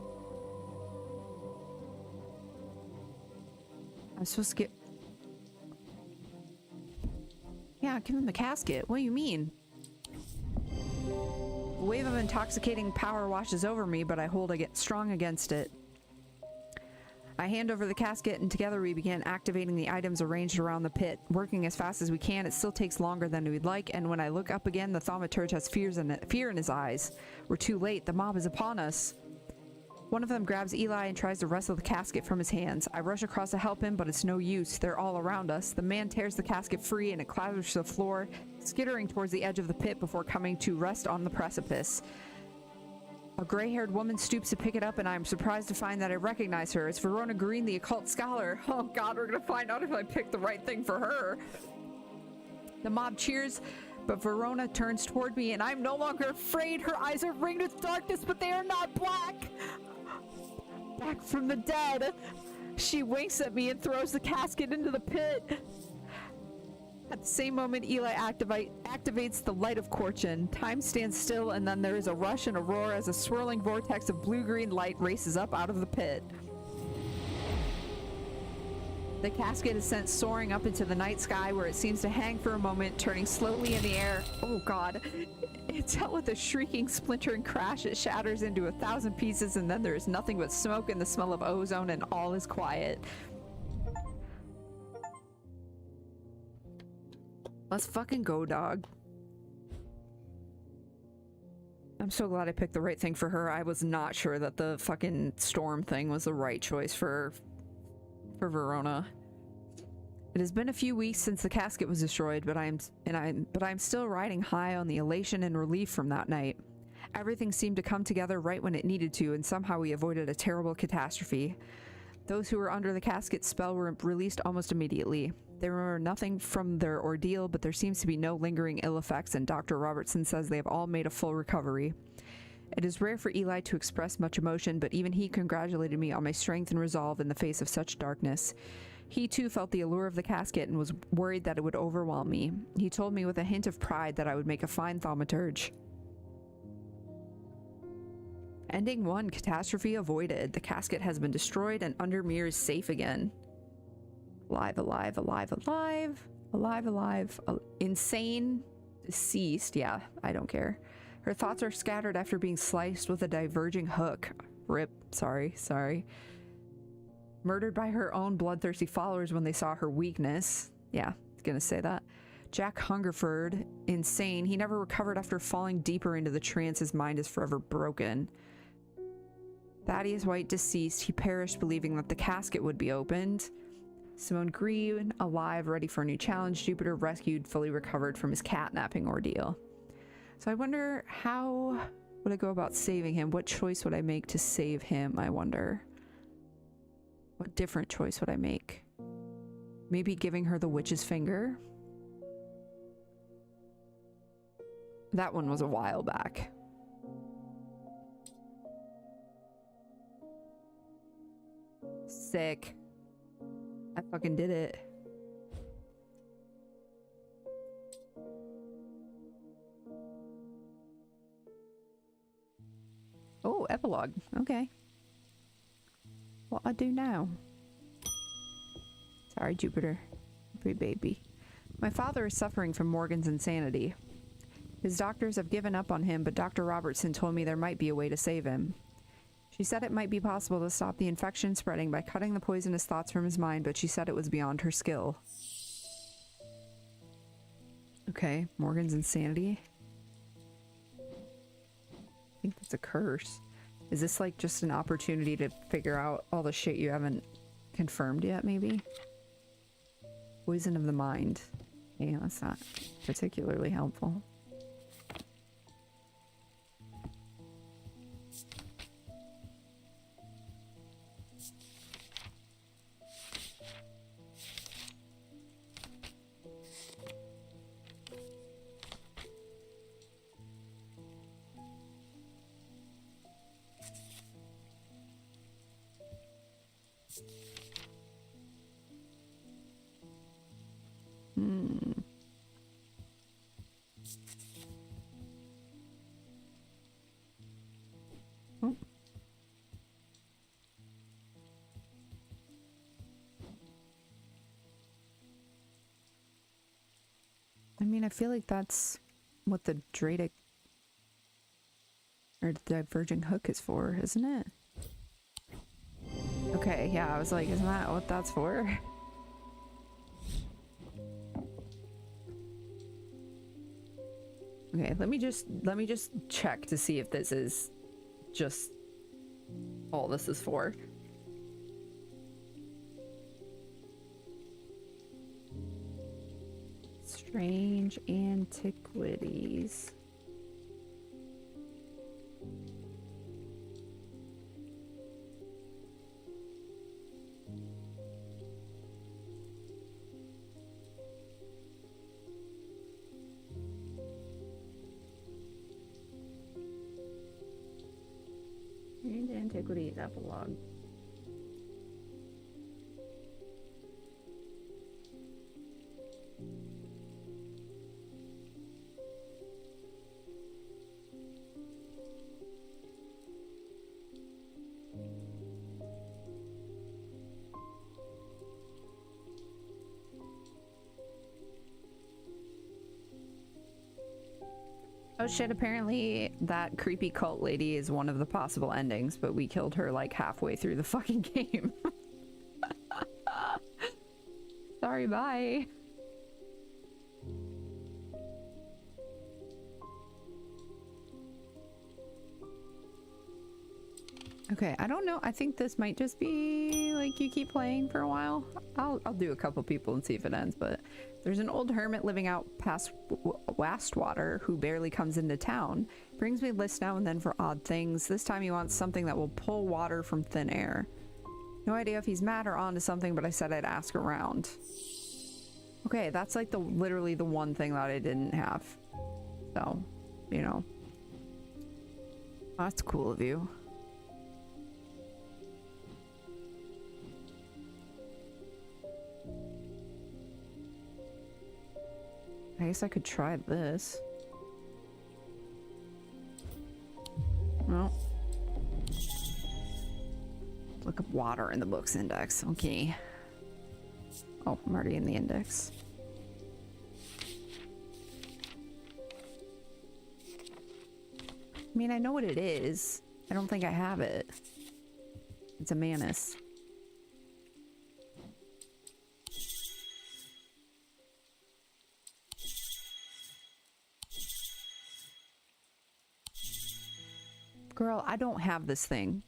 I'm supposed to get... Yeah, give him the casket. What do you mean? A wave of intoxicating power washes over me, but I hold strong against it. I hand over the casket, and together we begin activating the items arranged around the pit. Working as fast as we can, it still takes longer than we'd like, and when I look up again, the thaumaturge has fear in his eyes. We're too late. The mob is upon us. One of them grabs Eli and tries to wrestle the casket from his hands. I rush across to help him, but it's no use. They're all around us. The man tears the casket free, and it clatters to the floor, skittering towards the edge of the pit before coming to rest on the precipice. A gray-haired woman stoops to pick it up, and I'm surprised to find that I recognize her. It's Verona Green, the occult scholar. Oh god, we're gonna find out if I picked the right thing for her. The mob cheers, but Verona turns toward me, and I'm no longer afraid. Her eyes are ringed with darkness, but they are not black. Back from the dead. She winks at me and throws the casket into the pit. At the same moment, Eli activates the light of Corchin. Time stands still, and then there is a rush and a roar as a swirling vortex of blue-green light races up out of the pit. The casket is sent soaring up into the night sky, where it seems to hang for a moment, turning slowly in the air. Oh god. It's held with a shrieking, splintering crash. It shatters into 1,000 pieces, and then there is nothing but smoke and the smell of ozone, and all is quiet. Let's fucking go, dog. I'm so glad I picked the right thing for her. I was not sure that the fucking storm thing was the right choice for Verona. It has been a few weeks since the casket was destroyed, but I'm still riding high on the elation and relief from that night. Everything seemed to come together right when it needed to, and somehow we avoided a terrible catastrophe. Those who were under the casket spell were released almost immediately. They remember nothing from their ordeal, but there seems to be no lingering ill effects, and Dr. Robertson says they have all made a full recovery. It is rare for Eli to express much emotion, but even he congratulated me on my strength and resolve in the face of such darkness. He too felt the allure of the casket and was worried that it would overwhelm me. He told me with a hint of pride that I would make a fine thaumaturge. Ending 1, catastrophe avoided. The casket has been destroyed and Undermere is safe again. Alive, alive, alive, alive. Alive, alive. Insane. Deceased. Yeah, I don't care. Her thoughts are scattered after being sliced with a diverging hook. Rip. Sorry. Murdered by her own bloodthirsty followers when they saw her weakness. Yeah, I was gonna say that. Jack Hungerford. Insane. He never recovered after falling deeper into the trance. His mind is forever broken. Thaddeus White deceased. He perished believing that the casket would be opened. Simone Green, alive, ready for a new challenge. Jupiter rescued, fully recovered from his catnapping ordeal. So I wonder, how would I go about saving him? What choice would I make to save him, I wonder? What different choice would I make? Maybe giving her the witch's finger? That one was a while back. Sick. I fucking did it. Oh, epilogue. Okay. What I do now? Sorry, Jupiter. Happy baby. My father is suffering from Morgan's insanity. His doctors have given up on him, but Dr. Robertson told me there might be a way to save him. She said it might be possible to stop the infection spreading by cutting the poisonous thoughts from his mind, but she said it was beyond her skill. Okay, Morgan's insanity. I think that's a curse. Is this like just an opportunity to figure out all the shit you haven't confirmed yet, maybe? Poison of the mind. Yeah, that's not particularly helpful. Oh. I mean, I feel like that's what the Dradic or diverging hook is for, isn't it? Okay, yeah, I was like, isn't that what that's for? Okay, let me just check to see if this is just all this is for. Strange Antiquities. Strange Antiquities Epilogue. Oh shit, apparently that creepy cult lady is one of the possible endings, but we killed her like halfway through the fucking game. Sorry, bye. Okay, I don't know. I think this might just be like you keep playing for a while. I'll do a couple people and see if it ends, but there's an old hermit living out past Wastwater who barely comes into town. Brings me lists now and then for odd things. This time he wants something that will pull water from thin air. No idea if he's mad or onto something, but I said I'd ask around. Okay, that's like literally the one thing that I didn't have. So, you know. That's cool of you. I guess I could try this. Well. Look up water in the book's index. Okay. Oh, I'm already in the index. I mean, I know what it is. I don't think I have it. It's a manus. Girl, I don't have this thing.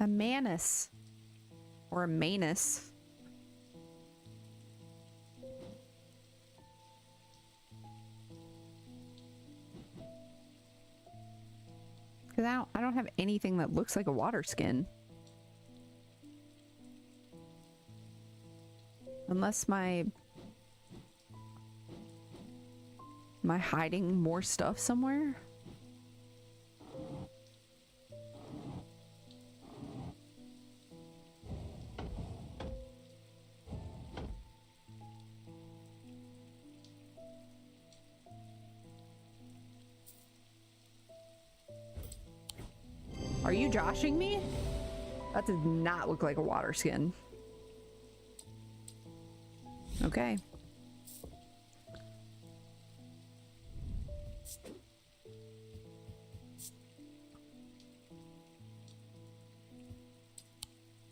A manus. Or a manus. Because I don't have anything that looks like a water skin. Unless Am I hiding more stuff somewhere? Are you joshing me? That does not look like a water skin. Okay.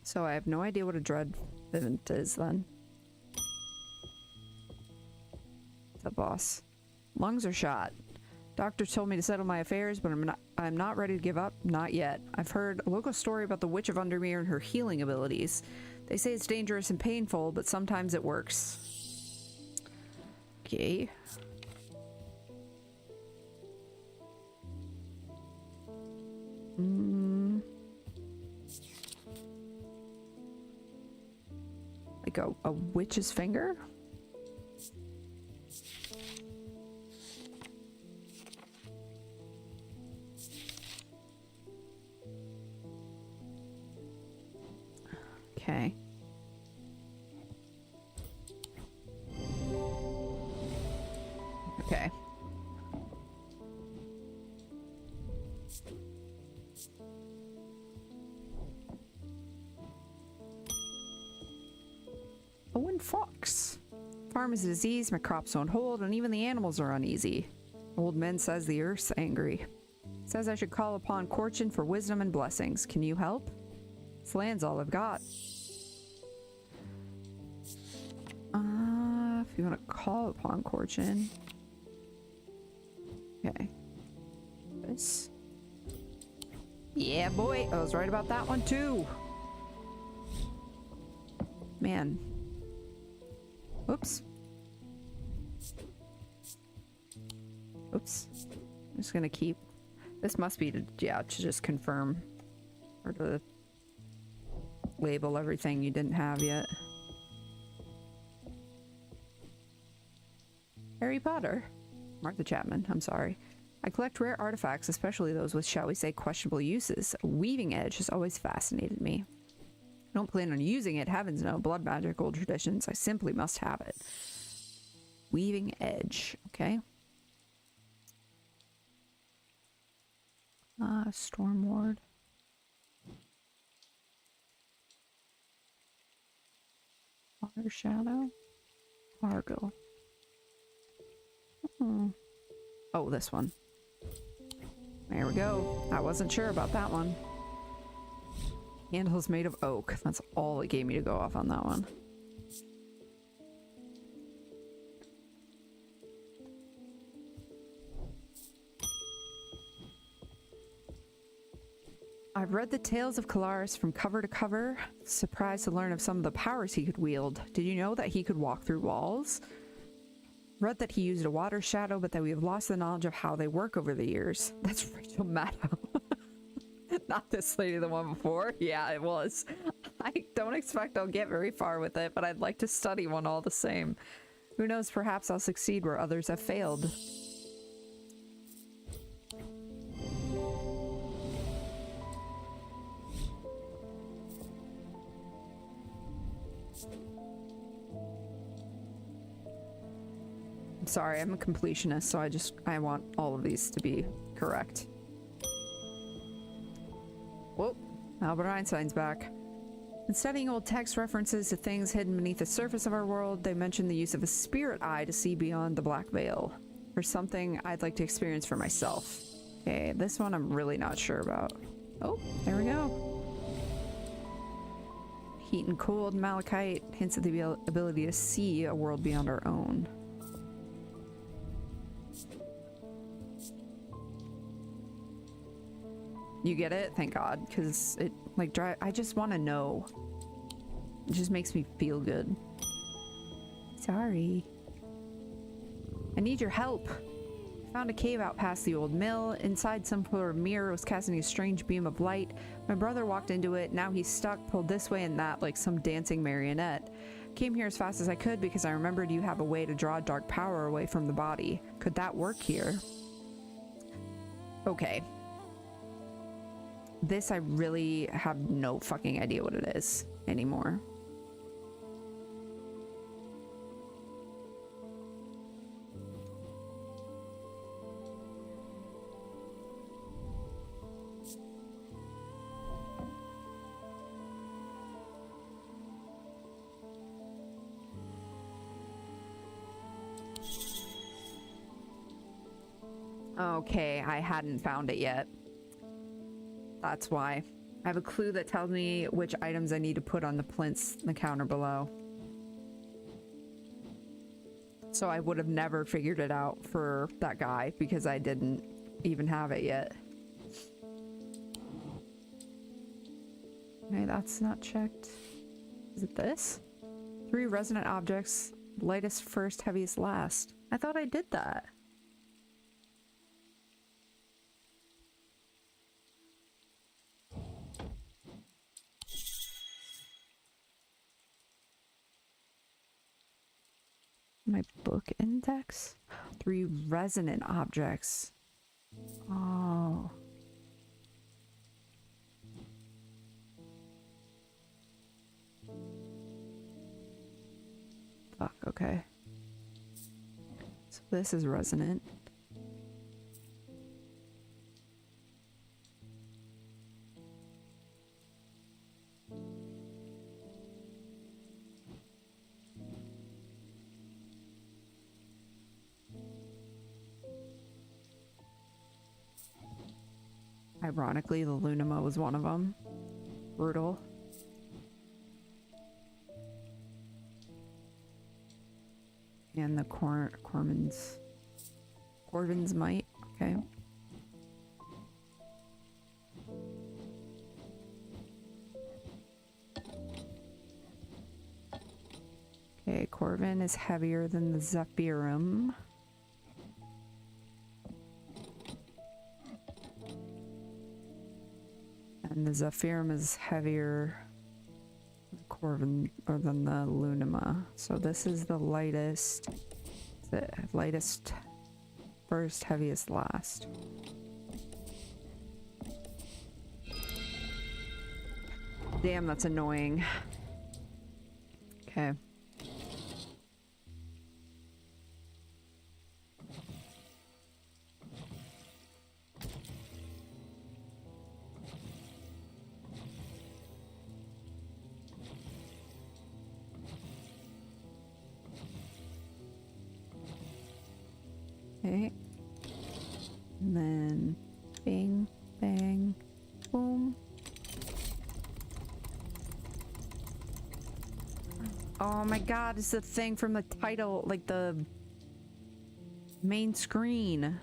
So I have no idea what a dread vivant is then. What's up, boss? Lungs are shot. Doctor told me to settle my affairs, but I'm not ready to give up. Not yet. I've heard a local story about the Witch of Undermere and her healing abilities. They say it's dangerous and painful, but sometimes it works. Okay. Like a witch's finger? Okay. Okay. Owen Fox. Farm is a disease, my crops don't hold, and even the animals are uneasy. Old man says the earth's angry. Says I should call upon Corchin for wisdom and blessings. Can you help? This land's all I've got. If you want to call upon Corchin. Okay. This. Yeah, boy. I was right about that one, too. Man. Oops. Oops. I'm just gonna keep... This must be to, yeah, to just confirm. Or to label everything you didn't have yet. Harry Potter. Martha Chapman, I'm sorry. I collect rare artifacts, especially those with, shall we say, questionable uses. A weaving edge has always fascinated me. I don't plan on using it, heavens no. Blood magic, old traditions. I simply must have it. Weaving edge, okay. Storm Ward. Water Shadow. Fargo. Oh, this one. There we go. I wasn't sure about that one. Handle's made of oak. That's all it gave me to go off on that one. I've read the tales of Kalaris from cover to cover. Surprised to learn of some of the powers he could wield. Did you know that he could walk through walls? Read that he used a water shadow, but that we have lost the knowledge of how they work over the years. That's Rachel Maddow. Not this lady, the one before. Yeah, it was. I don't expect I'll get very far with it, but I'd like to study one all the same. Who knows, perhaps I'll succeed where others have failed. I'm sorry, I'm a completionist, so I want all of these to be correct. Whoa, Albert Einstein's back. In studying old text references to things hidden beneath the surface of our world, they mention the use of a spirit eye to see beyond the black veil. Or something I'd like to experience for myself. Okay, this one I'm really not sure about. Oh, there we go. Heat and cold, malachite, hints at the ability to see a world beyond our own. You get it? Thank God, because it, like, I just want to know. It just makes me feel good. Sorry. I need your help. Found a cave out past the old mill. Inside, some sort of mirror was casting a strange beam of light. My brother walked into it. Now he's stuck, pulled this way and that like some dancing marionette. Came here as fast as I could because I remembered you have a way to draw dark power away from the body. Could that work here? Okay. This I really have no fucking idea what it is anymore. Okay, I hadn't found it yet. That's why. I have a clue that tells me which items I need to put on the plinths in the counter below. So I would have never figured it out for that guy because I didn't even have it yet. Okay, that's not checked. Is it this? 3 resonant objects. Lightest first, heaviest last. I thought I did that. My book index? 3 resonant objects. Oh. Fuck, okay. So this is resonant. Ironically, the Lunima was one of them. Brutal. And the Corvin's might. Okay. Okay, Corvin is heavier than the Zephyrum. And the Zephyrum is heavier than Corvin or than the Lunima. So this is the lightest. The lightest first, heaviest last. Damn, that's annoying. Okay. Okay. And then bing, bang, boom. Oh my god, it's the thing from the title, like the main screen.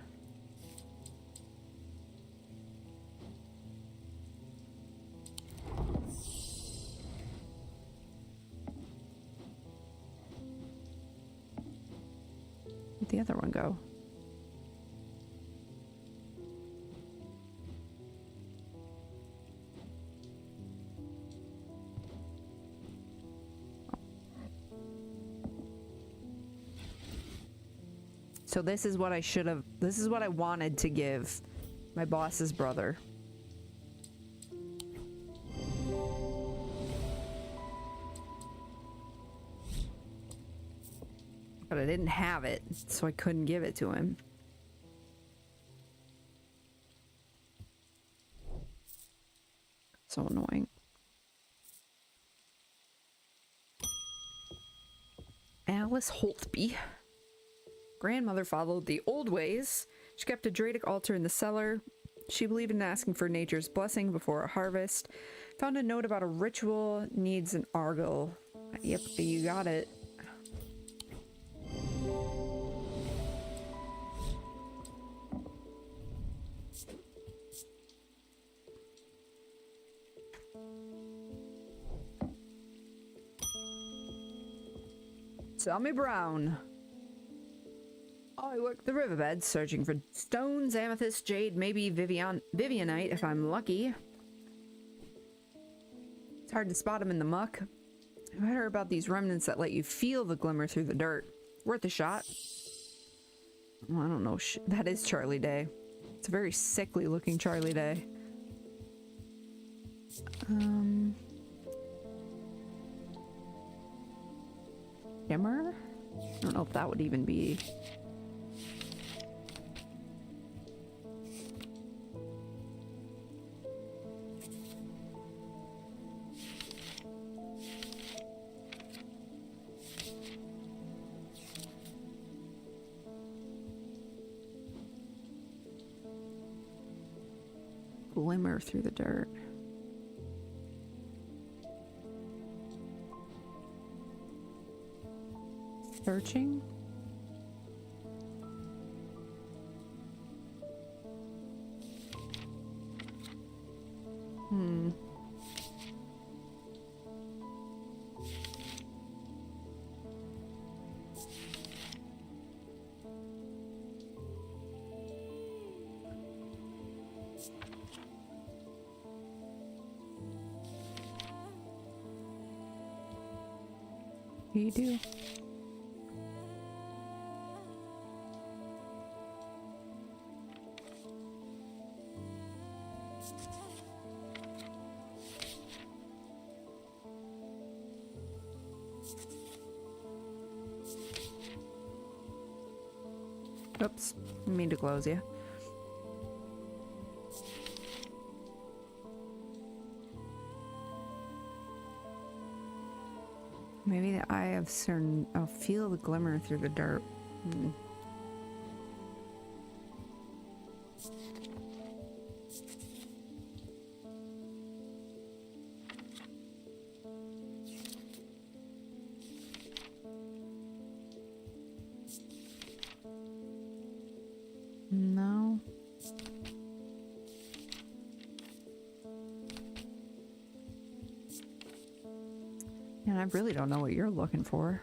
Where'd the other one go? So this is what I should have, this is what I wanted to give my boss's brother. But I didn't have it, so I couldn't give it to him. So annoying. Alice Holtby. Grandmother followed the old ways. She kept a Dradic altar in the cellar. She believed in asking for nature's blessing before a harvest. Found a note about a ritual needs an argyle. Yep, you got it. Tommy Brown. I work the riverbed, searching for stones, amethyst, jade, maybe Vivianite if I'm lucky. It's hard to spot them in the muck. I've heard about these remnants that let you feel the glimmer through the dirt. Worth a shot. Well, I don't know. That is Charlie Day. It's a very sickly looking Charlie Day. Shimmer? I don't know if that would even be... glimmer through the dirt. Searching? You do. Oops, I mean to close you. Maybe the eye of certain. I'll feel the glimmer through the dirt. No. And I really don't know what you're looking for.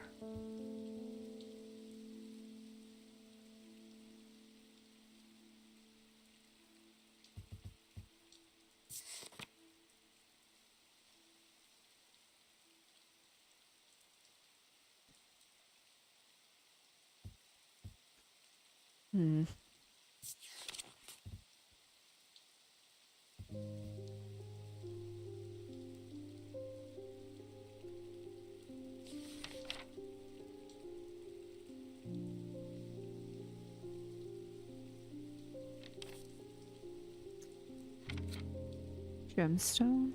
Gemstone?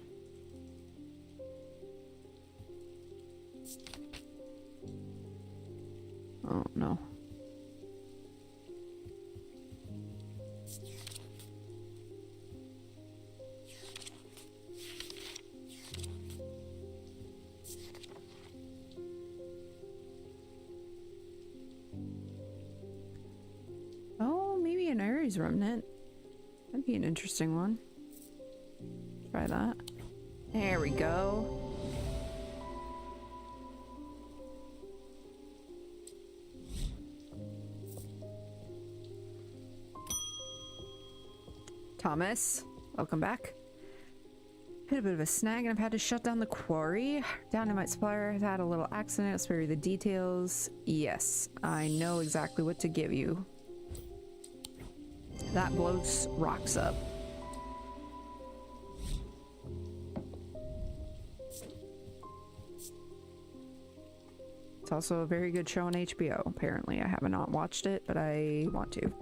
Oh no. Oh, maybe an Ares remnant. That'd be an interesting one. Try that. There we go. Thomas, welcome back. Hit a bit of a snag and I've had to shut down the quarry. Dynamite supplier has had a little accident. I'll spare you the details. Yes, I know exactly what to give you. That blows rocks up. It's also a very good show on HBO, apparently. I have not watched it, but I want to.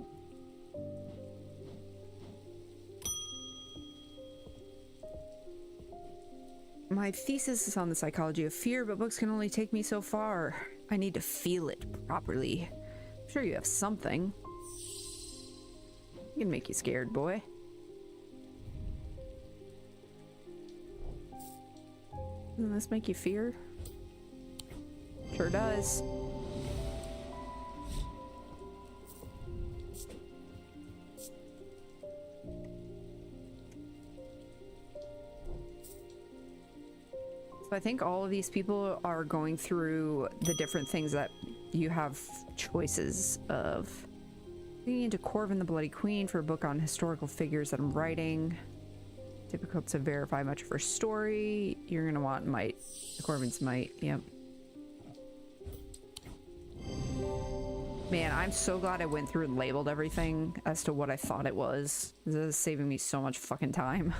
My thesis is on the psychology of fear, but books can only take me so far. I need to feel it properly. I'm sure you have something. It can make you scared, boy. Doesn't this make you fear? Sure does. So I think all of these people are going through the different things that you have choices of. Looking into Corvin the Bloody Queen for a book on historical figures that I'm writing. Difficult to verify much of her story. You're gonna want might. The Corvin's might, yep. Man, I'm so glad I went through and labeled everything as to what I thought it was. This is saving me so much fucking time.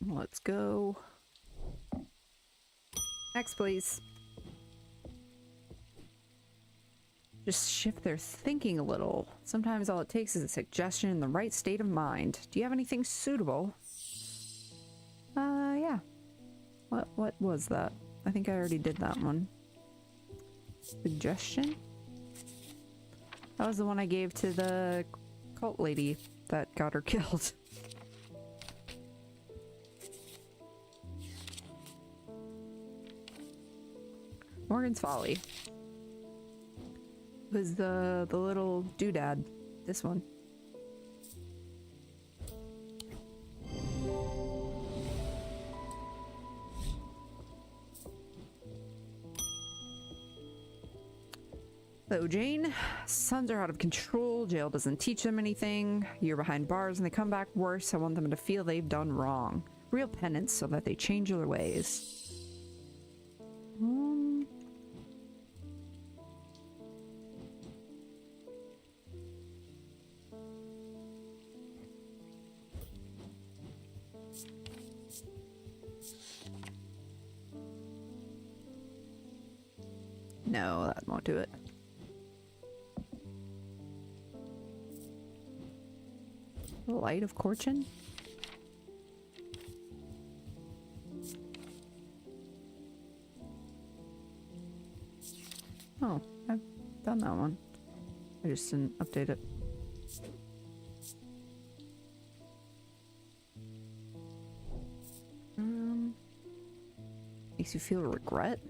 Let's go. Next, please. Just shift their thinking a little. Sometimes all it takes is a suggestion in the right state of mind. Do you have anything suitable? Yeah. What was that? I think I already did that one. Suggestion? That was the one I gave to the cult lady that got her killed. Morgan's Folly was the little doodad. This one. So Jane, sons are out of control. Jail doesn't teach them anything. You're behind bars and they come back worse. I want them to feel they've done wrong. Real penance so that they change their ways. No, that won't do it. The Light of Corchin? Oh, I've done that one. I just didn't update it. Makes you feel regret?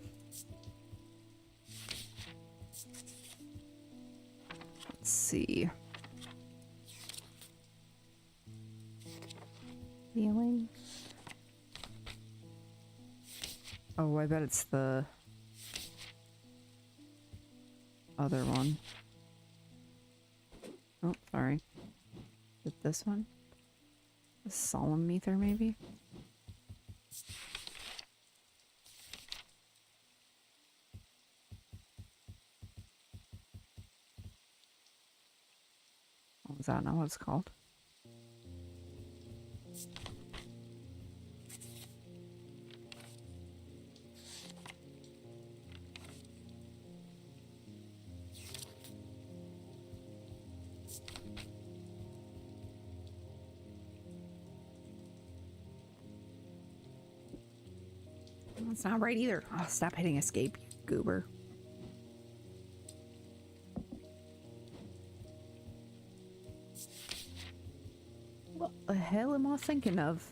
Let's see. Feeling? Oh, I bet it's the other one. Oh, sorry. Is it this one? The Solemn Meter, maybe? Oh, is that not what it's called? That's not right either. Oh, stop hitting escape, you goober. What the hell am I thinking of?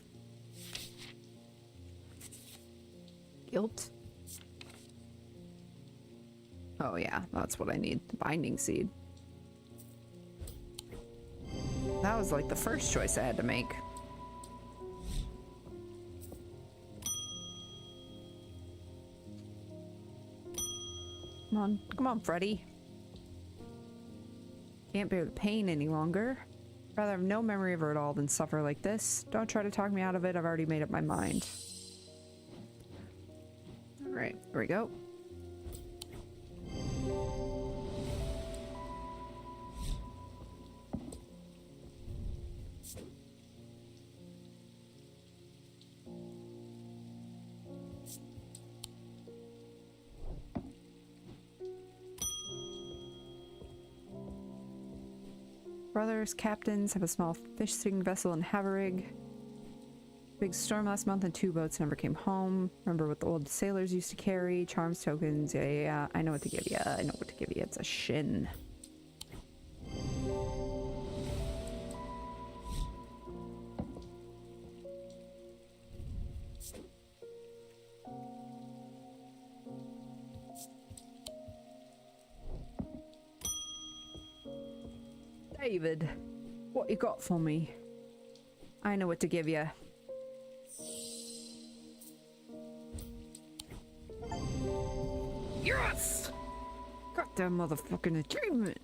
Guilt? Oh yeah, that's what I need. The Binding Seed. That was like the first choice I had to make. Come on, Freddy. Can't bear the pain any longer. Rather have no memory of it at all than suffer like this. Don't try to talk me out of it. I've already made up my mind. Alright, here we go. Brothers, captains, have a small fishing vessel in Haverig. Big storm last month and 2 boats never came home. Remember what the old sailors used to carry? Charms, tokens, yeah. I know what to give you. I know what to give you. It's a shin. David, what you got for me? I know what to give you. Yes! Goddamn motherfucking achievement!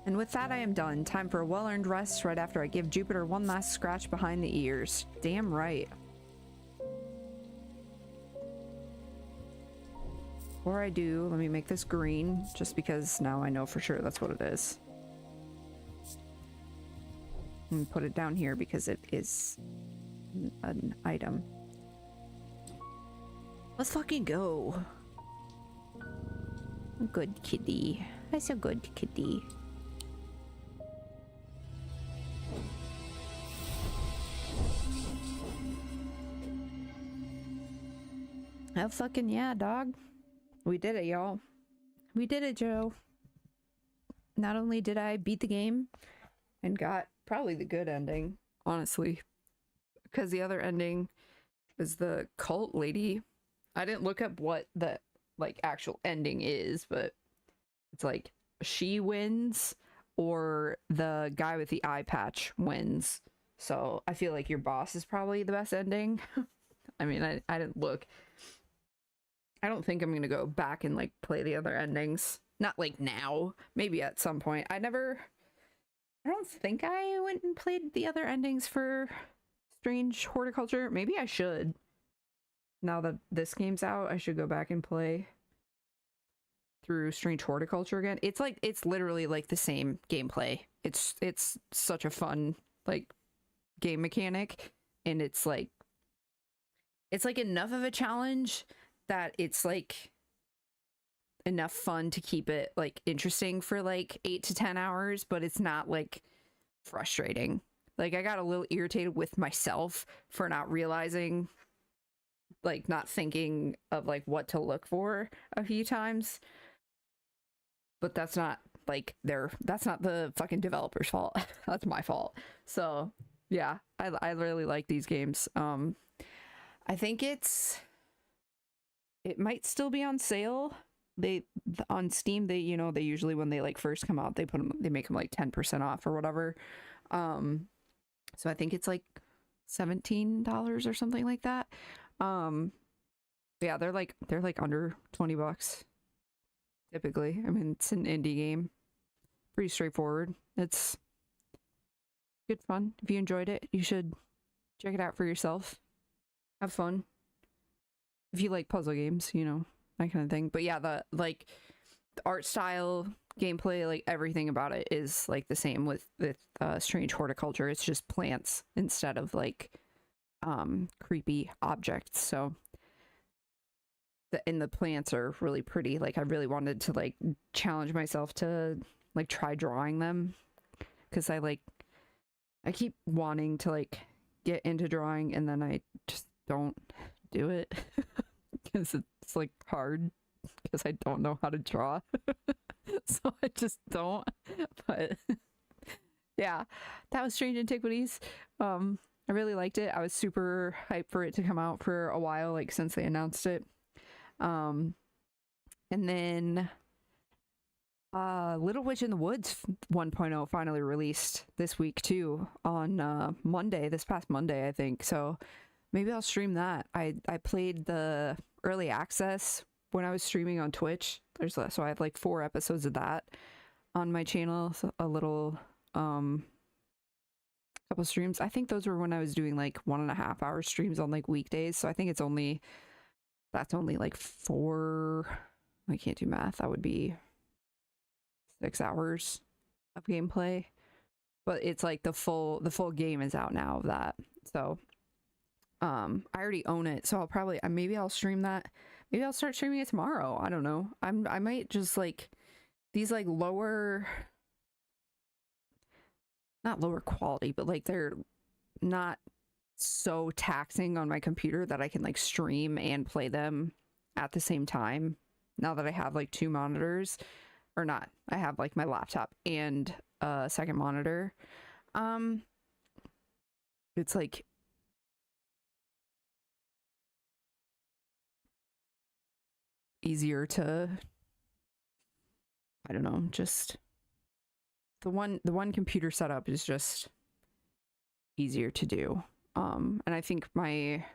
And with that I am done. Time for a well-earned rest right after I give Jupiter one last scratch behind the ears. Damn right. Before I do, let me make this green, just because now I know for sure that's what it is. Let me put it down here because it is an item. Let's fucking go. Good kitty. That's a good kitty. Oh, fucking yeah, dog. We did it, y'all. We did it, Joe. Not only did I beat the game and got probably the good ending, honestly, because the other ending is the cult lady. I didn't look up what the like actual ending is, but it's like she wins or the guy with the eye patch wins. So I feel like your boss is probably the best ending. I mean, I didn't look. I don't think I'm gonna go back and like play the other endings. Not like now. Maybe at some point. I don't think I went and played the other endings for Strange Horticulture. Maybe I should. Now that this game's out, I should go back and play through Strange Horticulture again. It's literally like the same gameplay. It's such a fun like game mechanic, and it's like enough of a challenge that it's like enough fun to keep it like interesting for like 8 to 10 hours, but it's not like frustrating. Like I got a little irritated with myself for not realizing, like not thinking of like what to look for a few times. But that's not like that's not the fucking developer's fault. That's my fault. So yeah, I really like these games. I think it might still be on sale. They on Steam, they usually when they like first come out, they make them like 10% off or whatever. So I think it's like $17 or something like that. Yeah, they're like under $20 typically. I mean, it's an indie game, pretty straightforward. It's good fun. If you enjoyed it, you should check it out for yourself. Have fun. If you like puzzle games, that kind of thing. But yeah, the art style, gameplay, like everything about it is like the same with Strange Horticulture. It's just plants instead of like creepy objects. So the plants are really pretty. Like I really wanted to like challenge myself to like try drawing them, because I keep wanting to like get into drawing and then I just don't do it because it's like hard because I don't know how to draw. So I just don't. But yeah, that was Strange Antiquities. I really liked it. I was super hyped for it to come out for a while, like since they announced it. And then Little Witch in the Woods 1.0 finally released this week too, on Monday, this past Monday, I think. So maybe I'll stream that. I played the early access when I was streaming on Twitch. So I have like 4 episodes of that on my channel. So a little couple streams. I think those were when I was doing like 1.5 hour streams on like weekdays. So I think that's only like 4. I can't do math. That would be 6 hours of gameplay. But it's like the full game is out now of that. So I already own it, so maybe I'll stream that. Maybe I'll start streaming it tomorrow. I don't know. I might just like these like not lower quality, but like they're not so taxing on my computer that I can like stream and play them at the same time. Now that I have like 2 monitors, or not, I have like my laptop and a second monitor. It's like easier to, I don't know, just the one computer setup is just easier to do. And I think the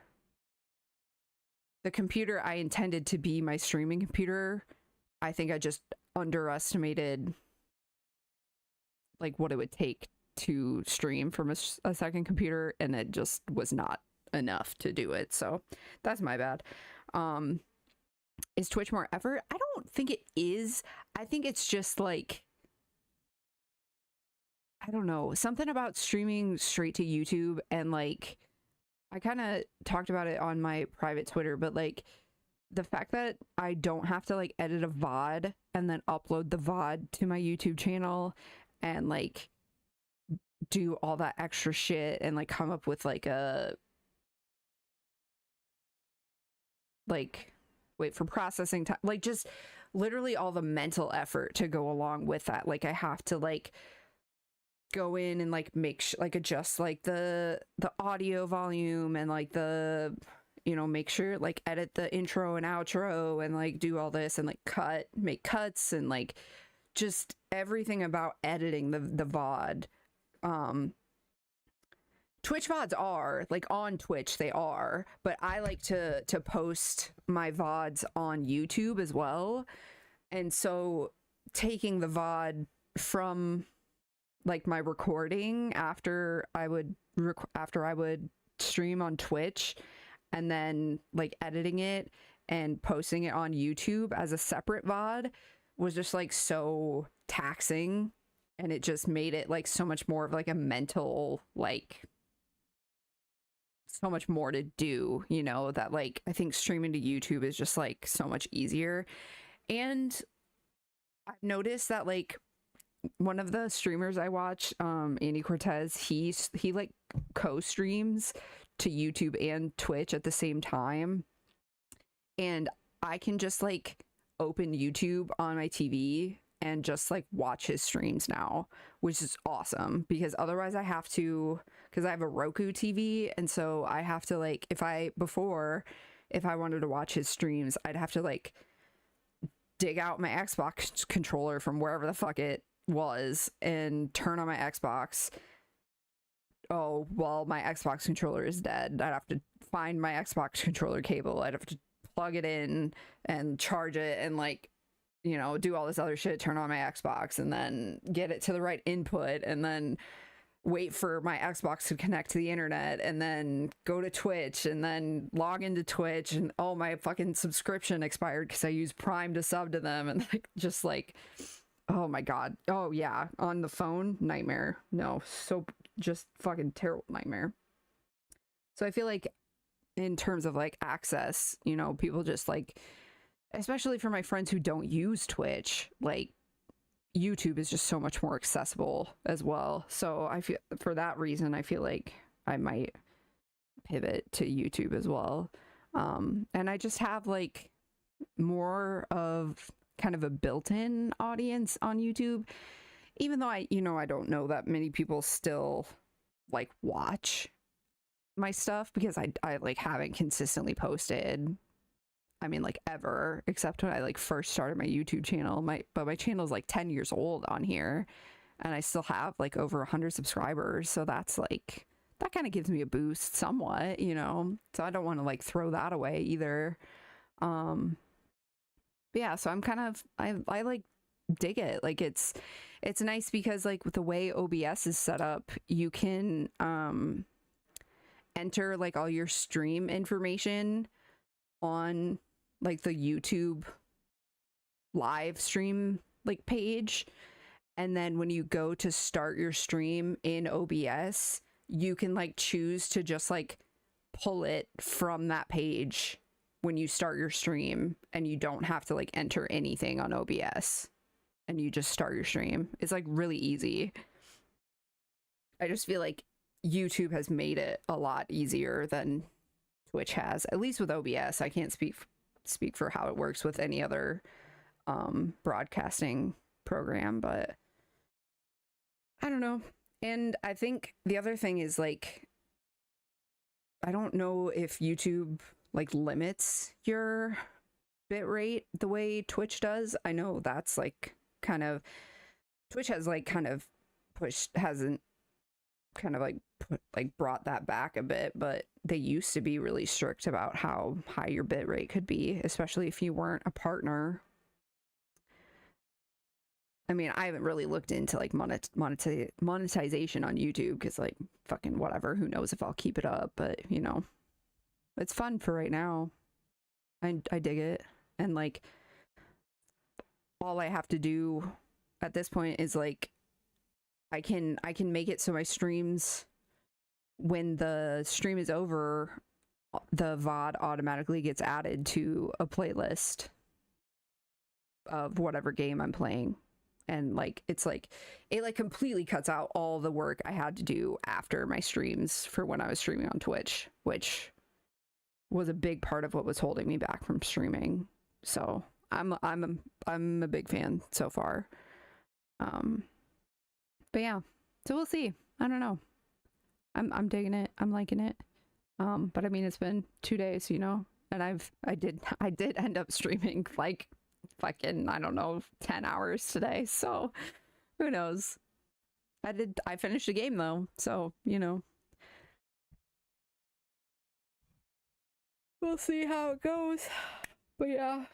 computer I intended to be my streaming computer, I think I just underestimated like what it would take to stream from a second computer, and it just was not enough to do it. So that's my bad. Is Twitch more effort? I don't think it is. I think it's just like, I don't know, something about streaming straight to YouTube, and like I kind of talked about it on my private Twitter, but like the fact that I don't have to like edit a VOD and then upload the VOD to my YouTube channel and like do all that extra shit and like come up with like a wait for processing time, like just literally all the mental effort to go along with that. Like I have to like go in and like like adjust like the audio volume and like the, you know, make sure like edit the intro and outro and like do all this and like make cuts and like just everything about editing the VOD. Twitch VODs are like on Twitch, they are, but I like to post my VODs on YouTube as well. And so taking the VOD from like my recording after I would stream on Twitch and then like editing it and posting it on YouTube as a separate VOD was just like so taxing, and it just made it like so much more of like a mental, like so much more to do, you know, that like I think streaming to YouTube is just like so much easier. And I've noticed that like one of the streamers I watch, Andy Cortez, he like co-streams to YouTube and Twitch at the same time, and I can just like open YouTube on my TV and just like watch his streams now, which is awesome, because otherwise I have to, because I have a Roku TV, and so I have to like, if I wanted to watch his streams, I'd have to like dig out my Xbox controller from wherever the fuck it was and turn on my Xbox. Oh, well, my Xbox controller is dead. I'd have to find my Xbox controller cable. I'd have to plug it in and charge it and like, you know, do all this other shit, turn on my Xbox and then get it to the right input and then wait for my Xbox to connect to the internet and then go to Twitch and then log into Twitch, and oh, my fucking subscription expired because I used Prime to sub to them, and like just like, oh my god. Oh yeah, on the phone, nightmare. No, so just fucking terrible nightmare. So I feel like in terms of like access, you know, people just like, especially for my friends who don't use Twitch, like YouTube is just so much more accessible as well. So I feel, for that reason, I feel like I might pivot to YouTube as well. And I just have like more of kind of a built-in audience on YouTube, even though I don't know that many people still like watch my stuff, because I like haven't consistently posted, I mean, like ever, except when I like first started my YouTube channel. But my channel is like 10 years old on here, and I still have like over 100 subscribers. So that's like, that kind of gives me a boost somewhat, you know. So I don't want to like throw that away either. But yeah, so I'm kind of, I like dig it. Like it's nice because like with the way OBS is set up, you can enter like all your stream information on like the YouTube live stream like page, and then when you go to start your stream in OBS, you can like choose to just like pull it from that page when you start your stream, and you don't have to like enter anything on OBS, and you just start your stream. It's like really easy. I just feel like YouTube has made it a lot easier than Twitch has, at least with OBS. I can't speak for how it works with any other broadcasting program, but I don't know. And I think the other thing is like, I don't know if YouTube like limits your bit rate the way Twitch does. I know that's like kind of, Twitch has like kind of hasn't kind of like brought that back a bit, but they used to be really strict about how high your bit rate could be, especially if you weren't a partner. I mean, I haven't really looked into like monetization on YouTube, because like fucking whatever, who knows if I'll keep it up, but you know, it's fun for right now. I dig it, and like all I have to do at this point is like I can make it so my streams, when the stream is over, the VOD automatically gets added to a playlist of whatever game I'm playing. And like it's like it like completely cuts out all the work I had to do after my streams for when I was streaming on Twitch, which was a big part of what was holding me back from streaming. So I'm a big fan so far. But yeah, so we'll see. I don't know. I'm digging it. I'm liking it. But I mean, it's been 2 days, you know, and I did end up streaming like fucking, I don't know, 10 hours today. So who knows? I finished the game though, so you know. We'll see how it goes. But yeah.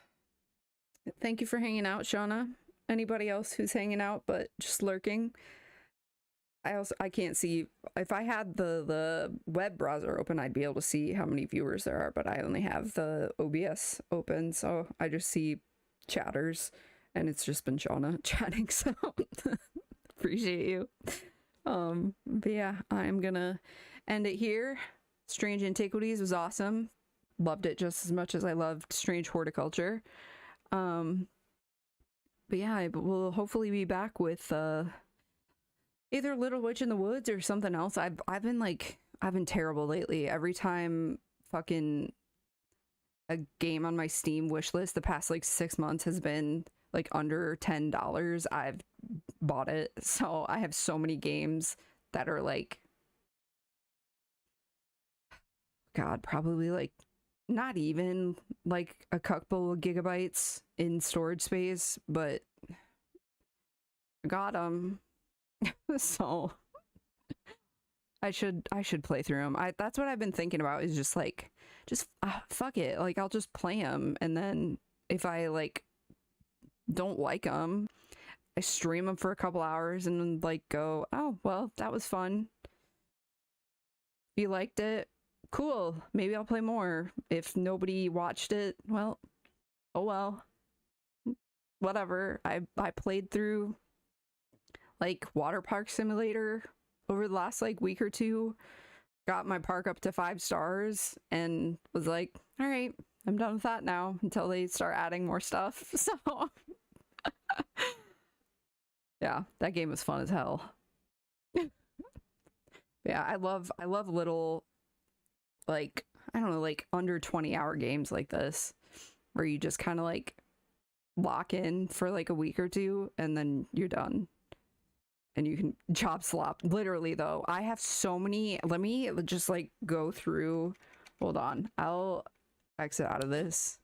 Thank you for hanging out, Shauna. Anybody else who's hanging out but just lurking? I can't see. If I had the web browser open, I'd be able to see how many viewers there are, but I only have the OBS open, so I just see chatters, and it's just been Shauna chatting, so appreciate you. But yeah, I'm gonna end it here. Strange Antiquities was awesome. Loved it just as much as I loved Strange Horticulture. But yeah, we'll hopefully be back with either Little Witch in the Woods or something else. I've been terrible lately. Every time fucking a game on my Steam wishlist the past like 6 months has been like under $10, I've bought it. So I have so many games that are like, God, probably like not even like a couple of gigabytes in storage space, but I got them. So I should play through them. That's what I've been thinking about, is just like, fuck it, like I'll just play them, and then if I like don't like them, I stream them for a couple hours and then like go, oh well, that was fun. If you liked it, cool, maybe I'll play more. If nobody watched it, well, oh well, whatever. I played through like Water Park Simulator over the last like week or two, got my park up to 5 stars, and was like, all right, I'm done with that now until they start adding more stuff. So yeah, that game was fun as hell. Yeah, I love little, like, I don't know, like under 20-hour games like this, where you just kind of like lock in for like a week or two and then you're done. And you can chop slop. Literally, though, I have so many. Let me just like go through. Hold on. I'll exit out of this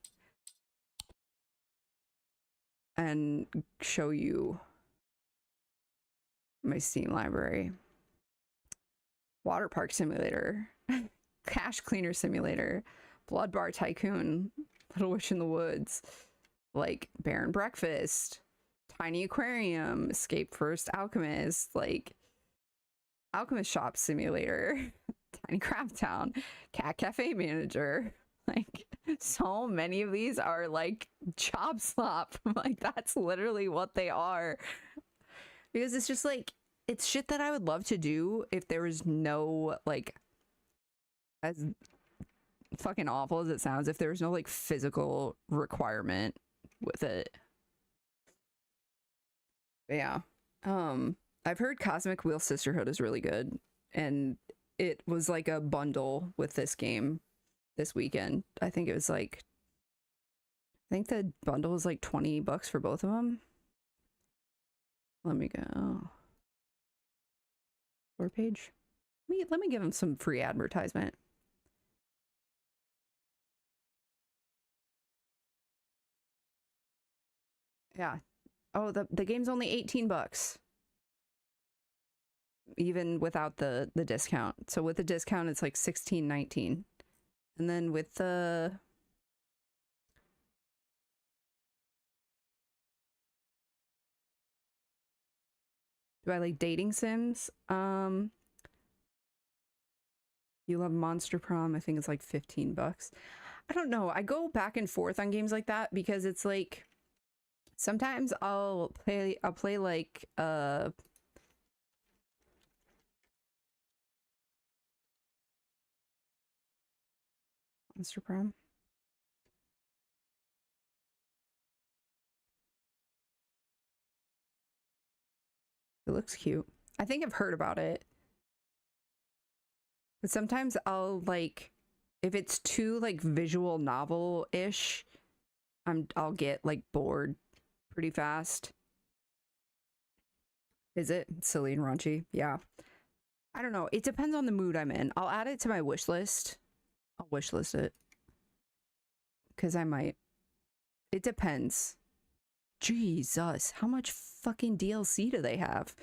and show you my Steam library. Water Park Simulator, Cash Cleaner Simulator, Blood Bar Tycoon, Little Witch in the Woods, like Bear and Breakfast, Tiny Aquarium, Escape First Alchemist, like Alchemist Shop Simulator, Tiny Craft Town, Cat Cafe Manager. Like, so many of these are like chop slop. Like, that's literally what they are. Because it's just like, it's shit that I would love to do if there was no, like, as fucking awful as it sounds, if there was no like physical requirement with it. But yeah, I've heard Cosmic Wheel Sisterhood is really good, and it was like a bundle with this game this weekend. I think it was like, I think the bundle was like $20 for both of them. Let me go. Floor page. Let me give them some free advertisement. Yeah. Oh, the game's only $18. Even without the discount. So with the discount, it's like $16.19. And then with the do I like dating sims? You love Monster Prom. I think it's like $15. I don't know. I go back and forth on games like that because it's like sometimes I'll play like Monster Prom. It looks cute. I think I've heard about it. But sometimes I'll like if it's too like visual novel-ish, I'll get like bored pretty fast. Is it silly and raunchy? Yeah. I don't know. It depends on the mood I'm in. I'll add it to my wish list. I'll wish list it. Because I might. It depends. Jesus, how much fucking DLC do they have?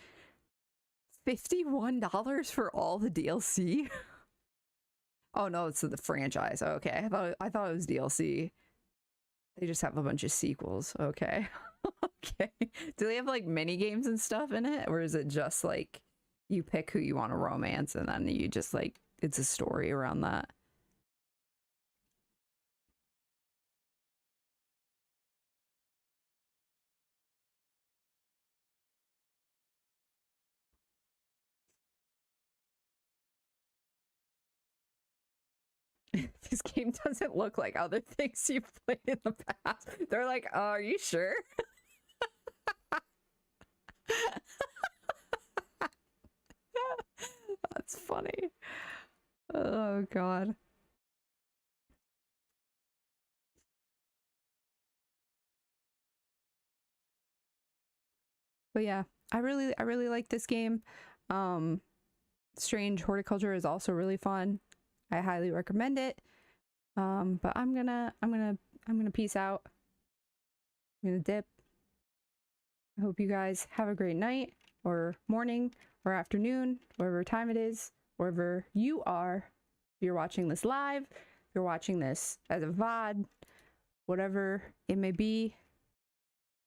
$51 for all the DLC? Oh no, it's the franchise. Okay, I thought it was DLC. They just have a bunch of sequels. Okay. Okay. Do they have like mini games and stuff in it? Or is it just like you pick who you want to romance and then you just like, it's a story around that? This game doesn't look like other things you've played in the past. They're like, oh, are you sure? That's funny. Oh god. But yeah, I really like this game. Strange Horticulture is also really fun. I highly recommend it. But I'm gonna peace out. I'm gonna dip. I hope you guys have a great night or morning or afternoon, whatever time it is, wherever you are. If you're watching this live, if you're watching this as a VOD, whatever it may be.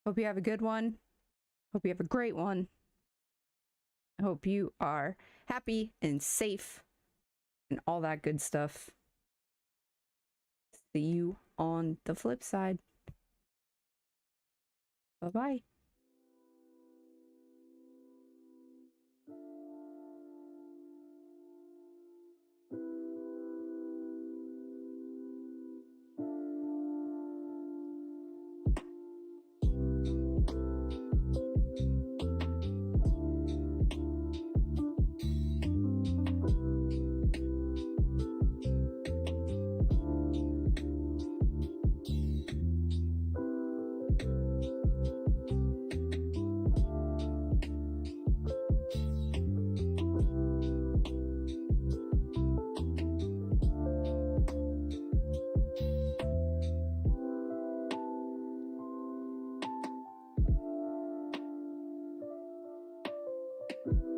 Hope you have a good one. Hope you have a great one. I hope you are happy and safe and all that good stuff. See you on the flip side. Bye-bye. you